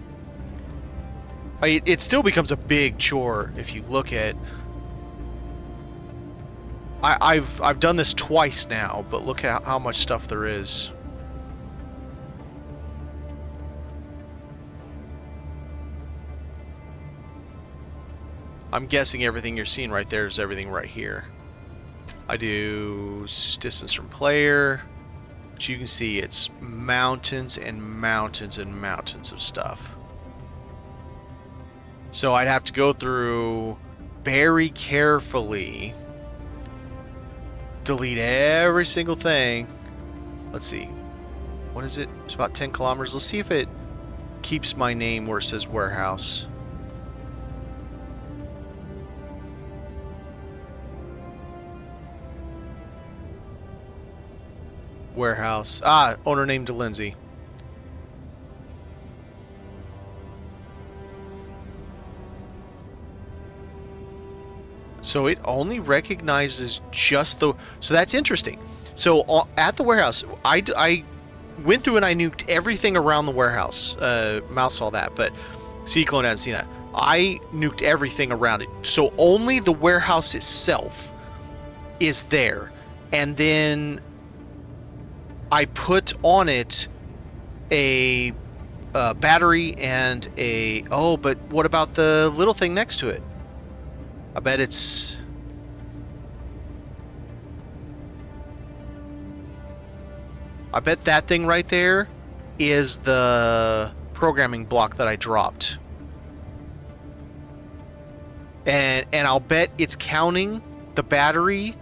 S1: It still becomes a big chore if you look at. I've done this twice now, but look at how much stuff there is. I'm guessing everything you're seeing right there is everything right here. I do distance from player, but you can see it's mountains and mountains and mountains of stuff. So I'd have to go through very carefully, delete every single thing. Let's see. What is it? It's about 10 kilometers. Let's see if it keeps my name where it says warehouse. Warehouse. Ah, owner named DeLindsay. So it only recognizes just the... So that's interesting. So at the warehouse, I went through and I nuked everything around the warehouse. Mouse saw that, but Cyclone hadn't seen that. I nuked everything around it. So only the warehouse itself is there. And then I put on it a battery and a... Oh, but what about the little thing next to it? I bet it's... I bet that thing right there is the programming block that I dropped. And I'll bet it's counting the battery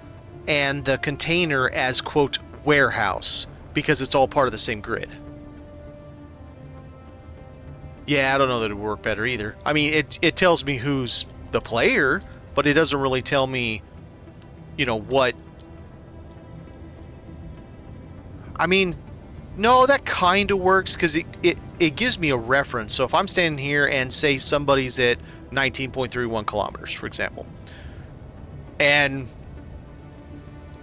S1: and the container as, quote, warehouse, because it's all part of the same grid. Yeah, I don't know that it would work better either. I mean, it tells me who's the player, but it doesn't really tell me, you know, what... I mean, no, that kind of works, because it gives me a reference. So if I'm standing here and say somebody's at 19.31 kilometers, for example, and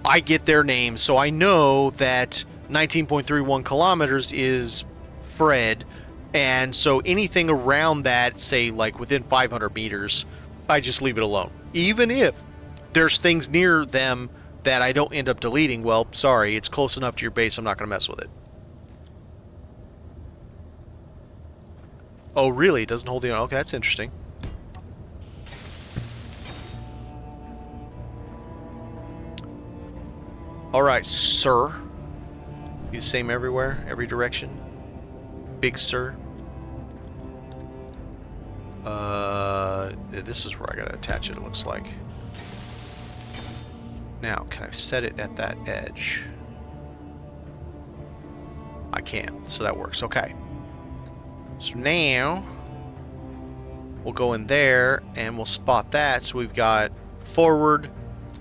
S1: I get their name, so I know that 19.31 kilometers is Fred, and so anything around that, say like within 500 meters, I just leave it alone. Even if there's things near them that I don't end up deleting, well, sorry, it's close enough to your base, I'm not going to mess with it. Oh, really? It doesn't hold the... Okay, that's interesting. Alright, sir. You the same everywhere? Every direction? Big sir? This is where I gotta attach it, it looks like. Now, can I set it at that edge? I can, so that works. Okay. So now, we'll go in there, and we'll spot that. So we've got forward,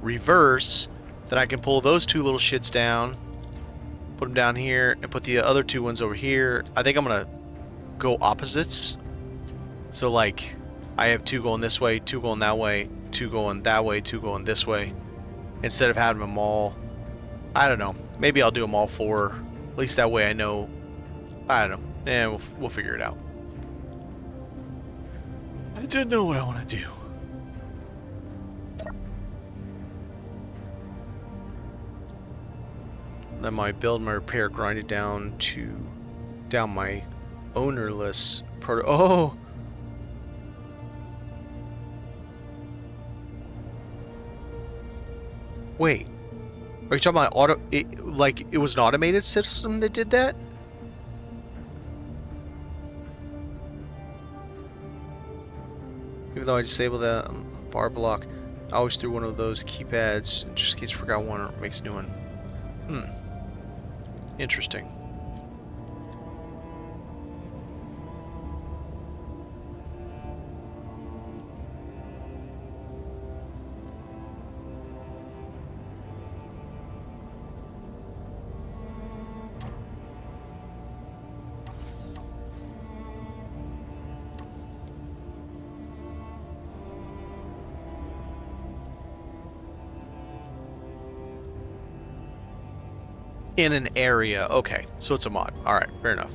S1: reverse. Then I can pull those two little shits down, put them down here, and put the other two ones over here. I think I'm going to go opposites. So, like, I have two going this way, two going that way, two going that way, two going this way. Instead of having them all, I don't know, maybe I'll do them all four. At least that way I know I don't know. And we'll figure it out. I didn't know what I want to do. Then my build, my repair, grind it down my ownerless proto. Oh. Wait. Are you talking about auto? Like it was an automated system that did that? Even though I disabled that bar block, I always threw one of those keypads just in case I forgot one or it makes a new one. Interesting. In an area. Okay, so it's a mod. Alright, fair enough.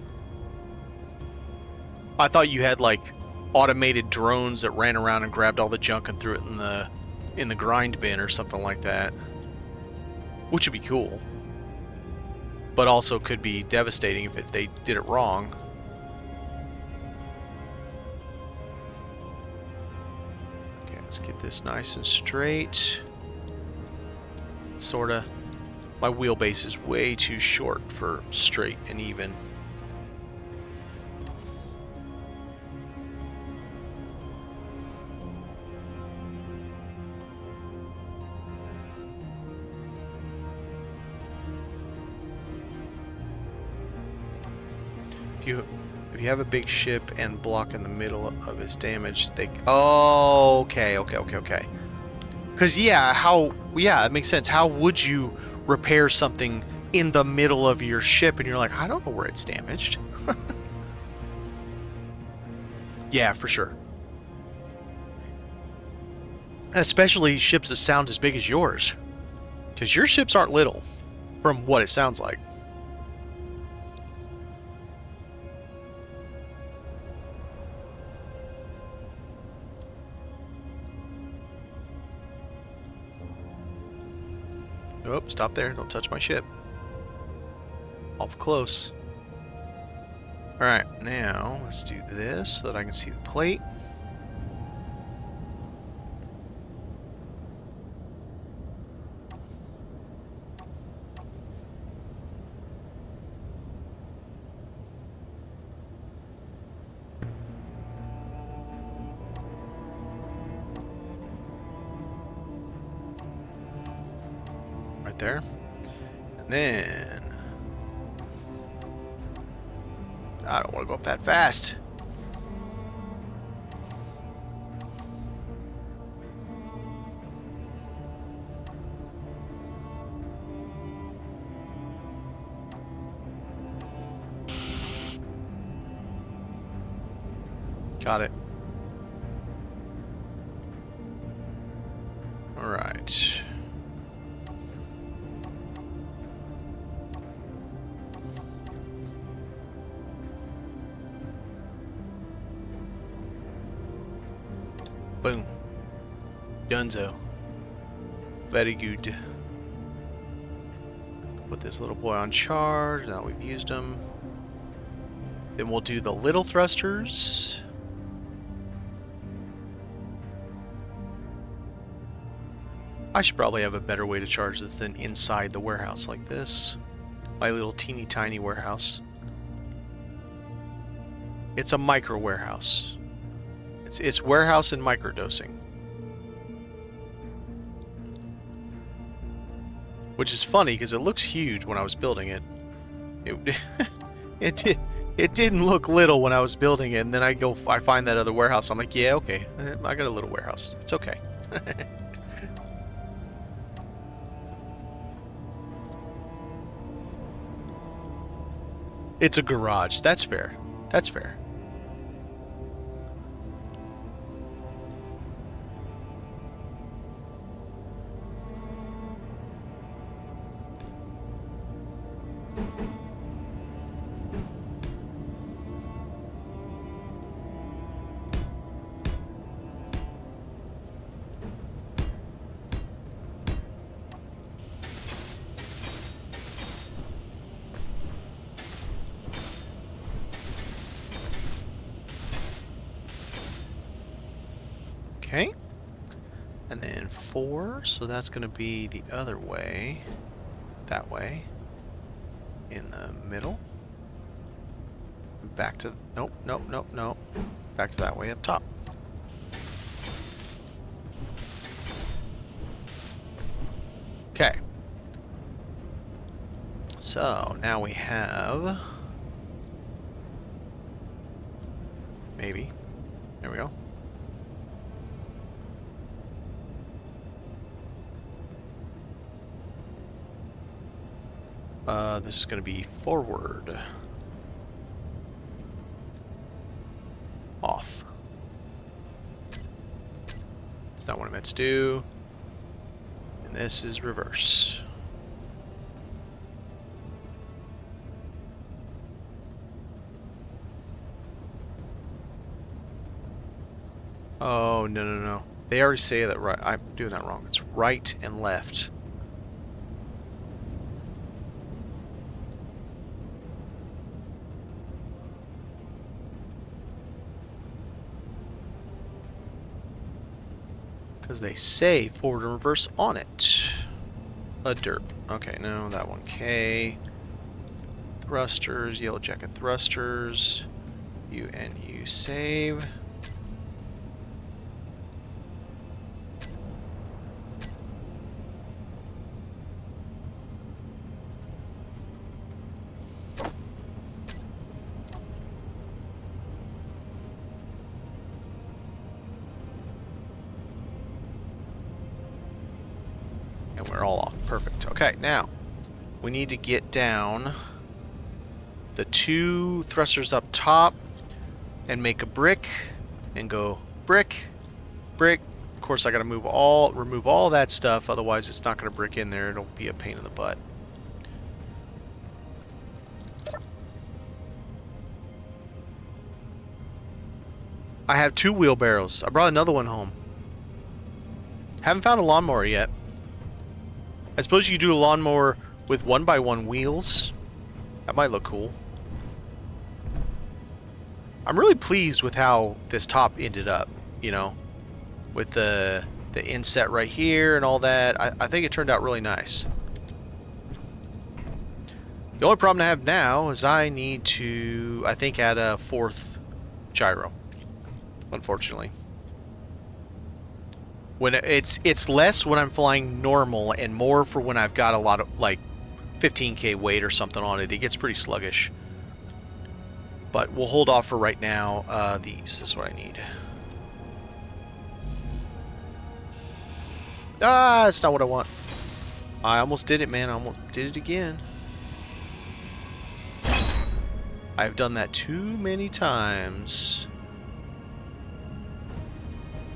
S1: I thought you had like automated drones that ran around and grabbed all the junk and threw it in the grind bin or something like that. Which would be cool. But also could be devastating if they did it wrong. Okay, let's get this nice and straight. Sorta. My wheelbase is way too short for straight and even. If you have a big ship and block in the middle of its damage, they... Oh, okay. Because, yeah, it makes sense. How would you repair something in the middle of your ship and you're like, I don't know where it's damaged? Yeah, for sure. Especially ships that sound as big as yours. Because your ships aren't little, from what it sounds like. Oh, stop there. Don't touch my ship. Off close. Alright, now let's do this so that I can see the plate. Right there. And then... I don't want to go up that fast. Got it. All right. Boom. Dunzo. Very good. Put this little boy on charge. Now we've used him. Then we'll do the little thrusters. I should probably have a better way to charge this than inside the warehouse like this. My little teeny tiny warehouse. It's a micro warehouse. It's warehouse and microdosing. Which is funny because it looks huge when I was building it. It didn't look little when I was building it, and then I find that other warehouse. I'm like, yeah, okay, I got a little warehouse. It's okay. It's a garage. That's fair. That's fair. Okay. And then 4, so that's going to be the other way. That way. In the middle. Back to... Nope, nope, nope, nope. Back to that way up top. Okay. So, now we have... Maybe. There we go. This is going to be forward. Off. That's not what I meant to do. And this is reverse. Oh, no, no, no. They already say that right. I'm doing that wrong. It's right and left. Because they say forward and reverse on it. A derp. Okay, no, that one. K. Thrusters, yellow jacket thrusters. U and U save. And we're all off. Perfect. Okay, now we need to get down the 2 thrusters up top and make a brick and go brick, brick. Of course, I got to remove all that stuff. Otherwise, it's not going to brick in there. It'll be a pain in the butt. I have 2 wheelbarrows. I brought another one home. Haven't found a lawnmower yet. I suppose you could do a lawnmower with 1x1 wheels. That might look cool. I'm really pleased with how this top ended up, you know, with the inset right here and all that. I think it turned out really nice. The only problem I have now is I need to, I think, add a 4th gyro, unfortunately. When it's less when I'm flying normal and more for when I've got a lot of, like, 15K weight or something on it. It gets pretty sluggish. But we'll hold off for right now. This is what I need. Ah, that's not what I want. I almost did it, man. I almost did it again. I've done that too many times.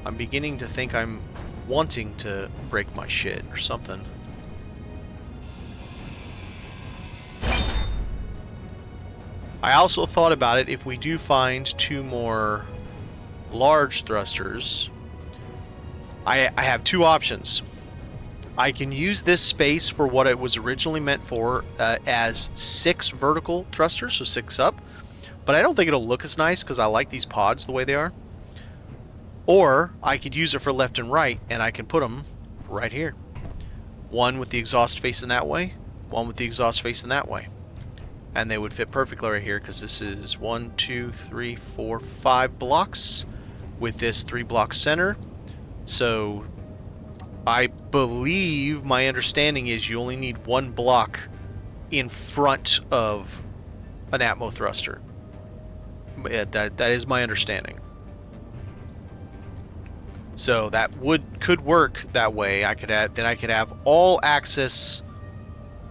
S1: I'm beginning to think I'm wanting to break my shit or something. I also thought about it, if we do find 2 more large thrusters, I have 2 options. I can use this space for what it was originally meant for, as 6 vertical thrusters, so 6 up, but I don't think it'll look as nice because I like these pods the way they are. Or I could use it for left and right, and I can put them right here. 1 with the exhaust facing that way, 1 with the exhaust facing that way. And they would fit perfectly right here because this is 1, 2, 3, 4, 5 blocks with this 3 block center. So I believe my understanding is you only need 1 block in front of an Atmo thruster. That is my understanding. So that could work that way. I could have all access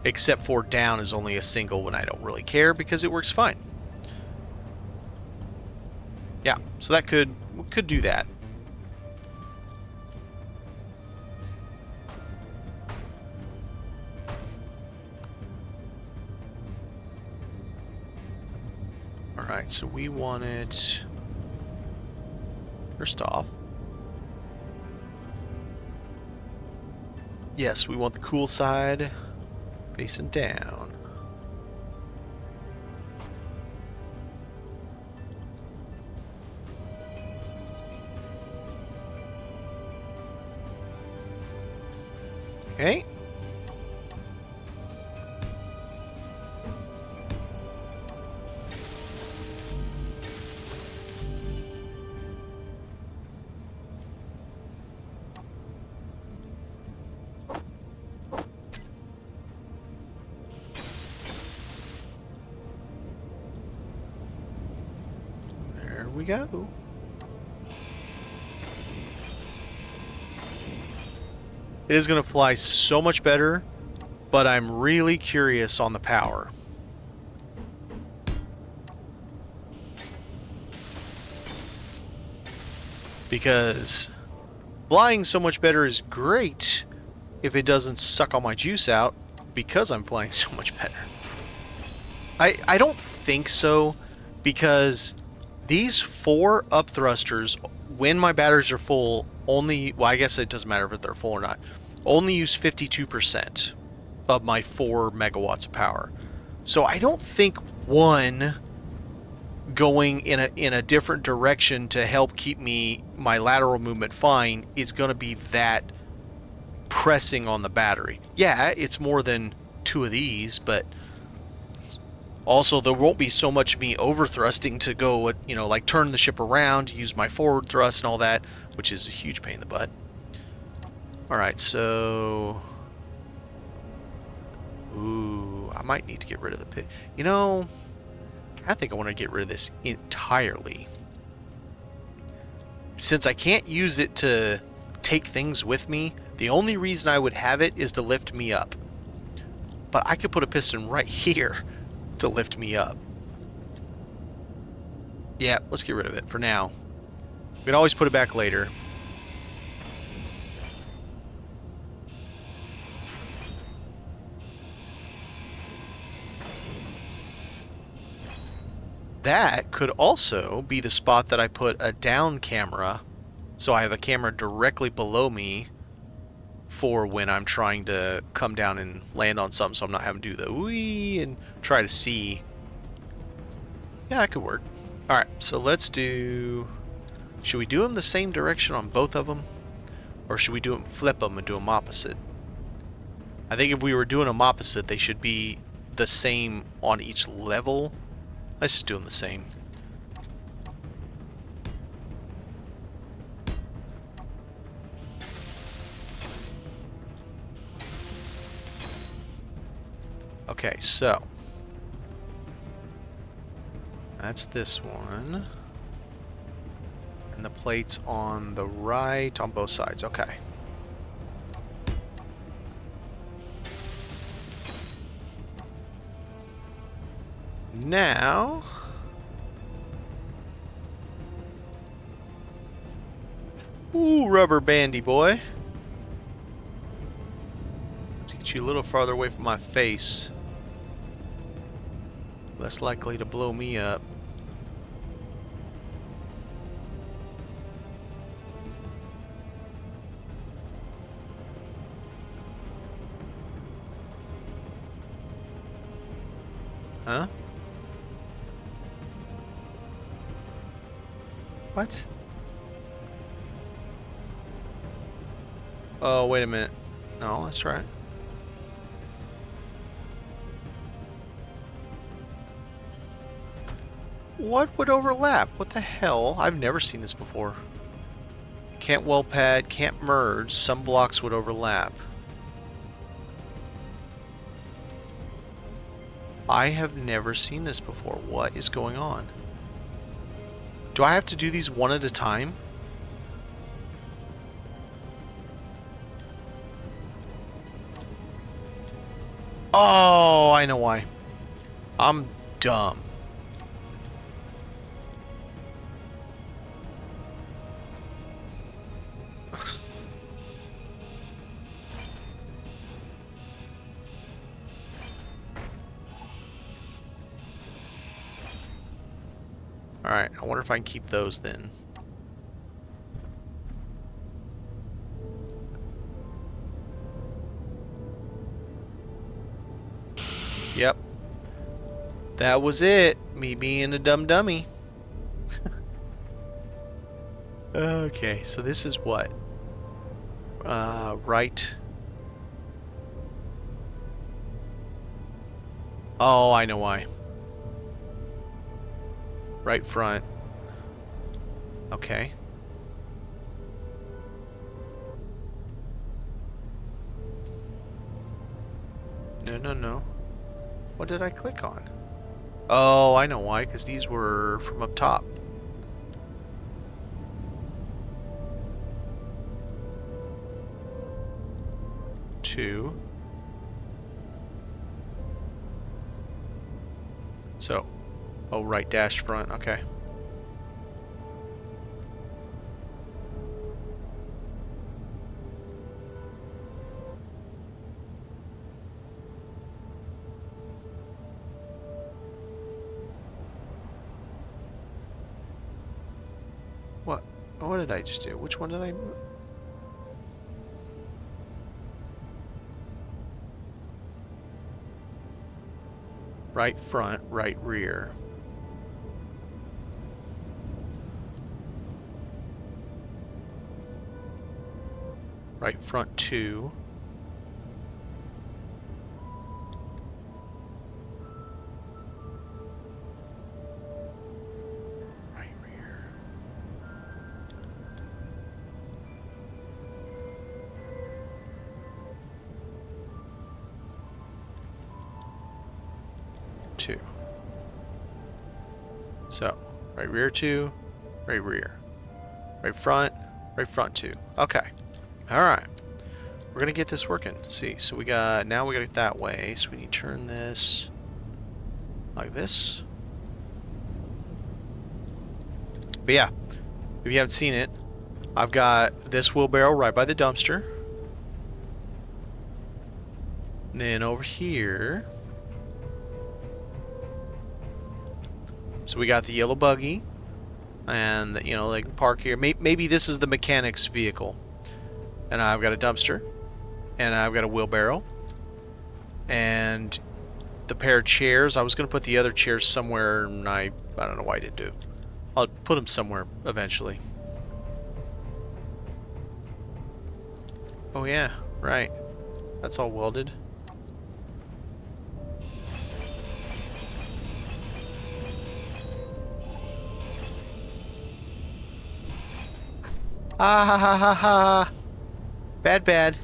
S1: except for down is only a single when I don't really care because it works fine. Yeah, so that could do that. Alright, so we want it first off. Yes, we want the cool side facing down. Okay. There we go. It is going to fly so much better, but I'm really curious on the power. Because flying so much better is great if it doesn't suck all my juice out because I'm flying so much better. I don't think so, because these 4 up thrusters, when my batteries are full, only, well, I guess it doesn't matter if they're full or not, only use 52% of my 4 megawatts of power. So I don't think one going in a different direction to help keep my lateral movement fine is going to be that pressing on the battery. Yeah, it's more than 2 of these, but also there won't be so much me over thrusting to go, you know, like turn the ship around, use my forward thrust and all that, which is a huge pain in the butt. Alright, so... Ooh, I might need to get rid of the pit. You know, I think I want to get rid of this entirely. Since I can't use it to take things with me, the only reason I would have it is to lift me up. But I could put a piston right here to lift me up. Yeah, let's get rid of it for now. We can always put it back later. That could also be the spot that I put a down camera, so I have a camera directly below me for when I'm trying to come down and land on something, so I'm not having to do the wee and try to see. Yeah, that could work. Alright, so let's do... Should we do them the same direction on both of them? Or should we flip them and do them opposite? I think if we were doing them opposite, they should be the same on each level. Let's just do them the same. Okay, so that's this one. And the plate's on the right on both sides. Okay. Now, ooh, rubber bandy boy. Let's get you a little farther away from my face. Less likely to blow me up. Huh? What? Oh, wait a minute. No, that's right. What would overlap? What the hell? I've never seen this before. Can't well pad, can't merge. Some blocks would overlap. I have never seen this before. What is going on? Do I have to do these one at a time? Oh, I know why. I'm dumb. Alright, I wonder if I can keep those then. Yep. That was it. Me being a dumb dummy. Okay, so this is what? Right. Oh, I know why. Right front. Okay. No, no, no. What did I click on? Oh, I know why, because these were from up top. Two. So, oh, right dash front, okay. What? What did I just do? Which one did I move? Right front, right rear. Right front 2. Right rear. Two. So, right rear 2, right rear. Right front 2. Okay. Alright. We're gonna get this working. Let's see, so we got, now we got it that way, so we need to turn this like this. But yeah, if you haven't seen it, I've got this wheelbarrow right by the dumpster. And then over here, so we got the yellow buggy, and you know, like park here. Maybe this is the mechanic's vehicle, and I've got a dumpster, and I've got a wheelbarrow, and the pair of chairs. I was gonna put the other chairs somewhere, and I don't know why I didn't do. I'll put them somewhere eventually. Oh yeah, right. That's all welded. Ah ha ha ha ha. Bad, bad.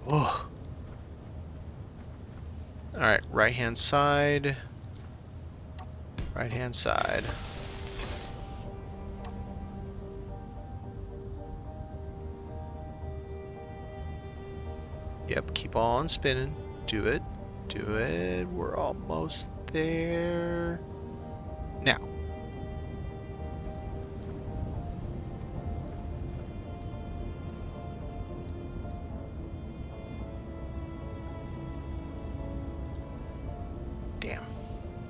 S1: Whoa. Alright, right hand side. Right hand side. Yep, keep on spinning. Do it. Do it. We're almost there. Now. Damn.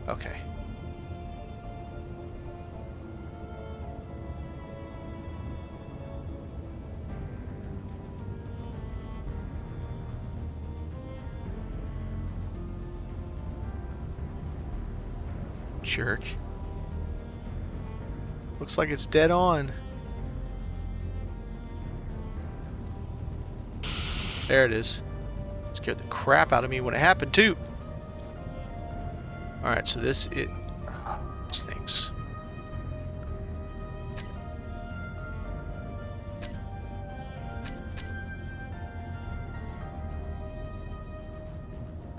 S1: Okay. Jerk. Looks like it's dead on. There it is. Scared the crap out of me when it happened too. Alright, so this stinks.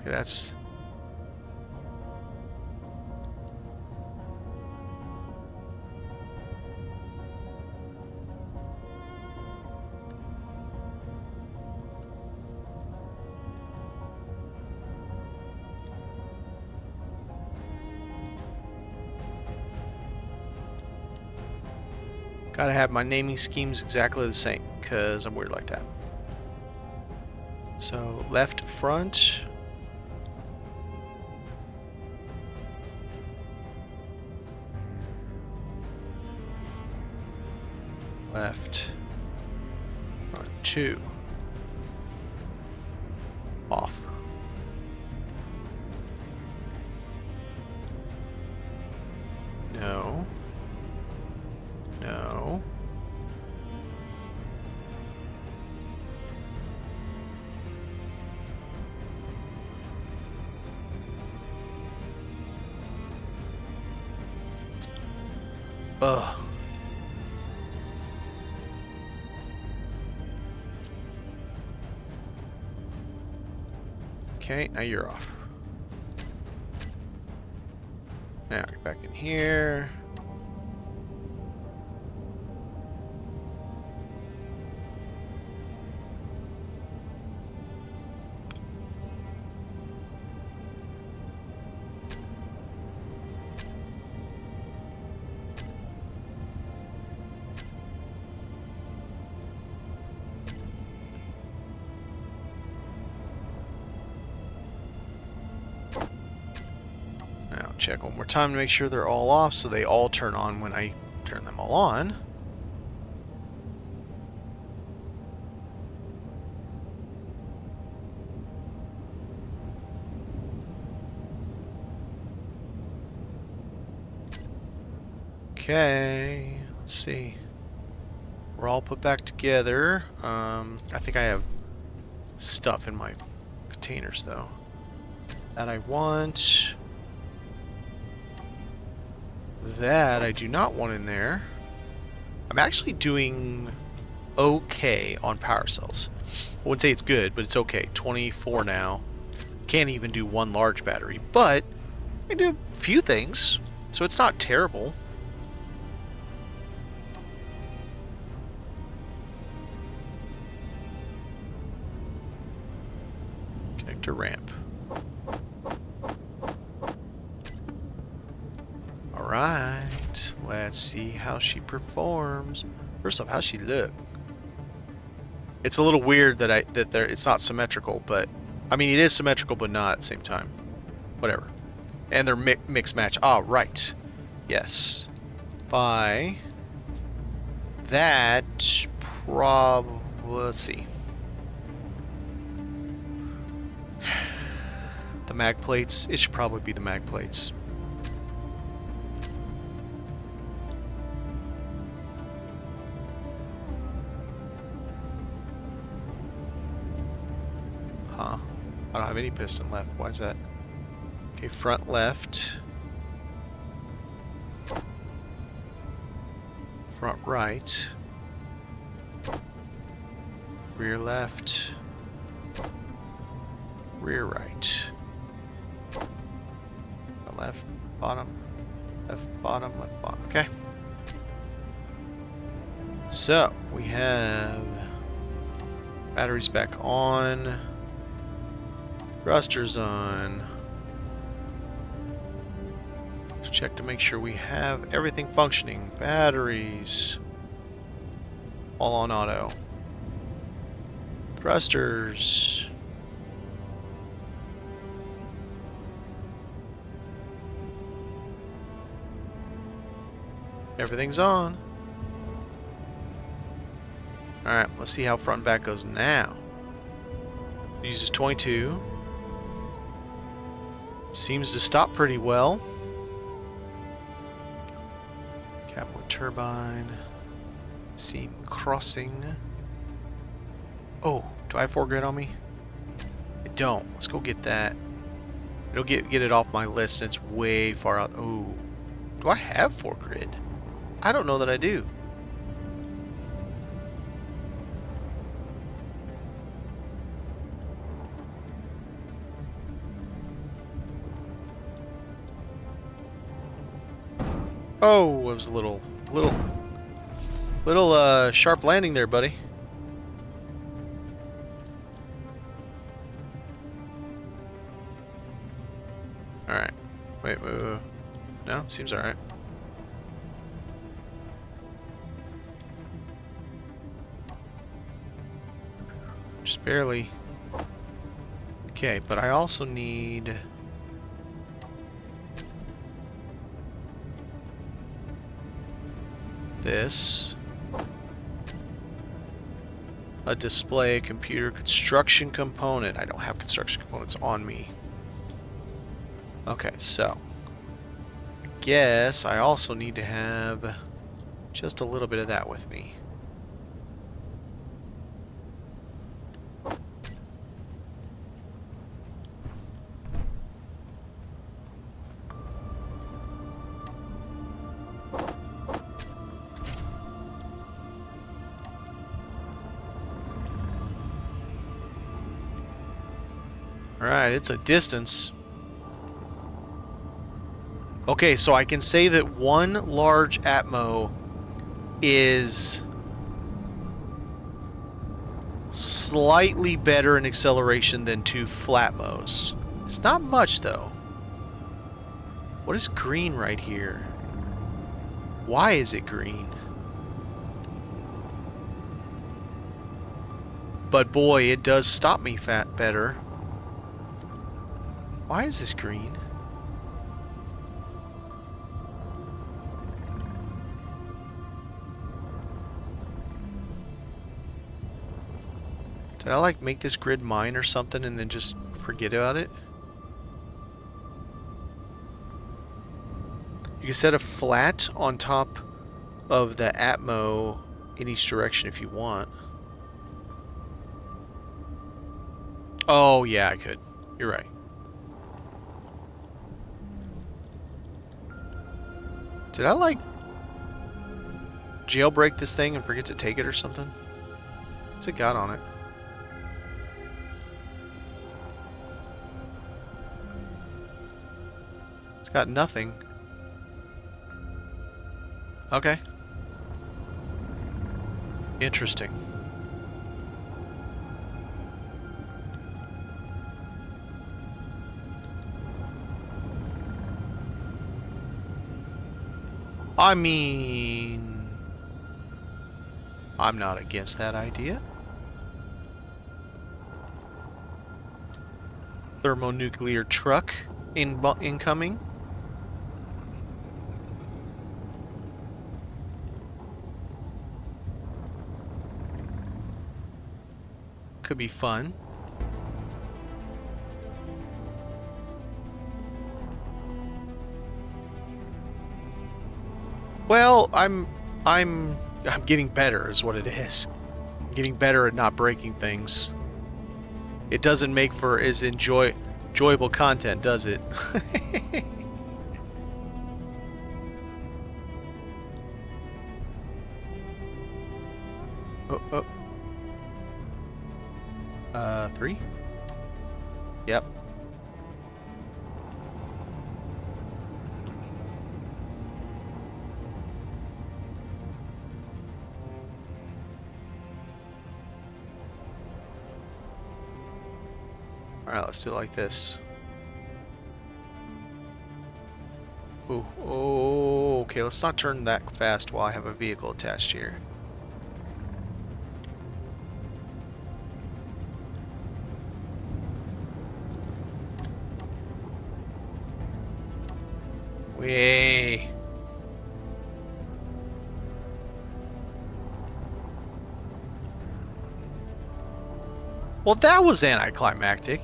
S1: Okay, that's... Gotta have my naming schemes exactly the same, because I'm weird like that. So, left front. Left front 2. Off. No. No. Ugh. Okay, now you're off. Now get back in here. Check one more time to make sure they're all off so they all turn on when I turn them all on. Okay, let's see. We're all put back together. I think I have stuff in my containers though that I want. That I do not want in there. I'm actually doing okay on power cells. I wouldn't say it's good, but it's okay. 24 now. Can't even do one large battery, but I do a few things, so it's not terrible. Connector ramp. Alright, let's see how she performs. First off, how's she look? It's a little weird that it's not symmetrical, but I mean it is symmetrical, but not at the same time. Whatever. And they're mix match. Ah, right. Yes. By that, let's see. The mag plates. It should probably be the mag plates. Huh. I don't have any piston left. Why is that? Okay, front left. Front right. Rear left. Rear right. Left, bottom, left, bottom, left, bottom. Okay. So, we have batteries back on. Thrusters on. Let's check to make sure we have everything functioning. Batteries. All on auto. Thrusters. Everything's on. Alright, let's see how front and back goes now. It uses 22. Seems to stop pretty well. Cabin with turbine. Seam crossing. Oh, do I have 4 grid on me? I don't. Let's go get that. It'll get it off my list and it's way far out. Oh, do I have 4 grid? I don't know that I do. Oh, it was a little sharp landing there, buddy. All right. Wait. No, seems all right. Just barely. Okay, but I also need this. A display, computer, construction component. I don't have construction components on me. Okay, so I guess I also need to have just a little bit of that with me. Alright, it's a distance. Okay, so I can say that one large Atmo is slightly better in acceleration than two Flatmos. It's not much, though. What is green right here? Why is it green? But boy, it does stop me better. Why is this green? Did I like make this grid mine or something and then just forget about it? You can set a flat on top of the Atmo in each direction if you want. Oh yeah, I could. You're right. Did I like jailbreak this thing and forget to take it or something? What's it got on it? It's got nothing. Okay. Interesting. I mean, I'm not against that idea. Thermonuclear truck incoming. Could be fun. Well, I'm getting better is what it is. I'm getting better at not breaking things. It doesn't make for as enjoyable content, does it? Oh. 3? Yep. Alright, let's do it like this. Ooh, oh, okay, let's not turn that fast while I have a vehicle attached here. Way. Well, that was anticlimactic.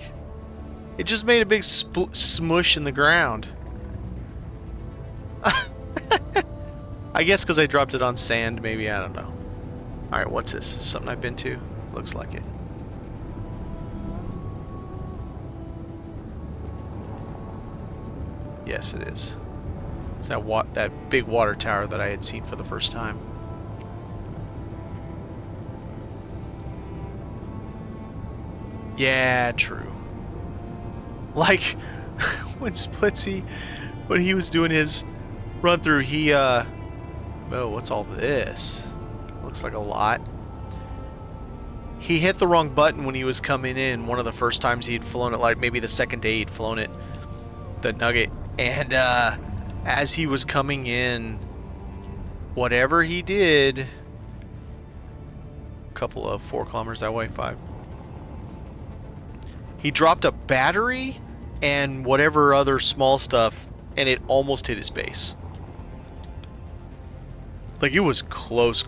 S1: It just made a big smush in the ground. I guess because I dropped it on sand, maybe, I don't know. Alright, what's this? Is this something I've been to? Looks like it. Yes, it is. It's that big water tower that I had seen for the first time. Yeah, true. Like, when Splitsy, when he was doing his run through, he, oh, what's all this? Looks like a lot. He hit the wrong button when he was coming in one of the first times he had flown it, like maybe the second day he'd flown it, the Nugget. And, as he was coming in, whatever he did, a couple of 4 kilometers that way, 5. He dropped a battery and whatever other small stuff, and it almost hit his base. Like, it was close.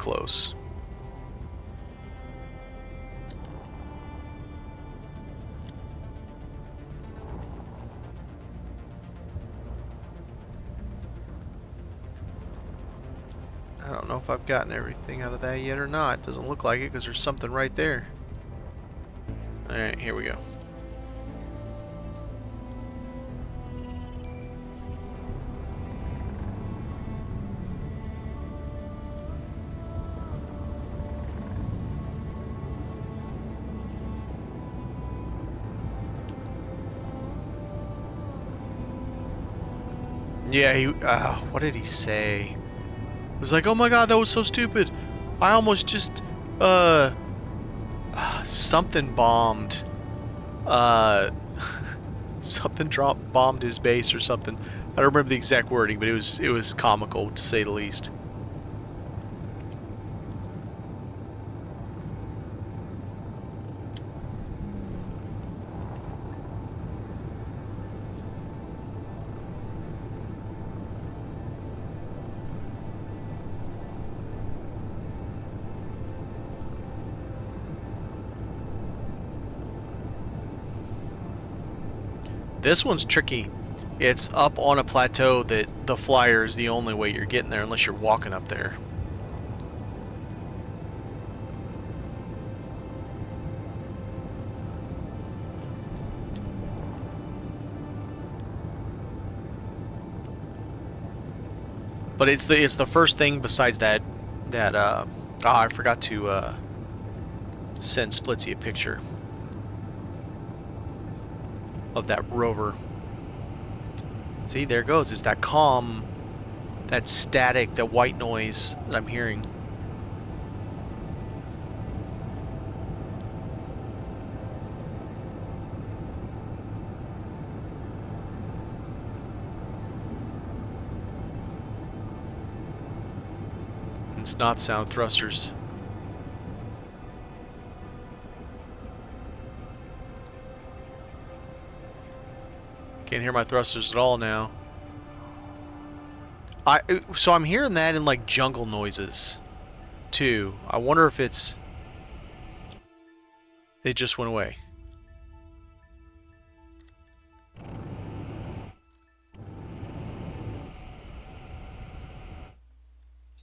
S1: I don't know if I've gotten everything out of that yet or not. Doesn't look like it because there's something right there. Alright, here we go. Yeah, he, what did he say? It was like, oh my god, that was so stupid. I almost just, something bombed. Something bombed his base or something. I don't remember the exact wording, but it was comical to say the least. This one's tricky. It's up on a plateau that the flyer is the only way you're getting there unless you're walking up there. But it's the first thing besides that I forgot to send Splitsy a picture of that rover. See, there it goes. It's that calm, that static, that white noise that I'm hearing. It's not sound thrusters. Can't hear my thrusters at all now. So I'm hearing that in like jungle noises too. I wonder if it just went away.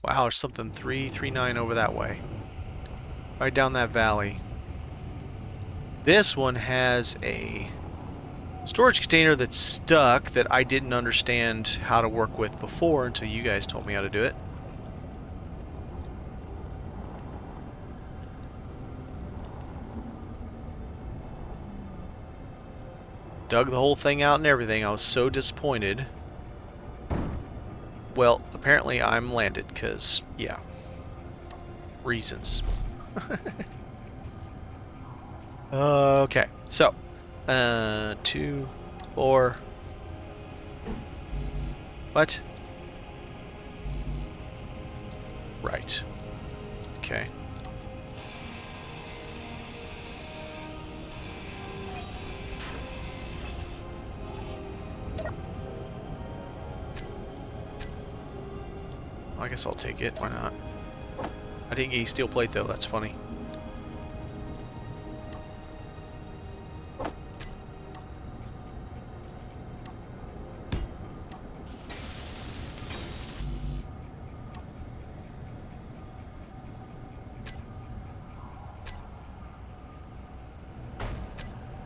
S1: Wow, there's something 339 over that way. Right down that valley. This one has a storage container that's stuck that I didn't understand how to work with before until you guys told me how to do it. Dug the whole thing out and everything. I was so disappointed. Well, apparently I'm landed because, yeah, reasons. Okay, so 2, 4. What? Right. Okay. I guess I'll take it. Why not? I didn't get a steel plate though. That's funny.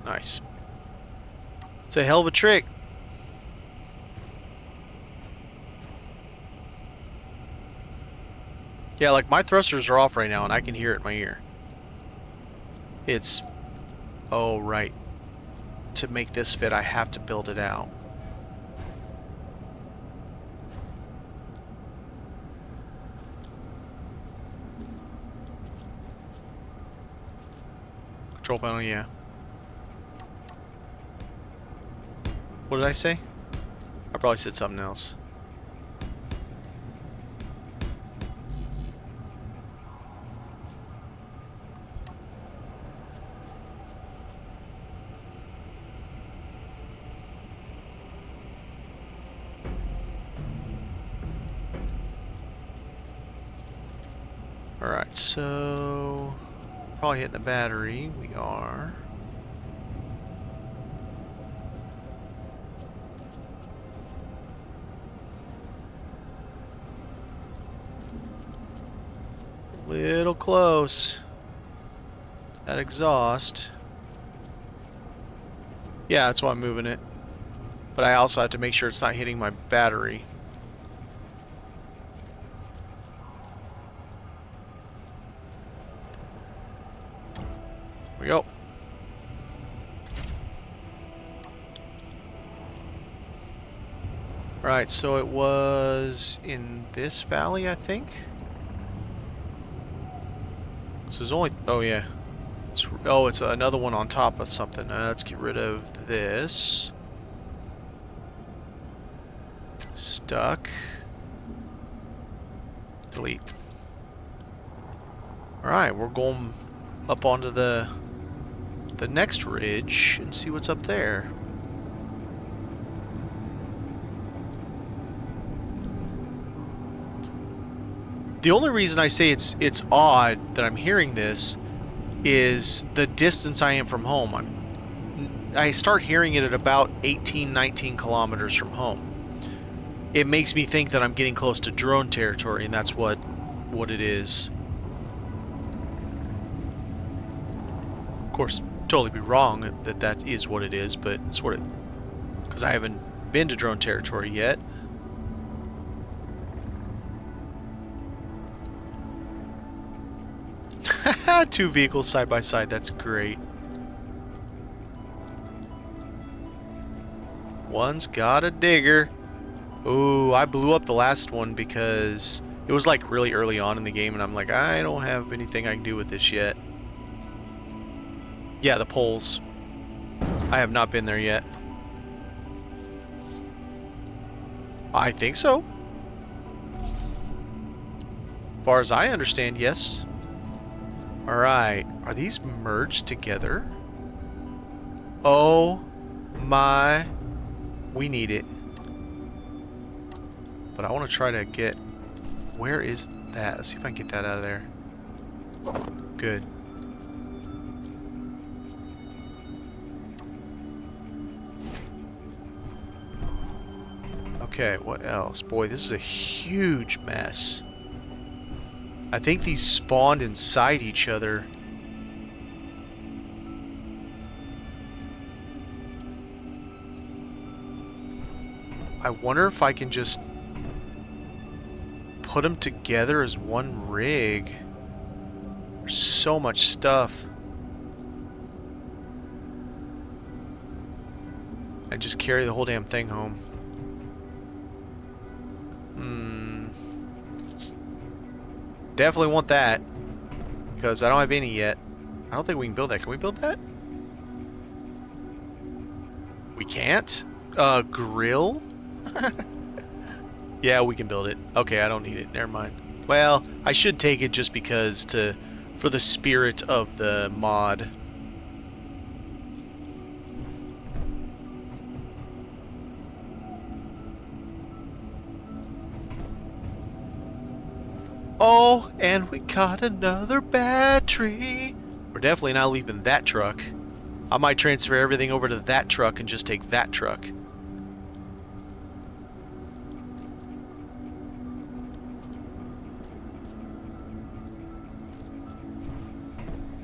S1: Nice. It's a hell of a trick. Yeah, like my thrusters are off right now and I can hear it in my ear. It's... Oh, right. To make this fit, I have to build it out. Control panel, yeah. What did I say? I probably said something else. Alright, so... Probably hitting the battery. We are... Little close. That exhaust. Yeah, that's why I'm moving it. But I also have to make sure it's not hitting my battery. Here we go. Right, so it was in this valley, I think. So there's only... Oh, yeah. It's another one on top of something. Let's get rid of this. Stuck. Delete. Alright, we're going up onto the next ridge and see what's up there. The only reason I say it's odd that I'm hearing this is the distance I am from home. I start hearing it at about 18, 19 kilometers from home. It makes me think that I'm getting close to drone territory, and that's what it is. Of course, totally be wrong that is what it is, but it's what it... Because I haven't been to drone territory yet. Two vehicles side by side, that's great. One's got a digger. Ooh, I blew up the last one because it was like really early on in the game, and I'm like, I don't have anything I can do with this yet. Yeah, the poles. I have not been there yet. I think so. As far as I understand, yes. Alright, are these merged together? Oh my, we need it. But I want to try to get, where is that? Let's see if I can get that out of there. Good. Okay, what else? Boy, this is a huge mess. I think these spawned inside each other. I wonder if I can just put them together as one rig. There's so much stuff. And just carry the whole damn thing home. Definitely want that, because I don't have any yet. I don't think we can build that. Can we build that? We can't? Grill? Yeah, we can build it. Okay, I don't need it. Never mind. Well, I should take it just because for the spirit of the mod. Oh, and we got another battery. We're definitely not leaving that truck. I might transfer everything over to that truck and just take that truck.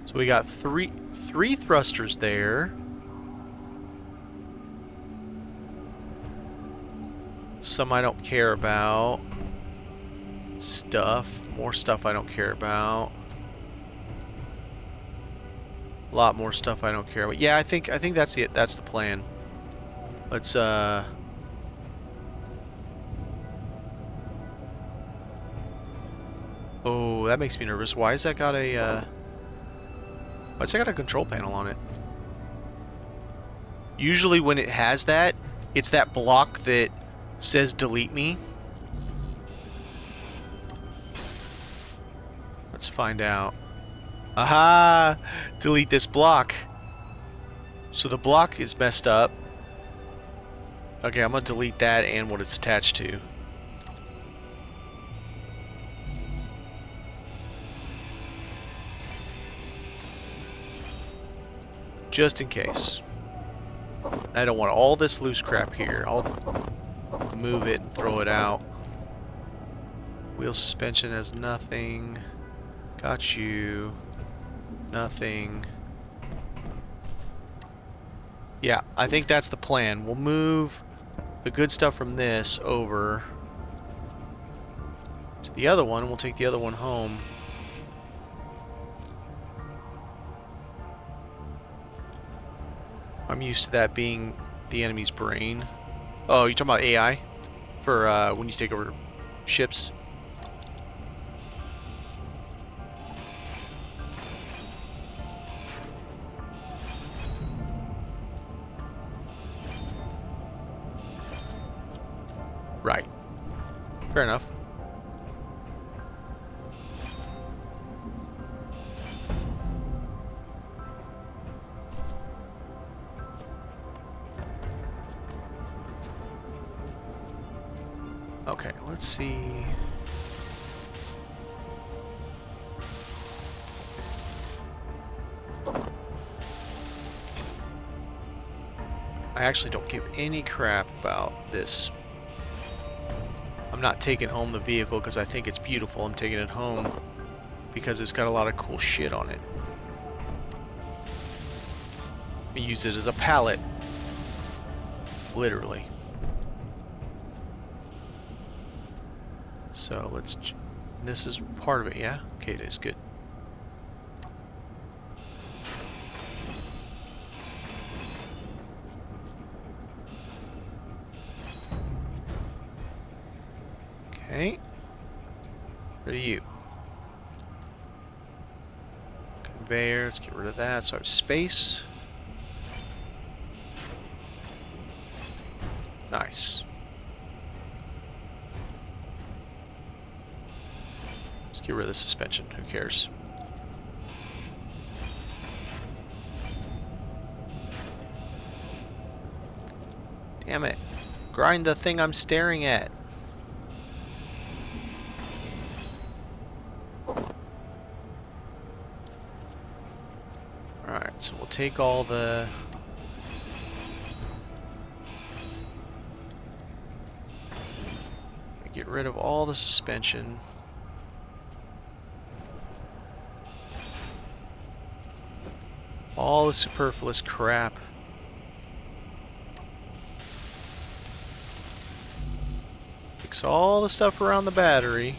S1: So we got three thrusters there. Some I don't care about. More stuff I don't care about. A lot more stuff I don't care about. Yeah, I think that's it. That's the plan. Let's Oh, that makes me nervous. Why's that got a control panel on it? Usually when it has that, it's that block that says delete me. Let's find out. Aha! Delete this block. So the block is messed up. Okay, I'm gonna delete that and what it's attached to. Just in case. I don't want all this loose crap here. I'll move it and throw it out. Wheel suspension has nothing. Got you. Nothing. Yeah, I think that's the plan. We'll move the good stuff from this over to the other one, and we'll take the other one home. I'm used to that being the enemy's brain. Oh, you're talking about AI? for when you take over ships. Right. Fair enough. Okay, let's see. I actually don't give any crap about this. I'm not taking home the vehicle because I think it's beautiful. I'm taking it home because it's got a lot of cool shit on it. I use it as a pallet. Literally. So let's... This is part of it, yeah? Okay, it is. Good. Okay. Rid of you. Conveyor, let's get rid of that. So I have space. Nice. Let's get rid of the suspension. Who cares? Damn it. Grind the thing I'm staring at. Alright, so we'll take all the... Get rid of all the suspension. All the superfluous crap. Fix all the stuff around the battery.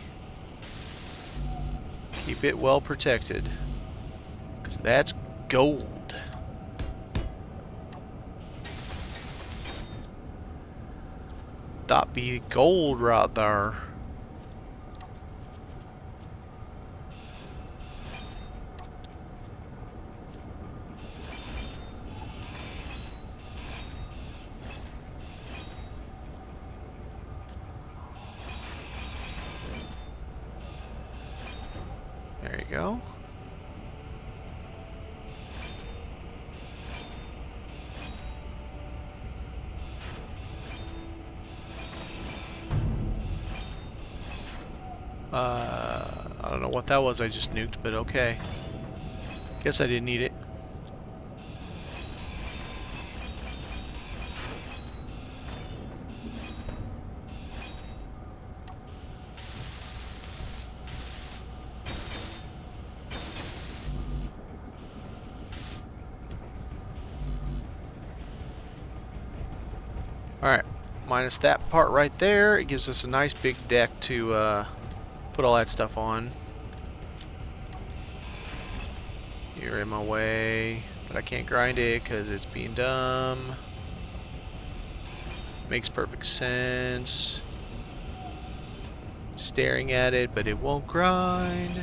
S1: Keep it well protected. Because that's gold. That be gold right there. There you go. I don't know what that was I just nuked, but okay. Guess I didn't need it. Alright, minus that part right there, it gives us a nice big deck to put all that stuff on. You're in my way, but I can't grind it because it's being dumb. Makes perfect sense. Staring at it, but it won't grind.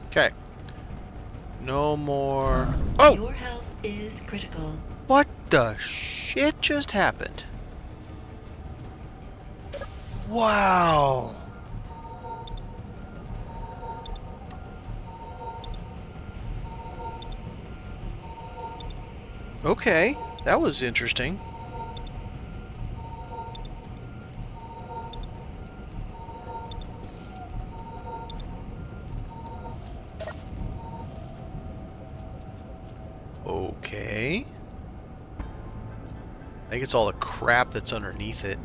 S1: Okay. No more. Oh!
S2: Your health is critical.
S1: What the shit just happened? Wow. Okay, that was interesting. Okay. I think it's all the crap that's underneath it.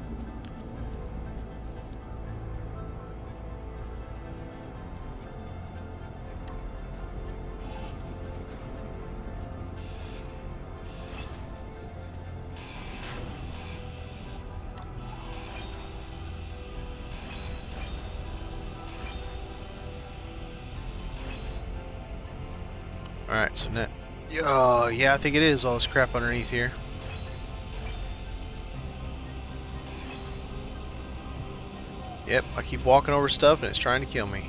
S1: Alright, so now... yeah, I think it is all this crap underneath here. Yep, I keep walking over stuff and it's trying to kill me.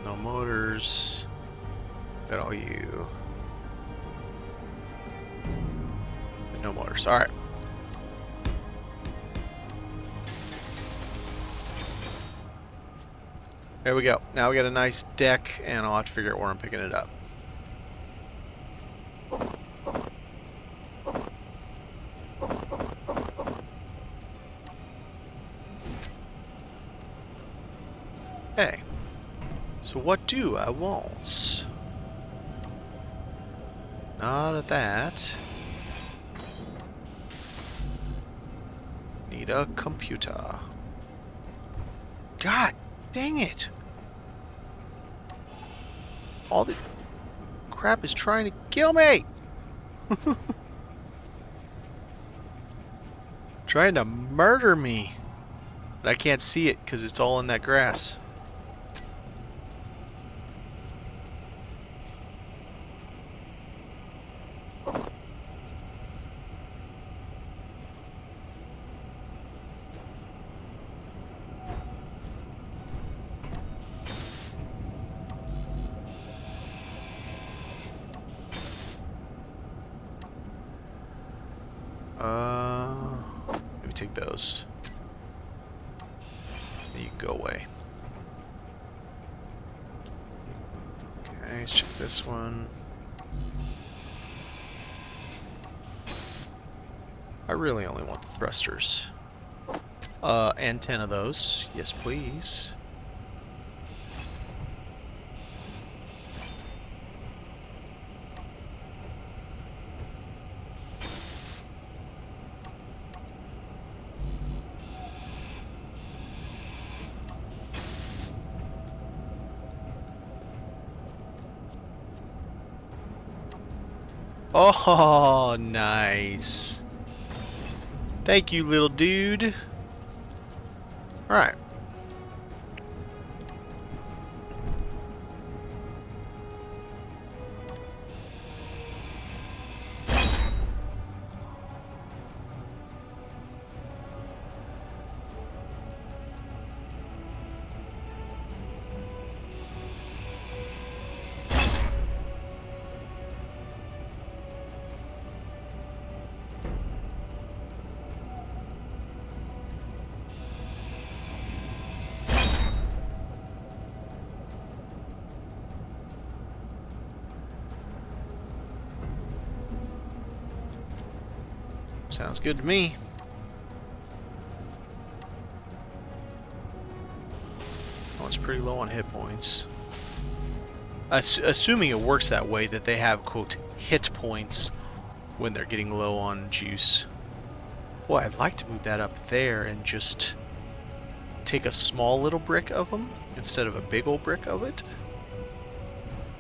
S1: No motors. Got all you. No motors. Alright. There we go. Now we got a nice deck, and I'll have to figure out where I'm picking it up. Hey. So what do I want? None of that. Need a computer. God dang it! All the crap is trying to kill me! Trying to murder me! But I can't see it because it's all in that grass. Maybe take those. You can go away. Okay, let's check this one. I really only want the thrusters. And 10 of those. Yes, please. Oh, nice. Thank you, little dude. Alright. Sounds good to me. Oh, it's pretty low on hit points. Assuming it works that way, that they have, quote, hit points when they're getting low on juice. Boy, I'd like to move that up there and just take a small little brick of them instead of a big old brick of it.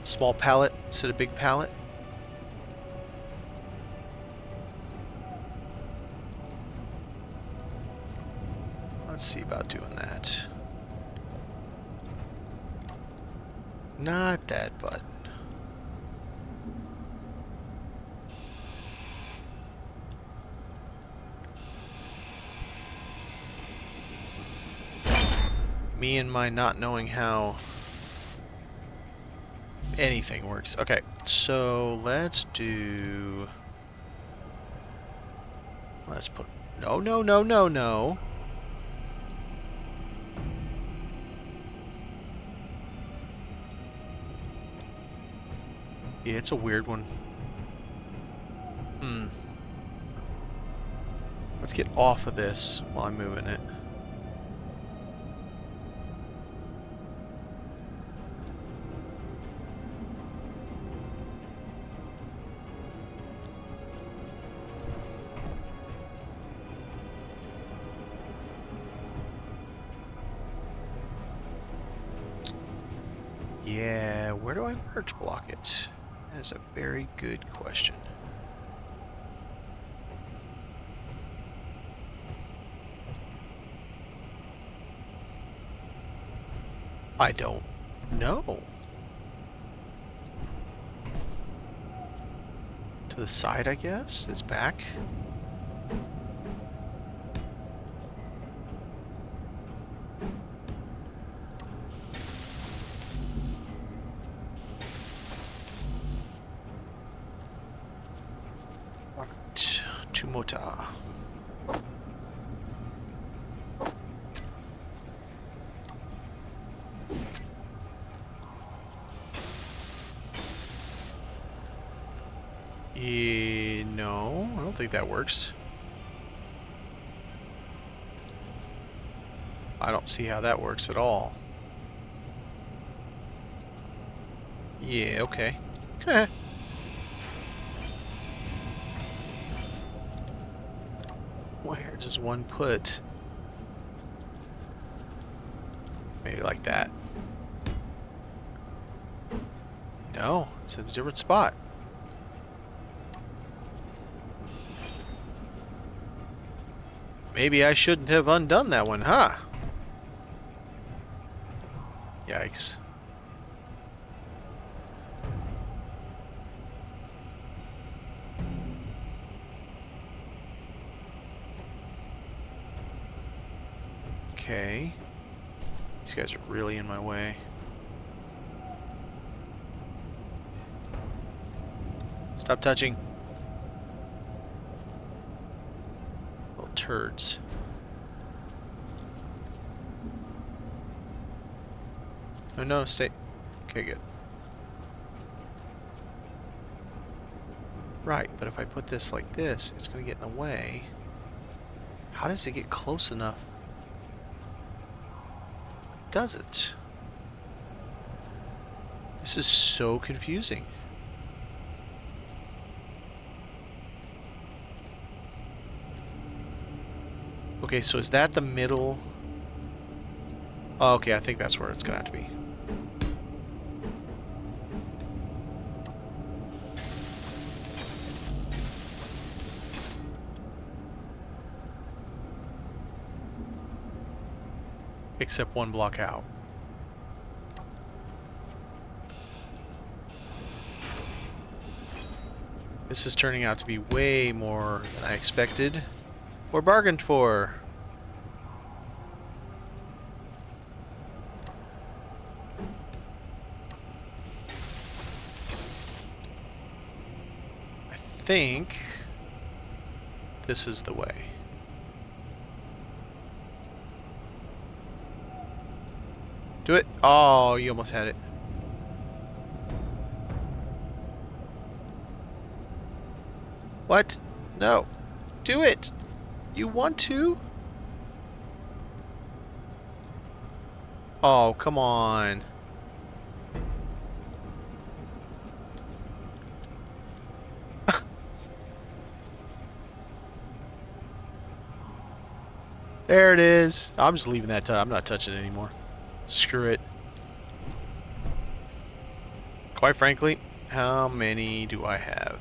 S1: Small pallet instead of big pallet. Let's see about doing that. Not that button. Me and my not knowing how anything works. Okay, so let's do... Let's put... No, no, no, no, no. Yeah, it's a weird one. Let's get off of this while I'm moving it. Yeah, where do I merge block it? That is a very good question. I don't know. To the side, I guess? This back? Tumota. No, I don't think that works. I don't see how that works at all. Yeah, okay. Where does one put? Maybe like that. No, it's in a different spot. Maybe I shouldn't have undone that one, huh? Yikes. Okay. These guys are really in my way. Stop touching. Little turds. Oh no, stay. Okay, good. Right, but if I put this like this, it's going to get in the way. How does it get close enough? Does it? This is so confusing. Okay, so is that the middle? Oh, okay, I think that's where it's going to have to be. Except one block out. This is turning out to be way more than I expected or bargained for. I think this is the way. Do it. Oh, you almost had it. What? No. Do it. You want to? Oh, come on. There it is. I'm just leaving that. I'm not touching it anymore. Screw it. Quite frankly, how many do I have?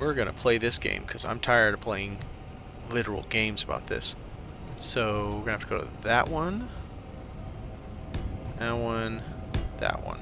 S1: We're going to play this game because I'm tired of playing literal games about this. So we're going to have to go to that one, that one, that one.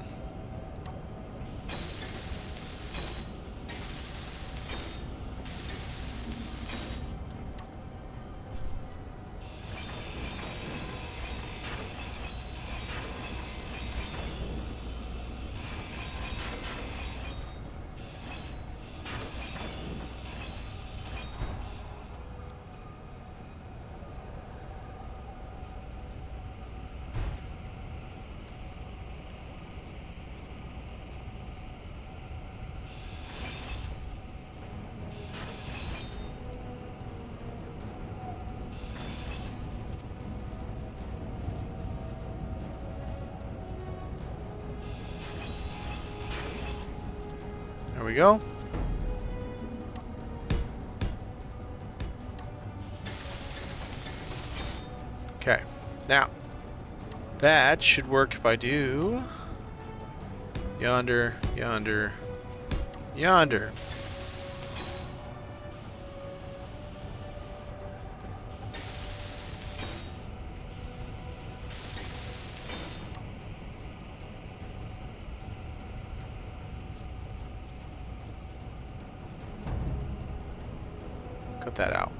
S1: There we go. Okay. Now, that should work if I do yonder, yonder, yonder. Cut that out.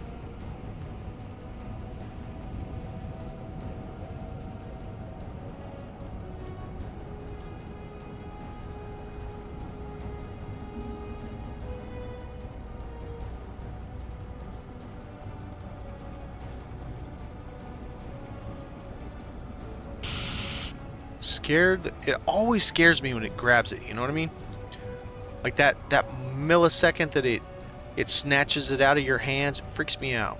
S1: Scared. It always scares me when it grabs it. You know what I mean? Like that millisecond that it snatches it out of your hands. It freaks me out.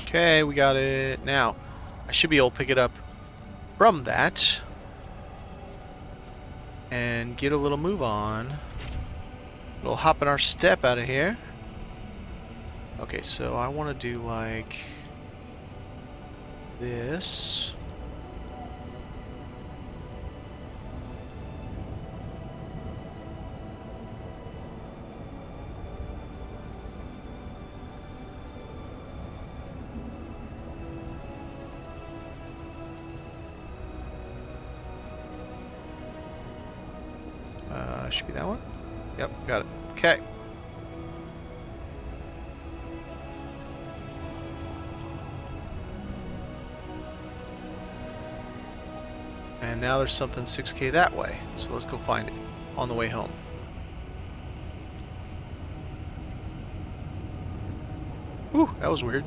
S1: Okay, we got it. Now, I should be able to pick it up from that and get a little move on. A little hop in our step out of here. Okay, so I want to do like this. Should be that one. Yep, got it. Okay. And now there's something 6K that way. So let's go find it on the way home. Whew, that was weird.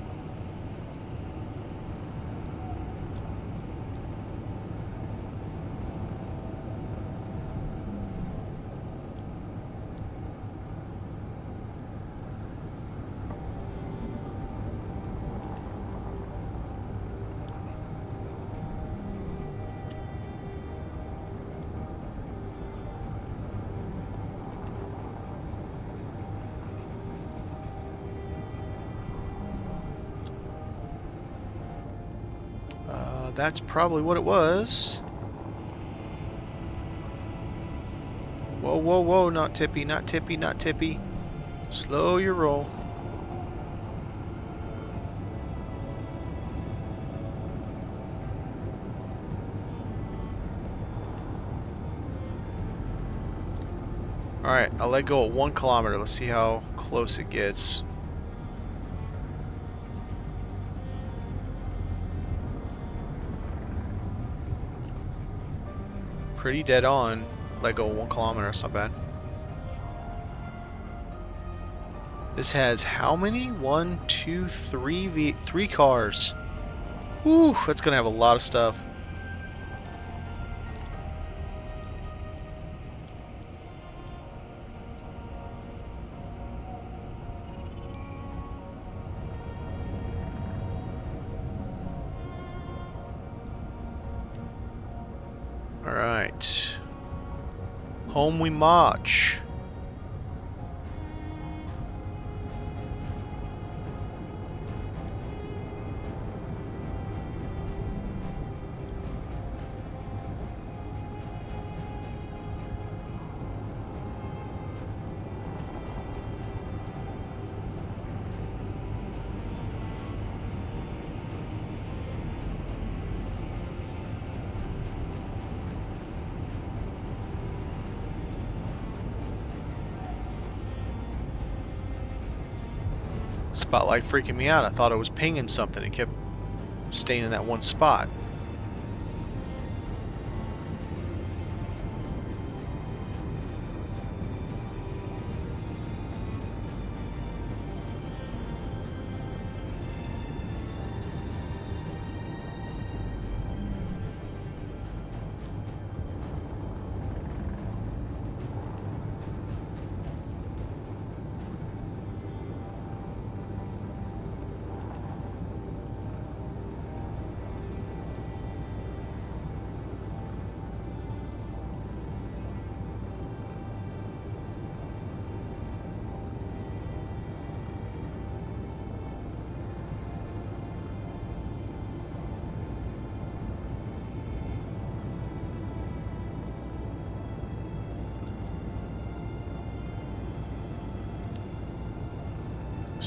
S1: That's probably what it was. Whoa, whoa, whoa, not tippy, not tippy, not tippy. Slow your roll. Alright, I'll let go at 1 kilometer. Let's see how close it gets. Pretty dead on. Let go 1 kilometer, that's not bad. This has how many? 1, 2, 3 3 cars. Whew, that's gonna have a lot of stuff. Alright. Home we march. Spotlight freaking me out. I thought it was pinging something. It kept staying in that one spot.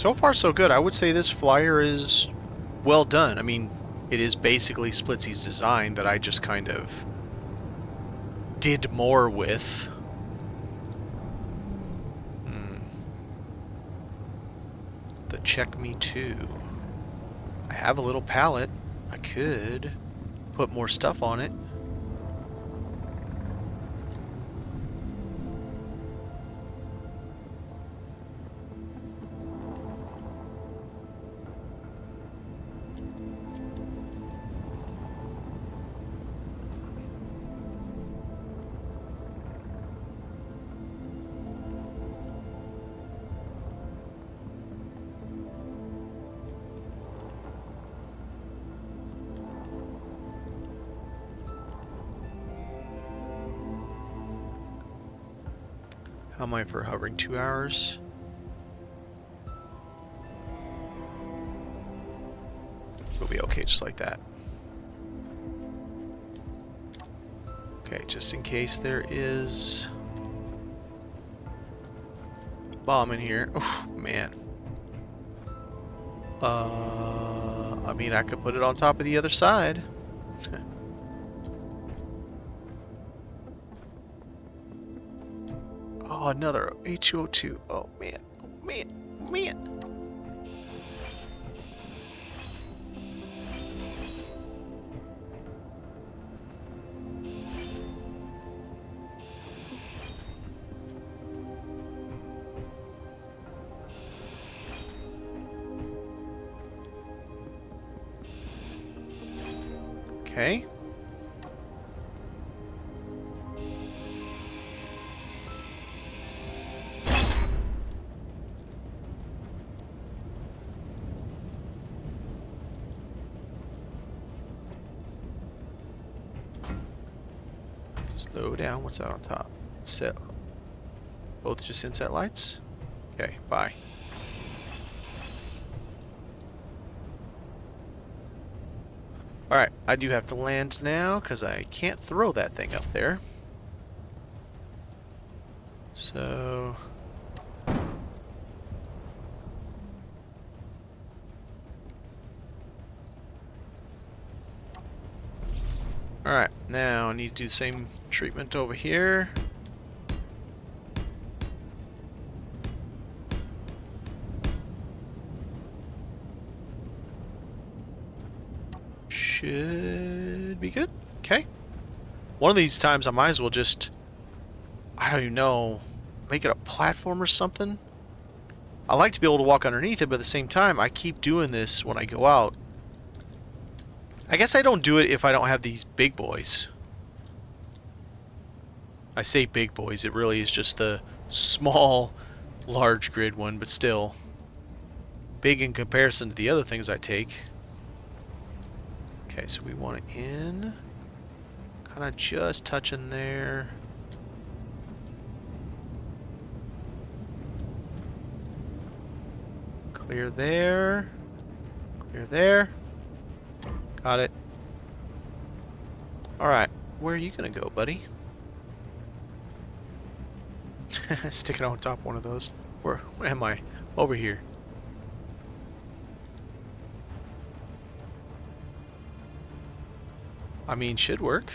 S1: So far, so good. I would say this flyer is well done. I mean, it is basically Splitsy's design that I just kind of did more with. The Check Me Too. I have a little palette. I could put more stuff on it. How am I for hovering? 2 hours? We'll be okay just like that. Okay, just in case there is a bomb in here. Oh, man. I mean, I could put it on top of the other side. Oh, another HO2. Oh, man. Oh, man. Oh, man. Okay. Slow down. What's that on top? Set. Both just inset lights? Okay, bye. Alright, I do have to land now because I can't throw that thing up there. So... Alright, now I need to do the same treatment over here. Should be good. Okay. One of these times I might as well just, I don't even know, make it a platform or something. I like to be able to walk underneath it, but at the same time, I keep doing this when I go out. I guess I don't do it if I don't have these big boys. I say big boys, it really is just the small, large grid one, but still big in comparison to the other things I take. Okay, so we want it in, kind of just touching there. Clear there. Clear there. Got it. Alright, where are you gonna go, buddy? Stick it on top of one of those. Where am I? Over here. I mean, should work.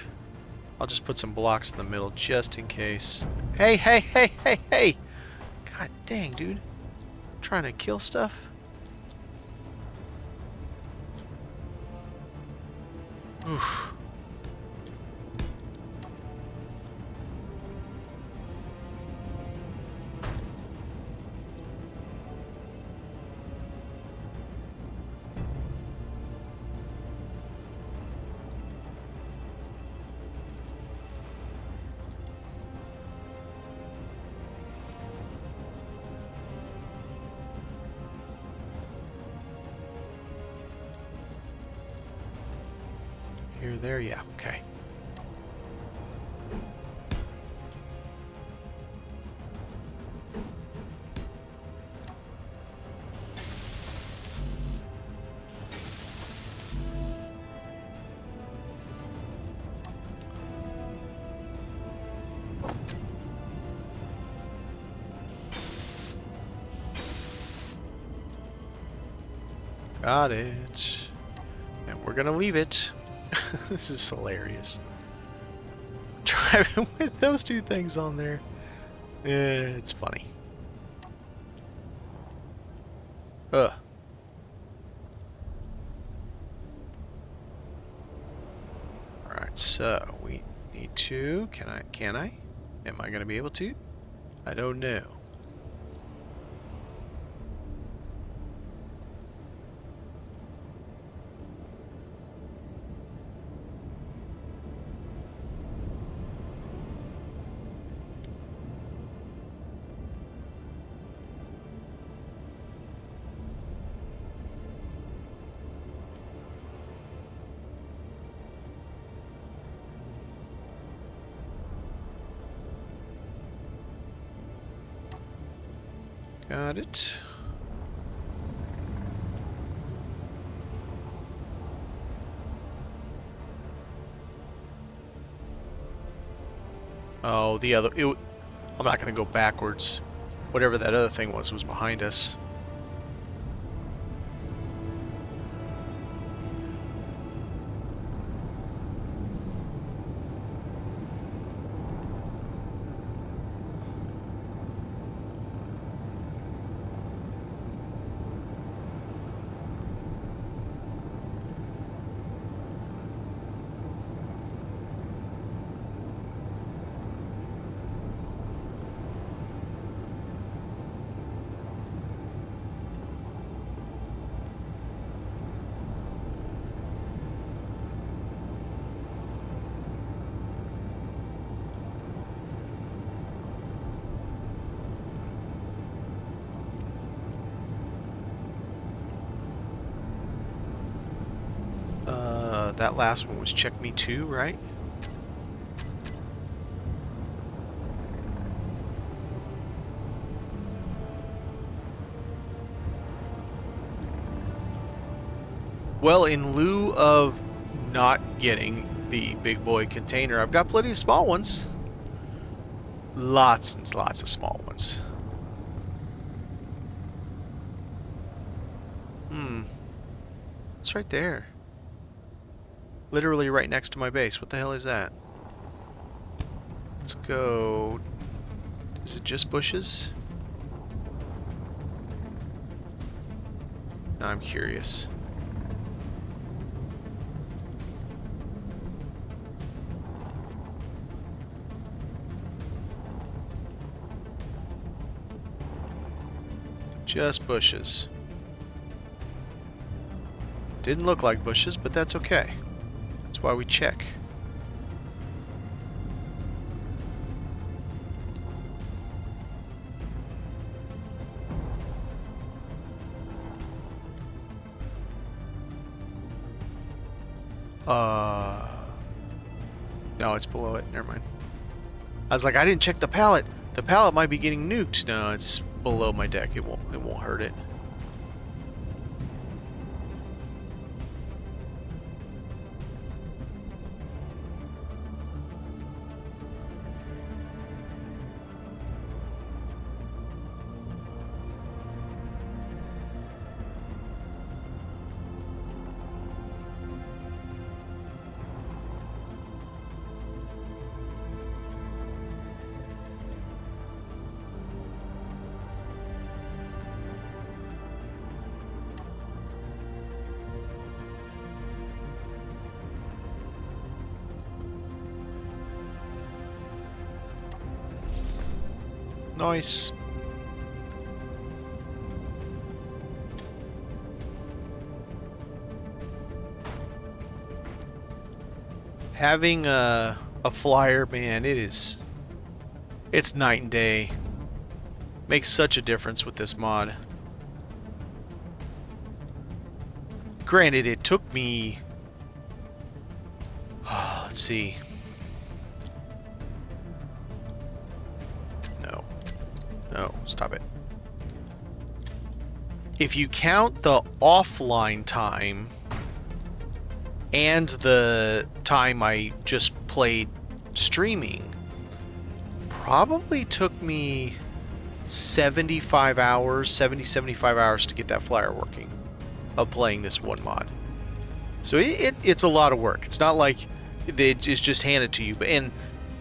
S1: I'll just put some blocks in the middle just in case. Hey, hey, hey, hey, hey! God dang, dude. I'm trying to kill stuff. Oof. Here, there, yeah, okay. Got it. And we're gonna leave it. This is hilarious. Driving with those two things on there. It's funny. Ugh. Alright, so we need to... Can I? Am I gonna be able to? I don't know. Got it. Oh, the other... I'm not going to go backwards. Whatever that other thing was behind us. That last one was check me too, right? Well, in lieu of not getting the big boy container, I've got plenty of small ones. Lots and lots of small ones. It's right there. Literally right next to my base. What the hell is that? Let's go... Is it just bushes? Now I'm curious. Just bushes. Didn't look like bushes, but that's okay. That's why we check. No, it's below it. Never mind. I was like, I didn't check the pallet. The pallet might be getting nuked. No, it's below my deck. It won't hurt it. Nice. Having a flyer, man, it's night and day. Makes such a difference with this mod. Granted, it took me... let's see. No, stop it. If you count the offline time and the time I just played streaming, probably took me 75 hours to get that flyer working. of playing this one mod. So it's a lot of work. It's not like it's just handed to you. And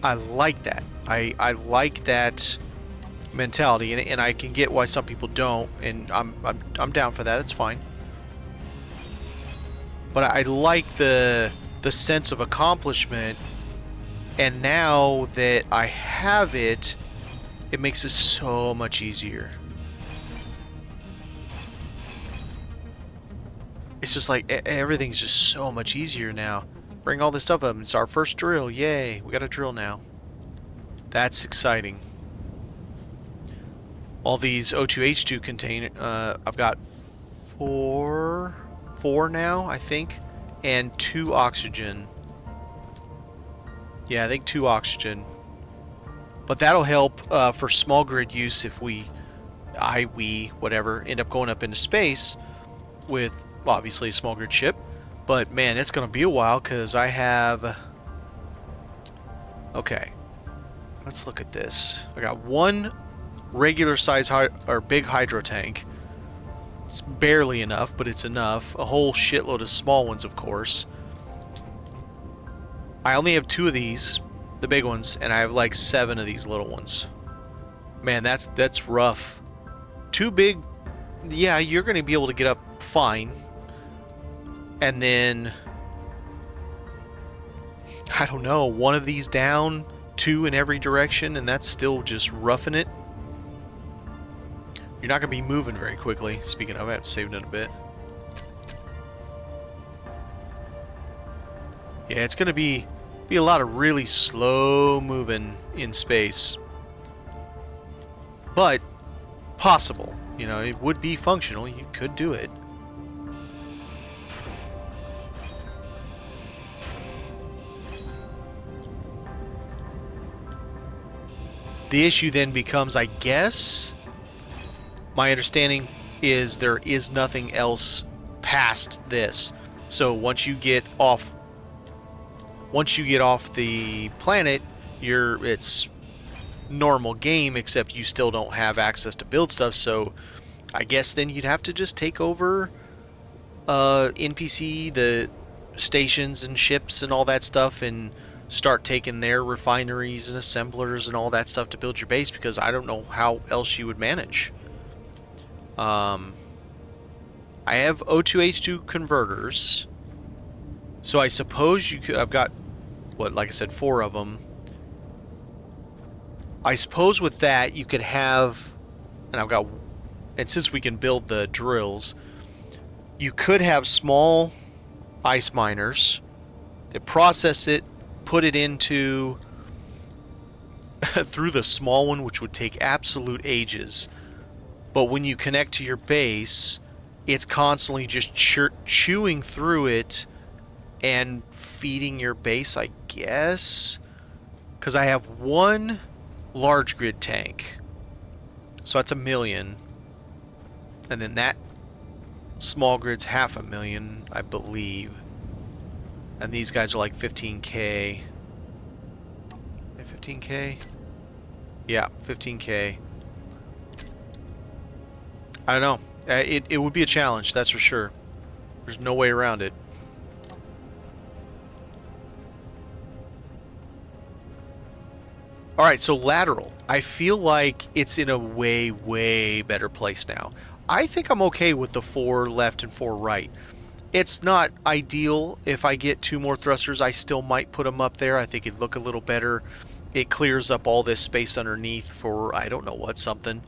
S1: I like that. I like that mentality, and I can get why some people don't, and I'm down for that. It's fine. But I like the sense of accomplishment, and now that I have it, it makes it so much easier. It's just like everything's just so much easier now. Bring all this stuff up. It's our first drill. Yay, we got a drill now. That's exciting. All these O2H2 contain, I've got four now, I think, and 2 oxygen. Yeah, I think 2 oxygen. But that'll help for small grid use if we, whatever, end up going up into space with, obviously, a small grid ship. But, man, it's going to be a while because I have... Okay. Let's look at this. I got 1 regular size or big hydro tank. It's barely enough, but it's enough. A whole shitload of small ones, of course. I only have 2 of these, the big ones, and I have like 7 of these little ones. Man, that's rough. 2 big, yeah, you're going to be able to get up fine. And then, I don't know, 1 of these down, 2 in every direction, and that's still just roughing it. You're not going to be moving very quickly. Speaking of, I have to save it in a bit. Yeah, it's going to be a lot of really slow moving in space. But possible. You know, it would be functional. You could do it. The issue then becomes, I guess, my understanding is there is nothing else past this. So once you get off the planet, it's normal game, except you still don't have access to build stuff. So I guess then you'd have to just take over NPC, the stations and ships and all that stuff, and start taking their refineries and assemblers and all that stuff to build your base, because I don't know how else you would manage. I have O2H2 converters, so I suppose you could. I've got, what, like I said, 4 of them. I suppose with that you could have, and since we can build the drills, you could have small ice miners that process it, put it into through the small one, which would take absolute ages. But when you connect to your base, it's constantly just chewing through it and feeding your base, I guess. Because I have 1 large grid tank. So that's 1 million. And then that small grid's 500,000, I believe. And these guys are like 15k. 15k? Yeah, 15k. I don't know. It would be a challenge, that's for sure. There's no way around it. Alright, so lateral. I feel like it's in a way, way better place now. I think I'm okay with the 4 left and 4 right. It's not ideal. If I get 2 more thrusters, I still might put them up there. I think it'd look a little better. It clears up all this space underneath for, I don't know what, something.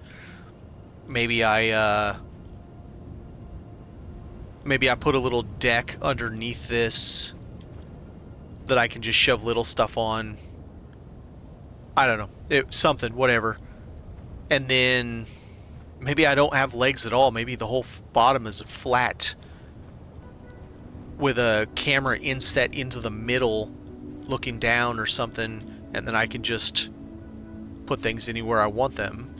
S1: Maybe I put a little deck underneath this that I can just shove little stuff on. I don't know. Something, whatever. And then maybe I don't have legs at all. Maybe the whole bottom is flat with a camera inset into the middle looking down or something, and then I can just put things anywhere I want them.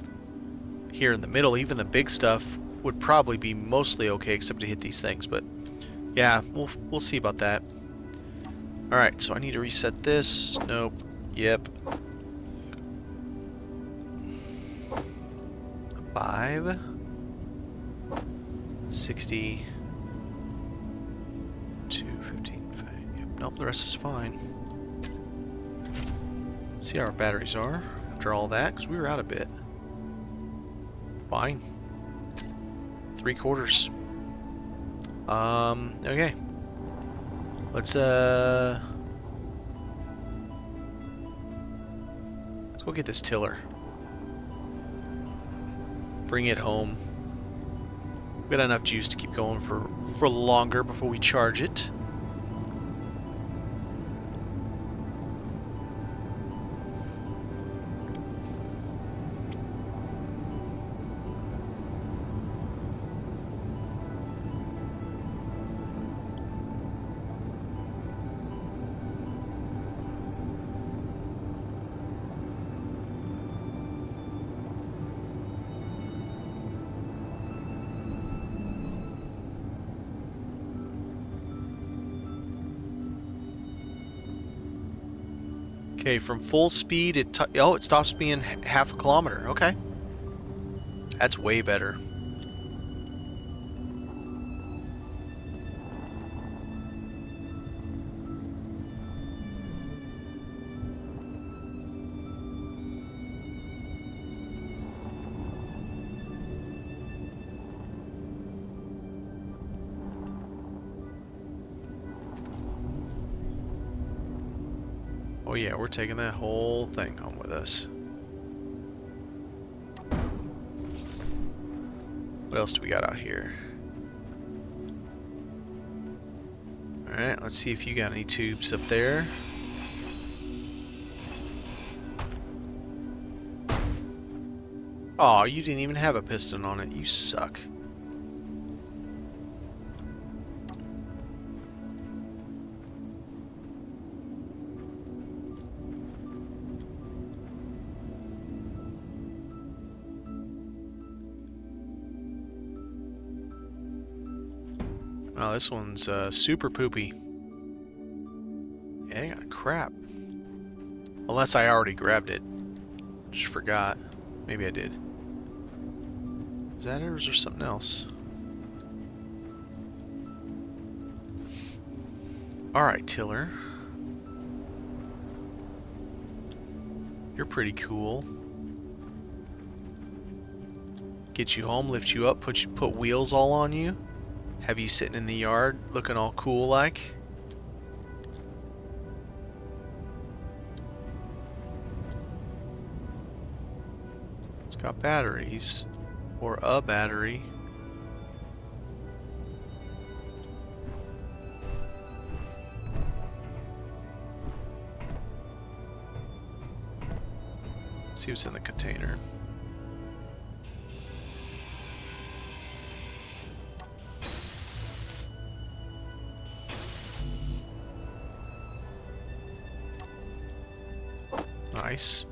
S1: Here in the middle, even the big stuff would probably be mostly okay except to hit these things, but yeah, we'll see about that. Alright, so I need to reset this. Nope. Yep. 5 60 02Feb25. Yep. Nope, the rest is fine. See how our batteries are after all that, because we were out a bit. Fine. 3/4. Okay. Let's go get this tiller. Bring it home. We got enough juice to keep going for longer before we charge it. Okay, from full speed, it stops being half a kilometer. Okay. That's way better. Oh yeah, we're taking that whole thing home with us. What else do we got out here? Alright, let's see if you got any tubes up there. Aw, you didn't even have a piston on it. You suck. Oh, this one's super poopy. Yeah, I got crap. Unless I already grabbed it. Just forgot. Maybe I did. Is that it or is there something else? Alright, tiller. You're pretty cool. Get you home, lift you up, put wheels all on you. Have you sitting in the yard looking all cool like? It's got batteries. Or a battery. Let's see what's in the container. Nice.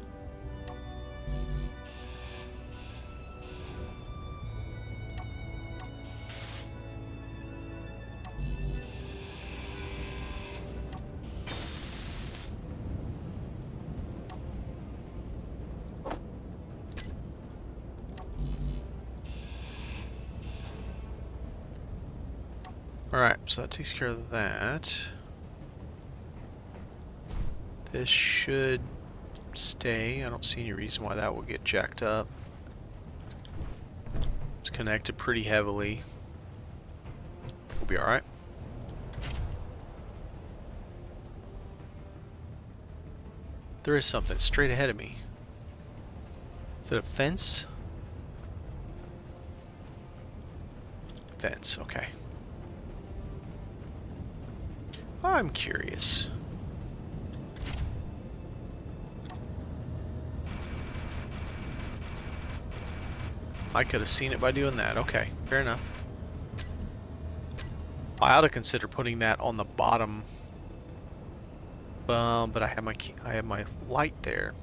S1: Alright, so that takes care of that. This should stay. I don't see any reason why that would get jacked up. It's connected pretty heavily. We'll be alright. There is something straight ahead of me. Is it a fence? Fence, okay. I'm curious. I could have seen it by doing that. Okay, fair enough. I ought to consider putting that on the bottom. But I have my light there.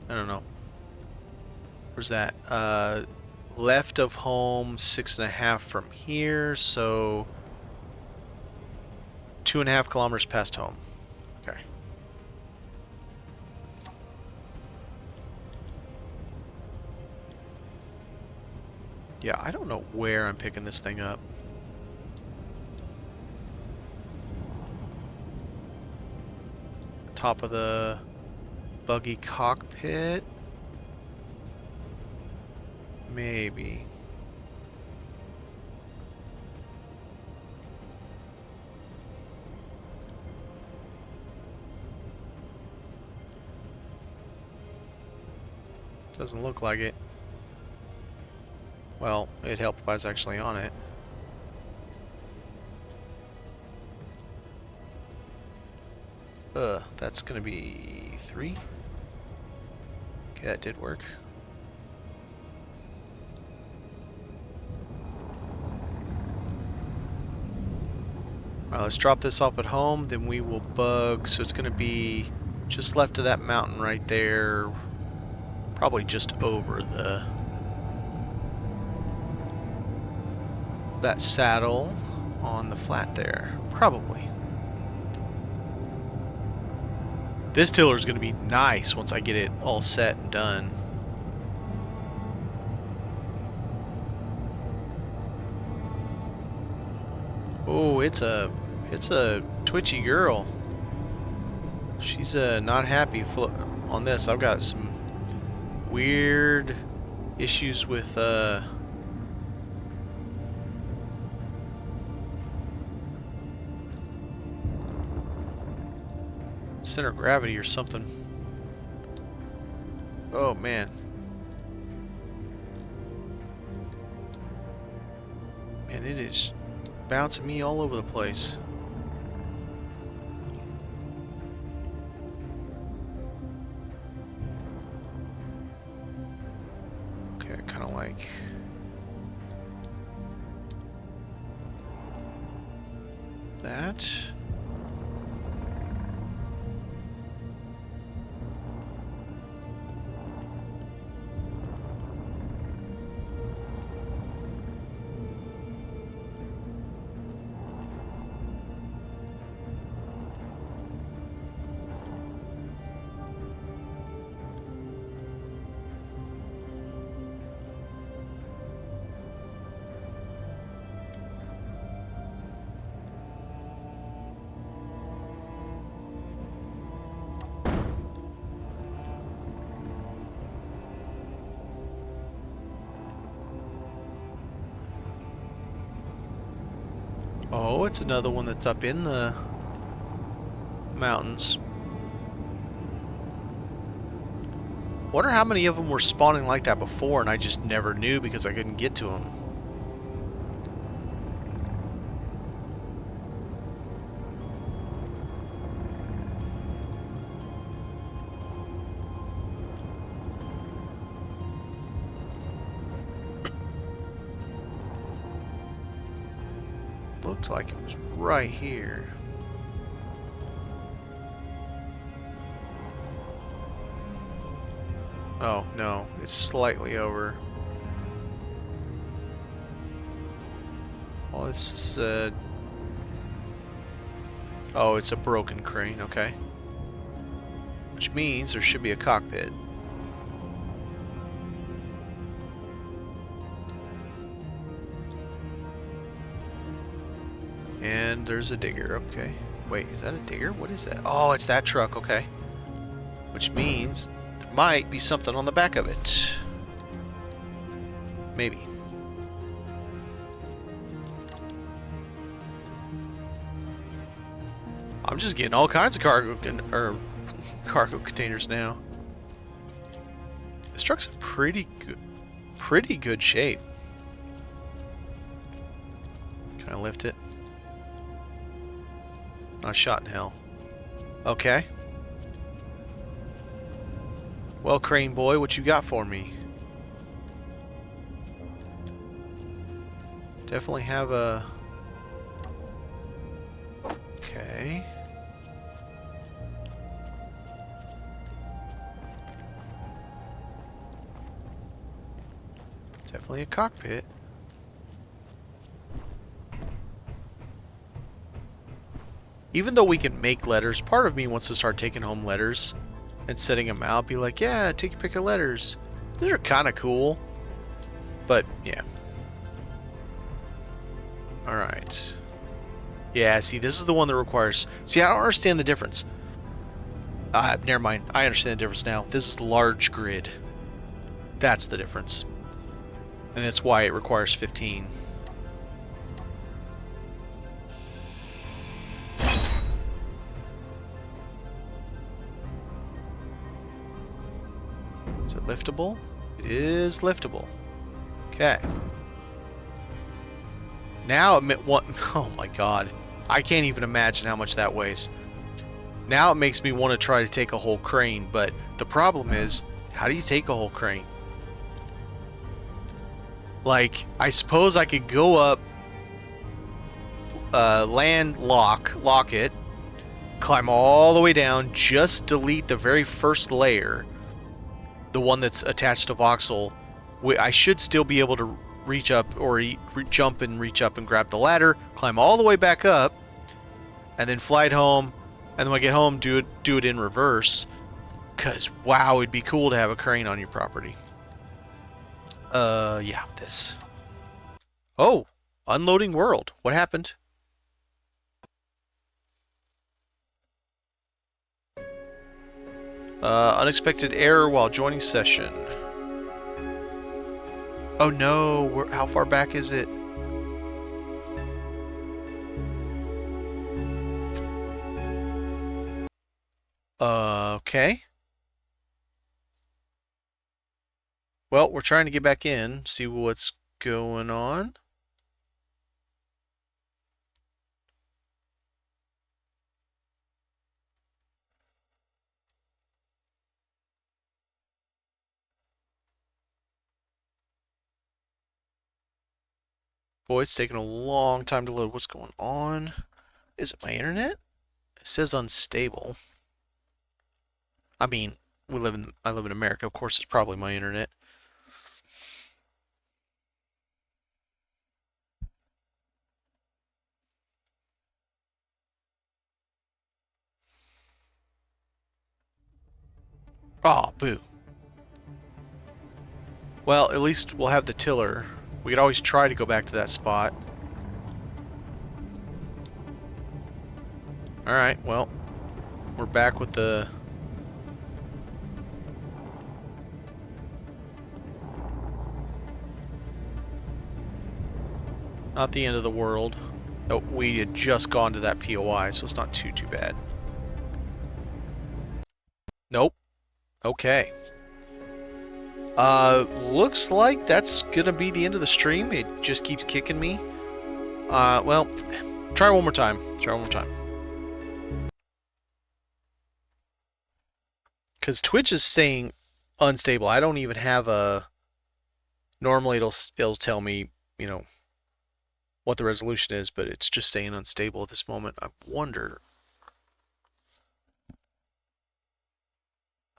S1: I don't know. Where's that? Left of home, 6.5 from here, so 2.5 kilometers past home. Okay. Yeah, I don't know where I'm picking this thing up. top of the buggy cockpit? Maybe. Doesn't look like it. Well, it'd help if I was actually on it. That's gonna be 3. Okay, that did work. Alright, let's drop this off at home, then we will bug. So it's gonna be just left of that mountain right there. Probably just over that saddle on the flat there. Probably. This tiller is going to be nice once I get it all set and done. Oh, it's a twitchy girl. She's not happy on this. I've got some weird issues with center of gravity or something. Oh man. Man, it is bouncing me all over the place. Okay, kind of like that. Oh, it's another one that's up in the mountains. Wonder how many of them were spawning like that before and I just never knew because I couldn't get to them. Looked like it was right here. Oh, no, it's slightly over. Oh, this is a... Oh, it's a broken crane, okay. Which means there should be a cockpit. And there's a digger, okay. Wait, is that a digger? What is that? Oh, it's that truck, okay. Which means there might be something on the back of it. Maybe. I'm just getting all kinds of cargo containers now. This truck's in pretty good shape. Can I lift it? Not a shot in hell. Okay. Well, crane boy, what you got for me? Definitely have a... Okay. Definitely a cockpit. Even though we can make letters, part of me wants to start taking home letters and setting them out. Be like, yeah, take your pick of letters. Those are kind of cool. But, yeah. Alright. Yeah, see, this is the one that requires... See, I don't understand the difference. Never mind. I understand the difference now. This is large grid. That's the difference. And that's why it requires 15. Is it liftable? It is liftable. Okay. Now it meant what? Oh my god. I can't even imagine how much that weighs. Now it makes me want to try to take a whole crane, but the problem is, how do you take a whole crane? Like, I suppose I could go up, lock it, climb all the way down, just delete the very first layer, the one that's attached to voxel. I should still be able to reach up, or jump and reach up and grab the ladder, climb all the way back up, and then fly it home, and then when I get home, do it in reverse. Because, wow, it'd be cool to have a crane on your property. Yeah, this. Oh, unloading world. What happened? Unexpected error while joining session. Oh no, how far back is it? Okay. Well, we're trying to get back in, see what's going on. Boy, it's taking a long time to load. What's going on? Is it my internet? It says unstable. I mean, I live in America. Of course, it's probably my internet. Oh, boo. Well, at least we'll have the tiller. We could always try to go back to that spot. Alright, well, we're back with the... Not the end of the world. Oh, we had just gone to that POI, so it's not too bad. Nope. Okay. Looks like that's gonna be the end of the stream. It just keeps kicking me. Well, try one more time. Try one more time. Because Twitch is saying unstable. I don't even have a... Normally it'll tell me, you know, what the resolution is, but it's just staying unstable at this moment. I wonder...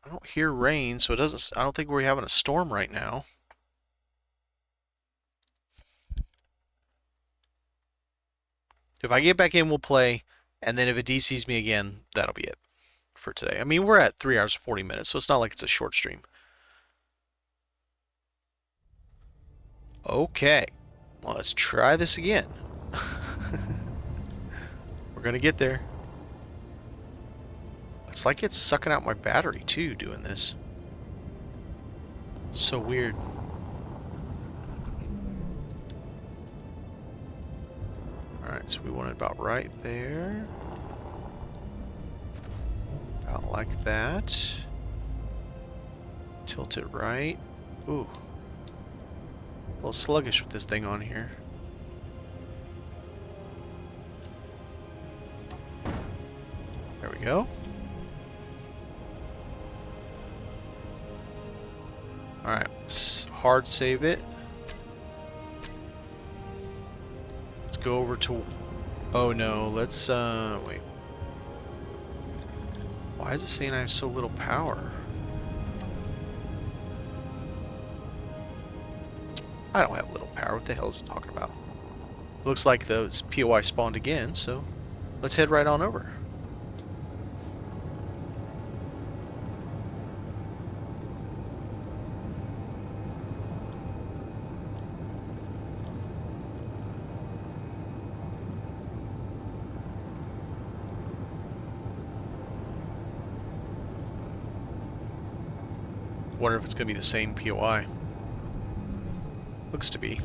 S1: I don't hear rain, so it doesn't... I don't think we're having a storm right now. If I get back in, we'll play, and then if it DCs me again, that'll be it for today. I mean, we're at 3 hours and 40 minutes, so it's not like it's a short stream. Okay. Well, let's try this again. We're gonna get there. It's like it's sucking out my battery, too, doing this. So weird. Alright, so we want it about right there. About like that. Tilt it right. Ooh. A little sluggish with this thing on here. There we go. Alright, let's hard save it. Let's go over to... Oh no, let's, wait. Why is it saying I have so little power? I don't have little power. What the hell is it talking about? Looks like those POI spawned again, so let's head right on over. Wonder if it's going to be the same POI. Looks to be.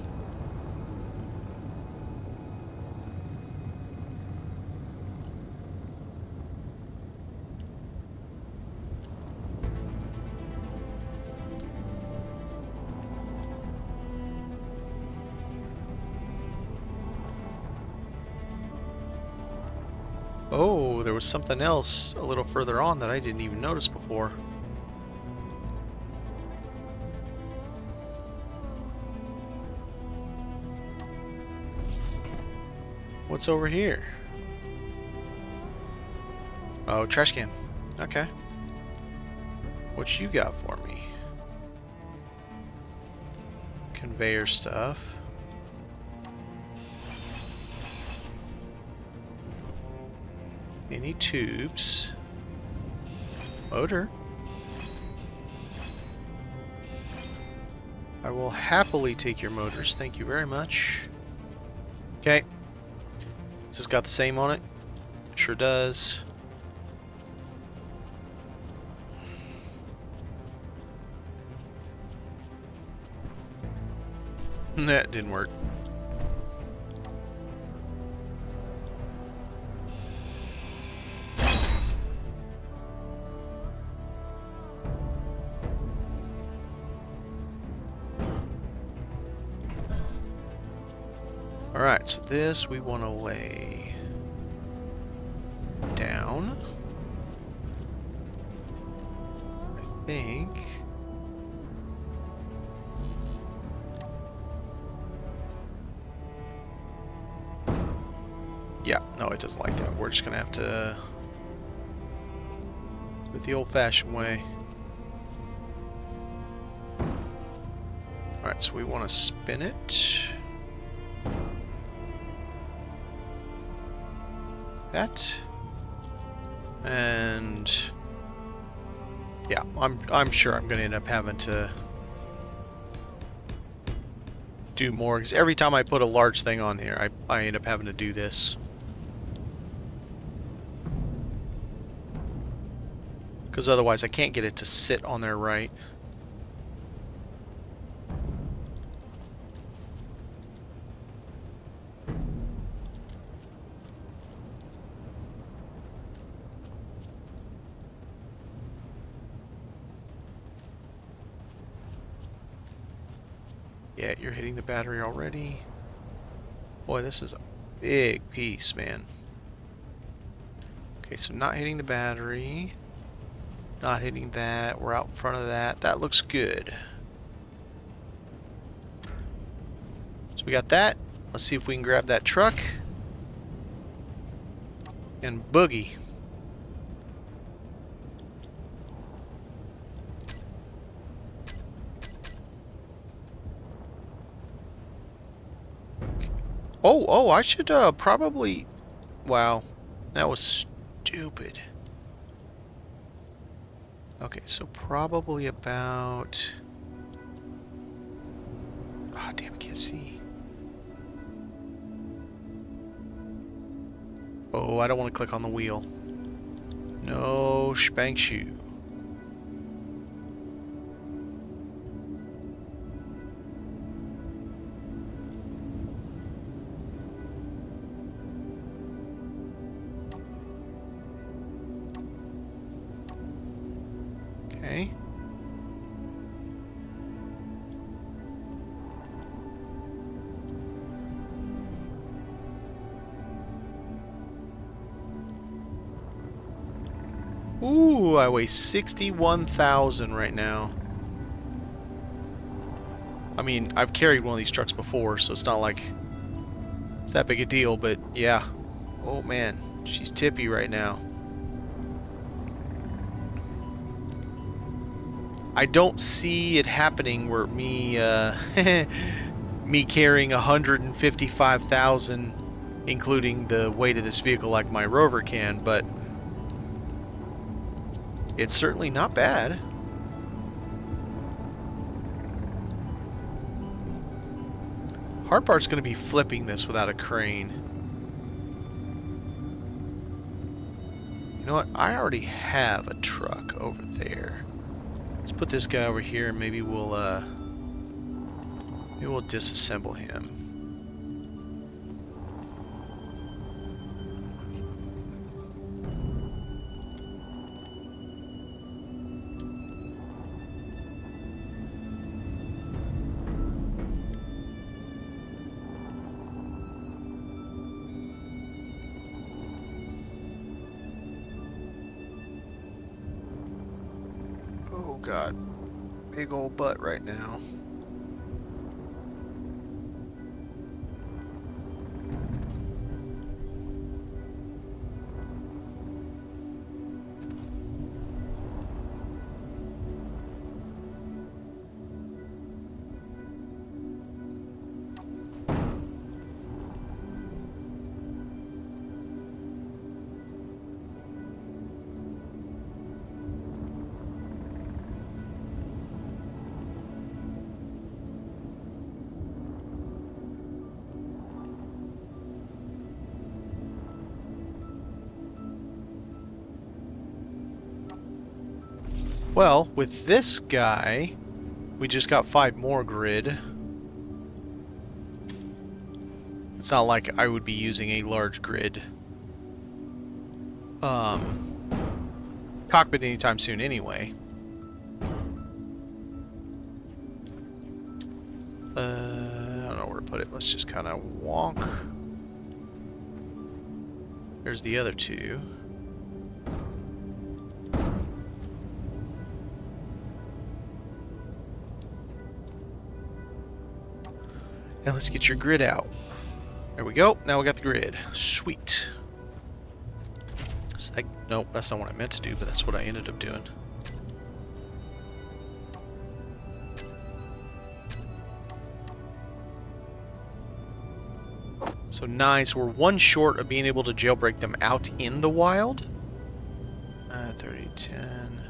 S1: Oh, there was something else a little further on that I didn't even notice before. What's over here? Oh, trash can. Okay. What you got for me? Conveyor stuff. Any tubes? Motor? I will happily take your motors, thank you very much. Okay. Has this got the same on it? Sure does. That didn't work. Alright, so this we want to lay down. I think. Yeah, no, it doesn't like that. We're just going to have to do it the old-fashioned way. Alright, so we want to spin it. That. And yeah, I'm sure I'm going to end up having to do more, because every time I put a large thing on here, I end up having to do this. Because otherwise I can't get it to sit on there right. Yeah, you're hitting the battery already. Boy, this is a big piece, man. Okay, so not hitting the battery. Not hitting that. We're out in front of that. That looks good. So we got that. Let's see if we can grab that truck. And boogie. Oh, I should probably... Wow, that was stupid. Okay, so probably about... Oh, damn, I can't see. Oh, I don't want to click on the wheel. No spank shoe. Okay. Ooh, I weigh 61,000 right now. I mean, I've carried one of these trucks before, so it's not like it's that big a deal, but yeah. Oh man, she's tippy right now. I don't see it happening where me me carrying 155,000, including the weight of this vehicle like my Rover can, but it's certainly not bad. Hard part's going to be flipping this without a crane. You know what? I already have a truck over there. Let's put this guy over here and maybe we'll disassemble him. Oh god, big old butt right now. Well, with this guy, we just got 5 more grid. It's not like I would be using a large grid cockpit anytime soon anyway. I don't know where to put it. Let's just kind of wonk. There's the other 2. And let's get your grid out. There we go. Now we got the grid. Sweet. So that, nope, that's not what I meant to do, but that's what I ended up doing. So 9, so we're 1 short of being able to jailbreak them out in the wild. 30, 10.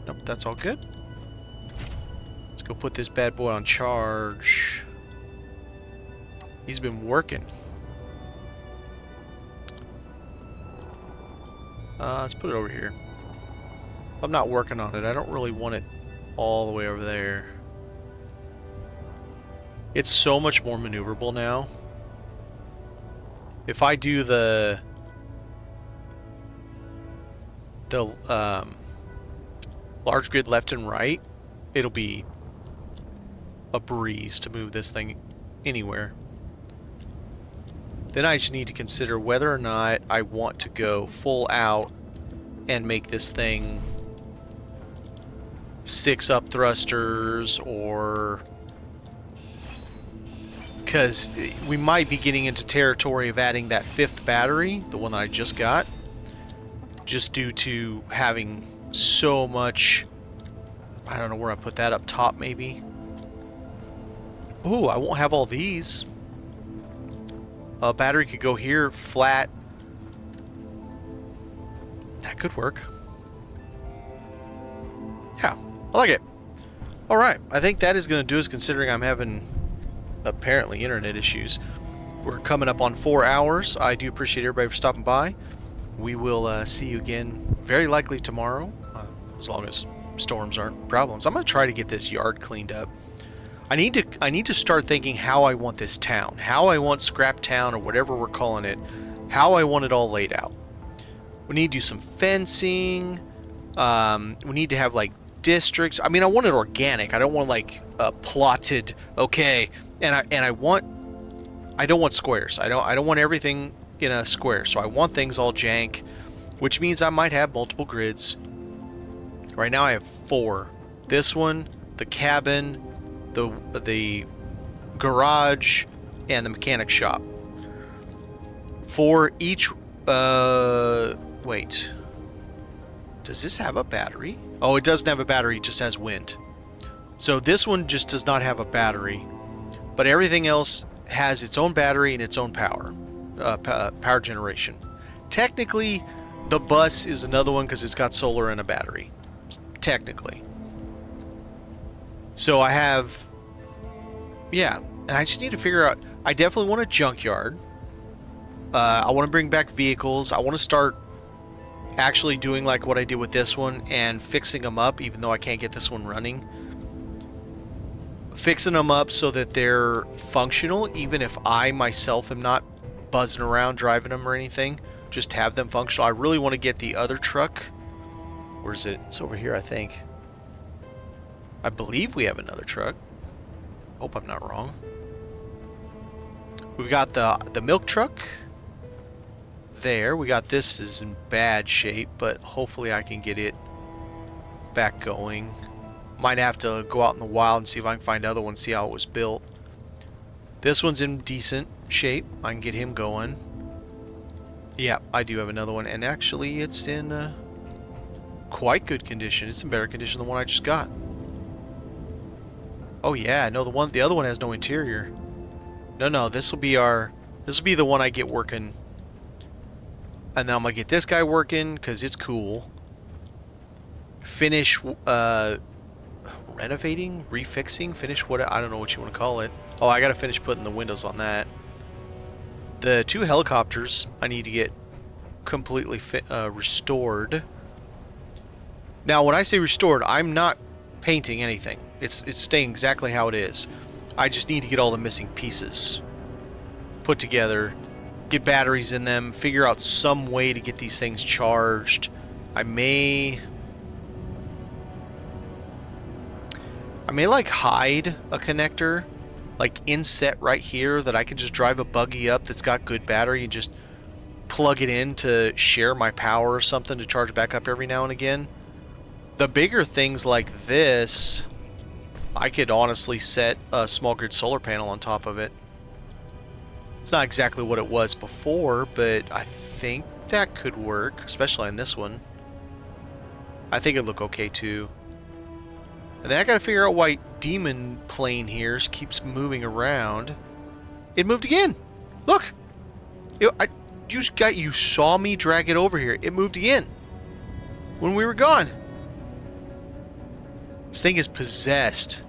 S1: Nope, that's all good. Let's go put this bad boy on charge. He's been working. Let's put it over here. I'm not working on it. I don't really want it all the way over there. It's so much more maneuverable now. If I do the large grid left and right, it'll be a breeze to move this thing anywhere. Then I just need to consider whether or not I want to go full out and make this thing 6 up thrusters, or because we might be getting into territory of adding that 5th battery, the one that I just got, just due to having so much. I don't know where I put that, up top maybe. Ooh, I won't have all these. A battery could go here, flat. That could work. Yeah, I like it. Alright, I think that is going to do us, considering I'm having apparently internet issues. We're coming up on 4 hours. I do appreciate everybody for stopping by. We will see you again very likely tomorrow, as long as storms aren't problems. I'm going to try to get this yard cleaned up. I need to start thinking how I want this town, how I want Scrap Town, or whatever we're calling it, how I want it all laid out. We need to do some fencing. We need to have like districts. I mean, I want it organic. I don't want like plotted. Okay, and I don't want squares. I don't want everything in a square. So I want things all jank, which means I might have multiple grids. Right now I have 4. This one, the cabin, the garage, and the mechanic shop. For each, wait. Does this have a battery? Oh, it doesn't have a battery, it just has wind. So this one just does not have a battery, but everything else has its own battery and its own power, power generation. Technically, the bus is another one because it's got solar and a battery. Technically. So I have, yeah, and I just need to figure out, I definitely want a junkyard. I want to bring back vehicles. I want to start actually doing like what I did with this one and fixing them up, even though I can't get this one running. Fixing them up so that they're functional, even if I myself am not buzzing around driving them or anything. Just have them functional. I really want to get the other truck. Where is it? It's over here, I think. I believe we have another truck. Hope I'm not wrong. We've got the milk truck. There. We got this is in bad shape, but hopefully I can get it back going. Might have to go out in the wild and see if I can find other ones, see how it was built. This one's in decent shape. I can get him going. Yeah, I do have another one, and actually it's in quite good condition. It's in better condition than the one I just got. Oh yeah, no, the other one has no interior. No, this will be the one I get working. And then I'm gonna get this guy working because it's cool. Finish renovating, refixing, finish what, I don't know what you want to call it. Oh, I gotta finish putting the windows on that. The 2 helicopters I need to get completely restored. Now, when I say restored, I'm not painting anything. It's staying exactly how it is. I just need to get all the missing pieces put together, get batteries in them, figure out some way to get these things charged. I may like hide a connector like inset right here that I can just drive a buggy up that's got good battery and just plug it in to share my power or something to charge back up every now and again. The bigger things like this, I could honestly set a small grid solar panel on top of it. It's not exactly what it was before, but I think that could work, especially on this one. I think it'd look okay too. And then I gotta figure out why Demon Plane here keeps moving around. It moved again! Look! You saw me drag it over here. It moved again. When we were gone. This thing is possessed.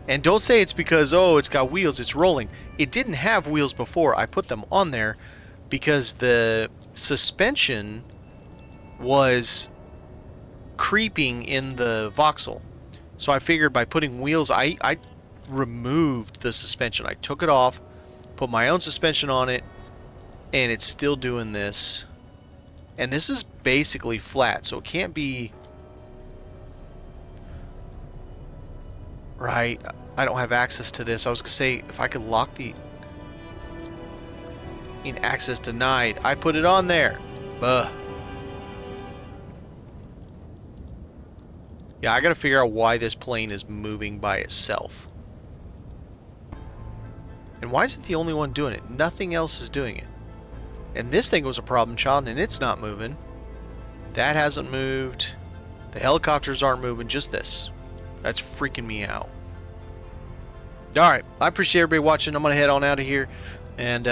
S1: And don't say it's because, oh, it's got wheels, it's rolling. It didn't have wheels before. I put them on there because the suspension was creeping in the voxel. So I figured by putting wheels, I removed the suspension. I took it off, put my own suspension on it, and it's still doing this. And this is basically flat, so it can't be... Right, I don't have access to this. I was going to say, if I could lock the... access denied. I put it on there. Ugh. Yeah, I gotta figure out why this plane is moving by itself. And why is it the only one doing it? Nothing else is doing it. And this thing was a problem child, and it's not moving. That hasn't moved. The helicopters aren't moving, just this. That's freaking me out. Alright, I appreciate everybody watching. I'm gonna head on out of here. And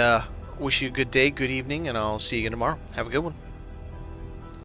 S1: wish you a good day, good evening, and I'll see you again tomorrow. Have a good one.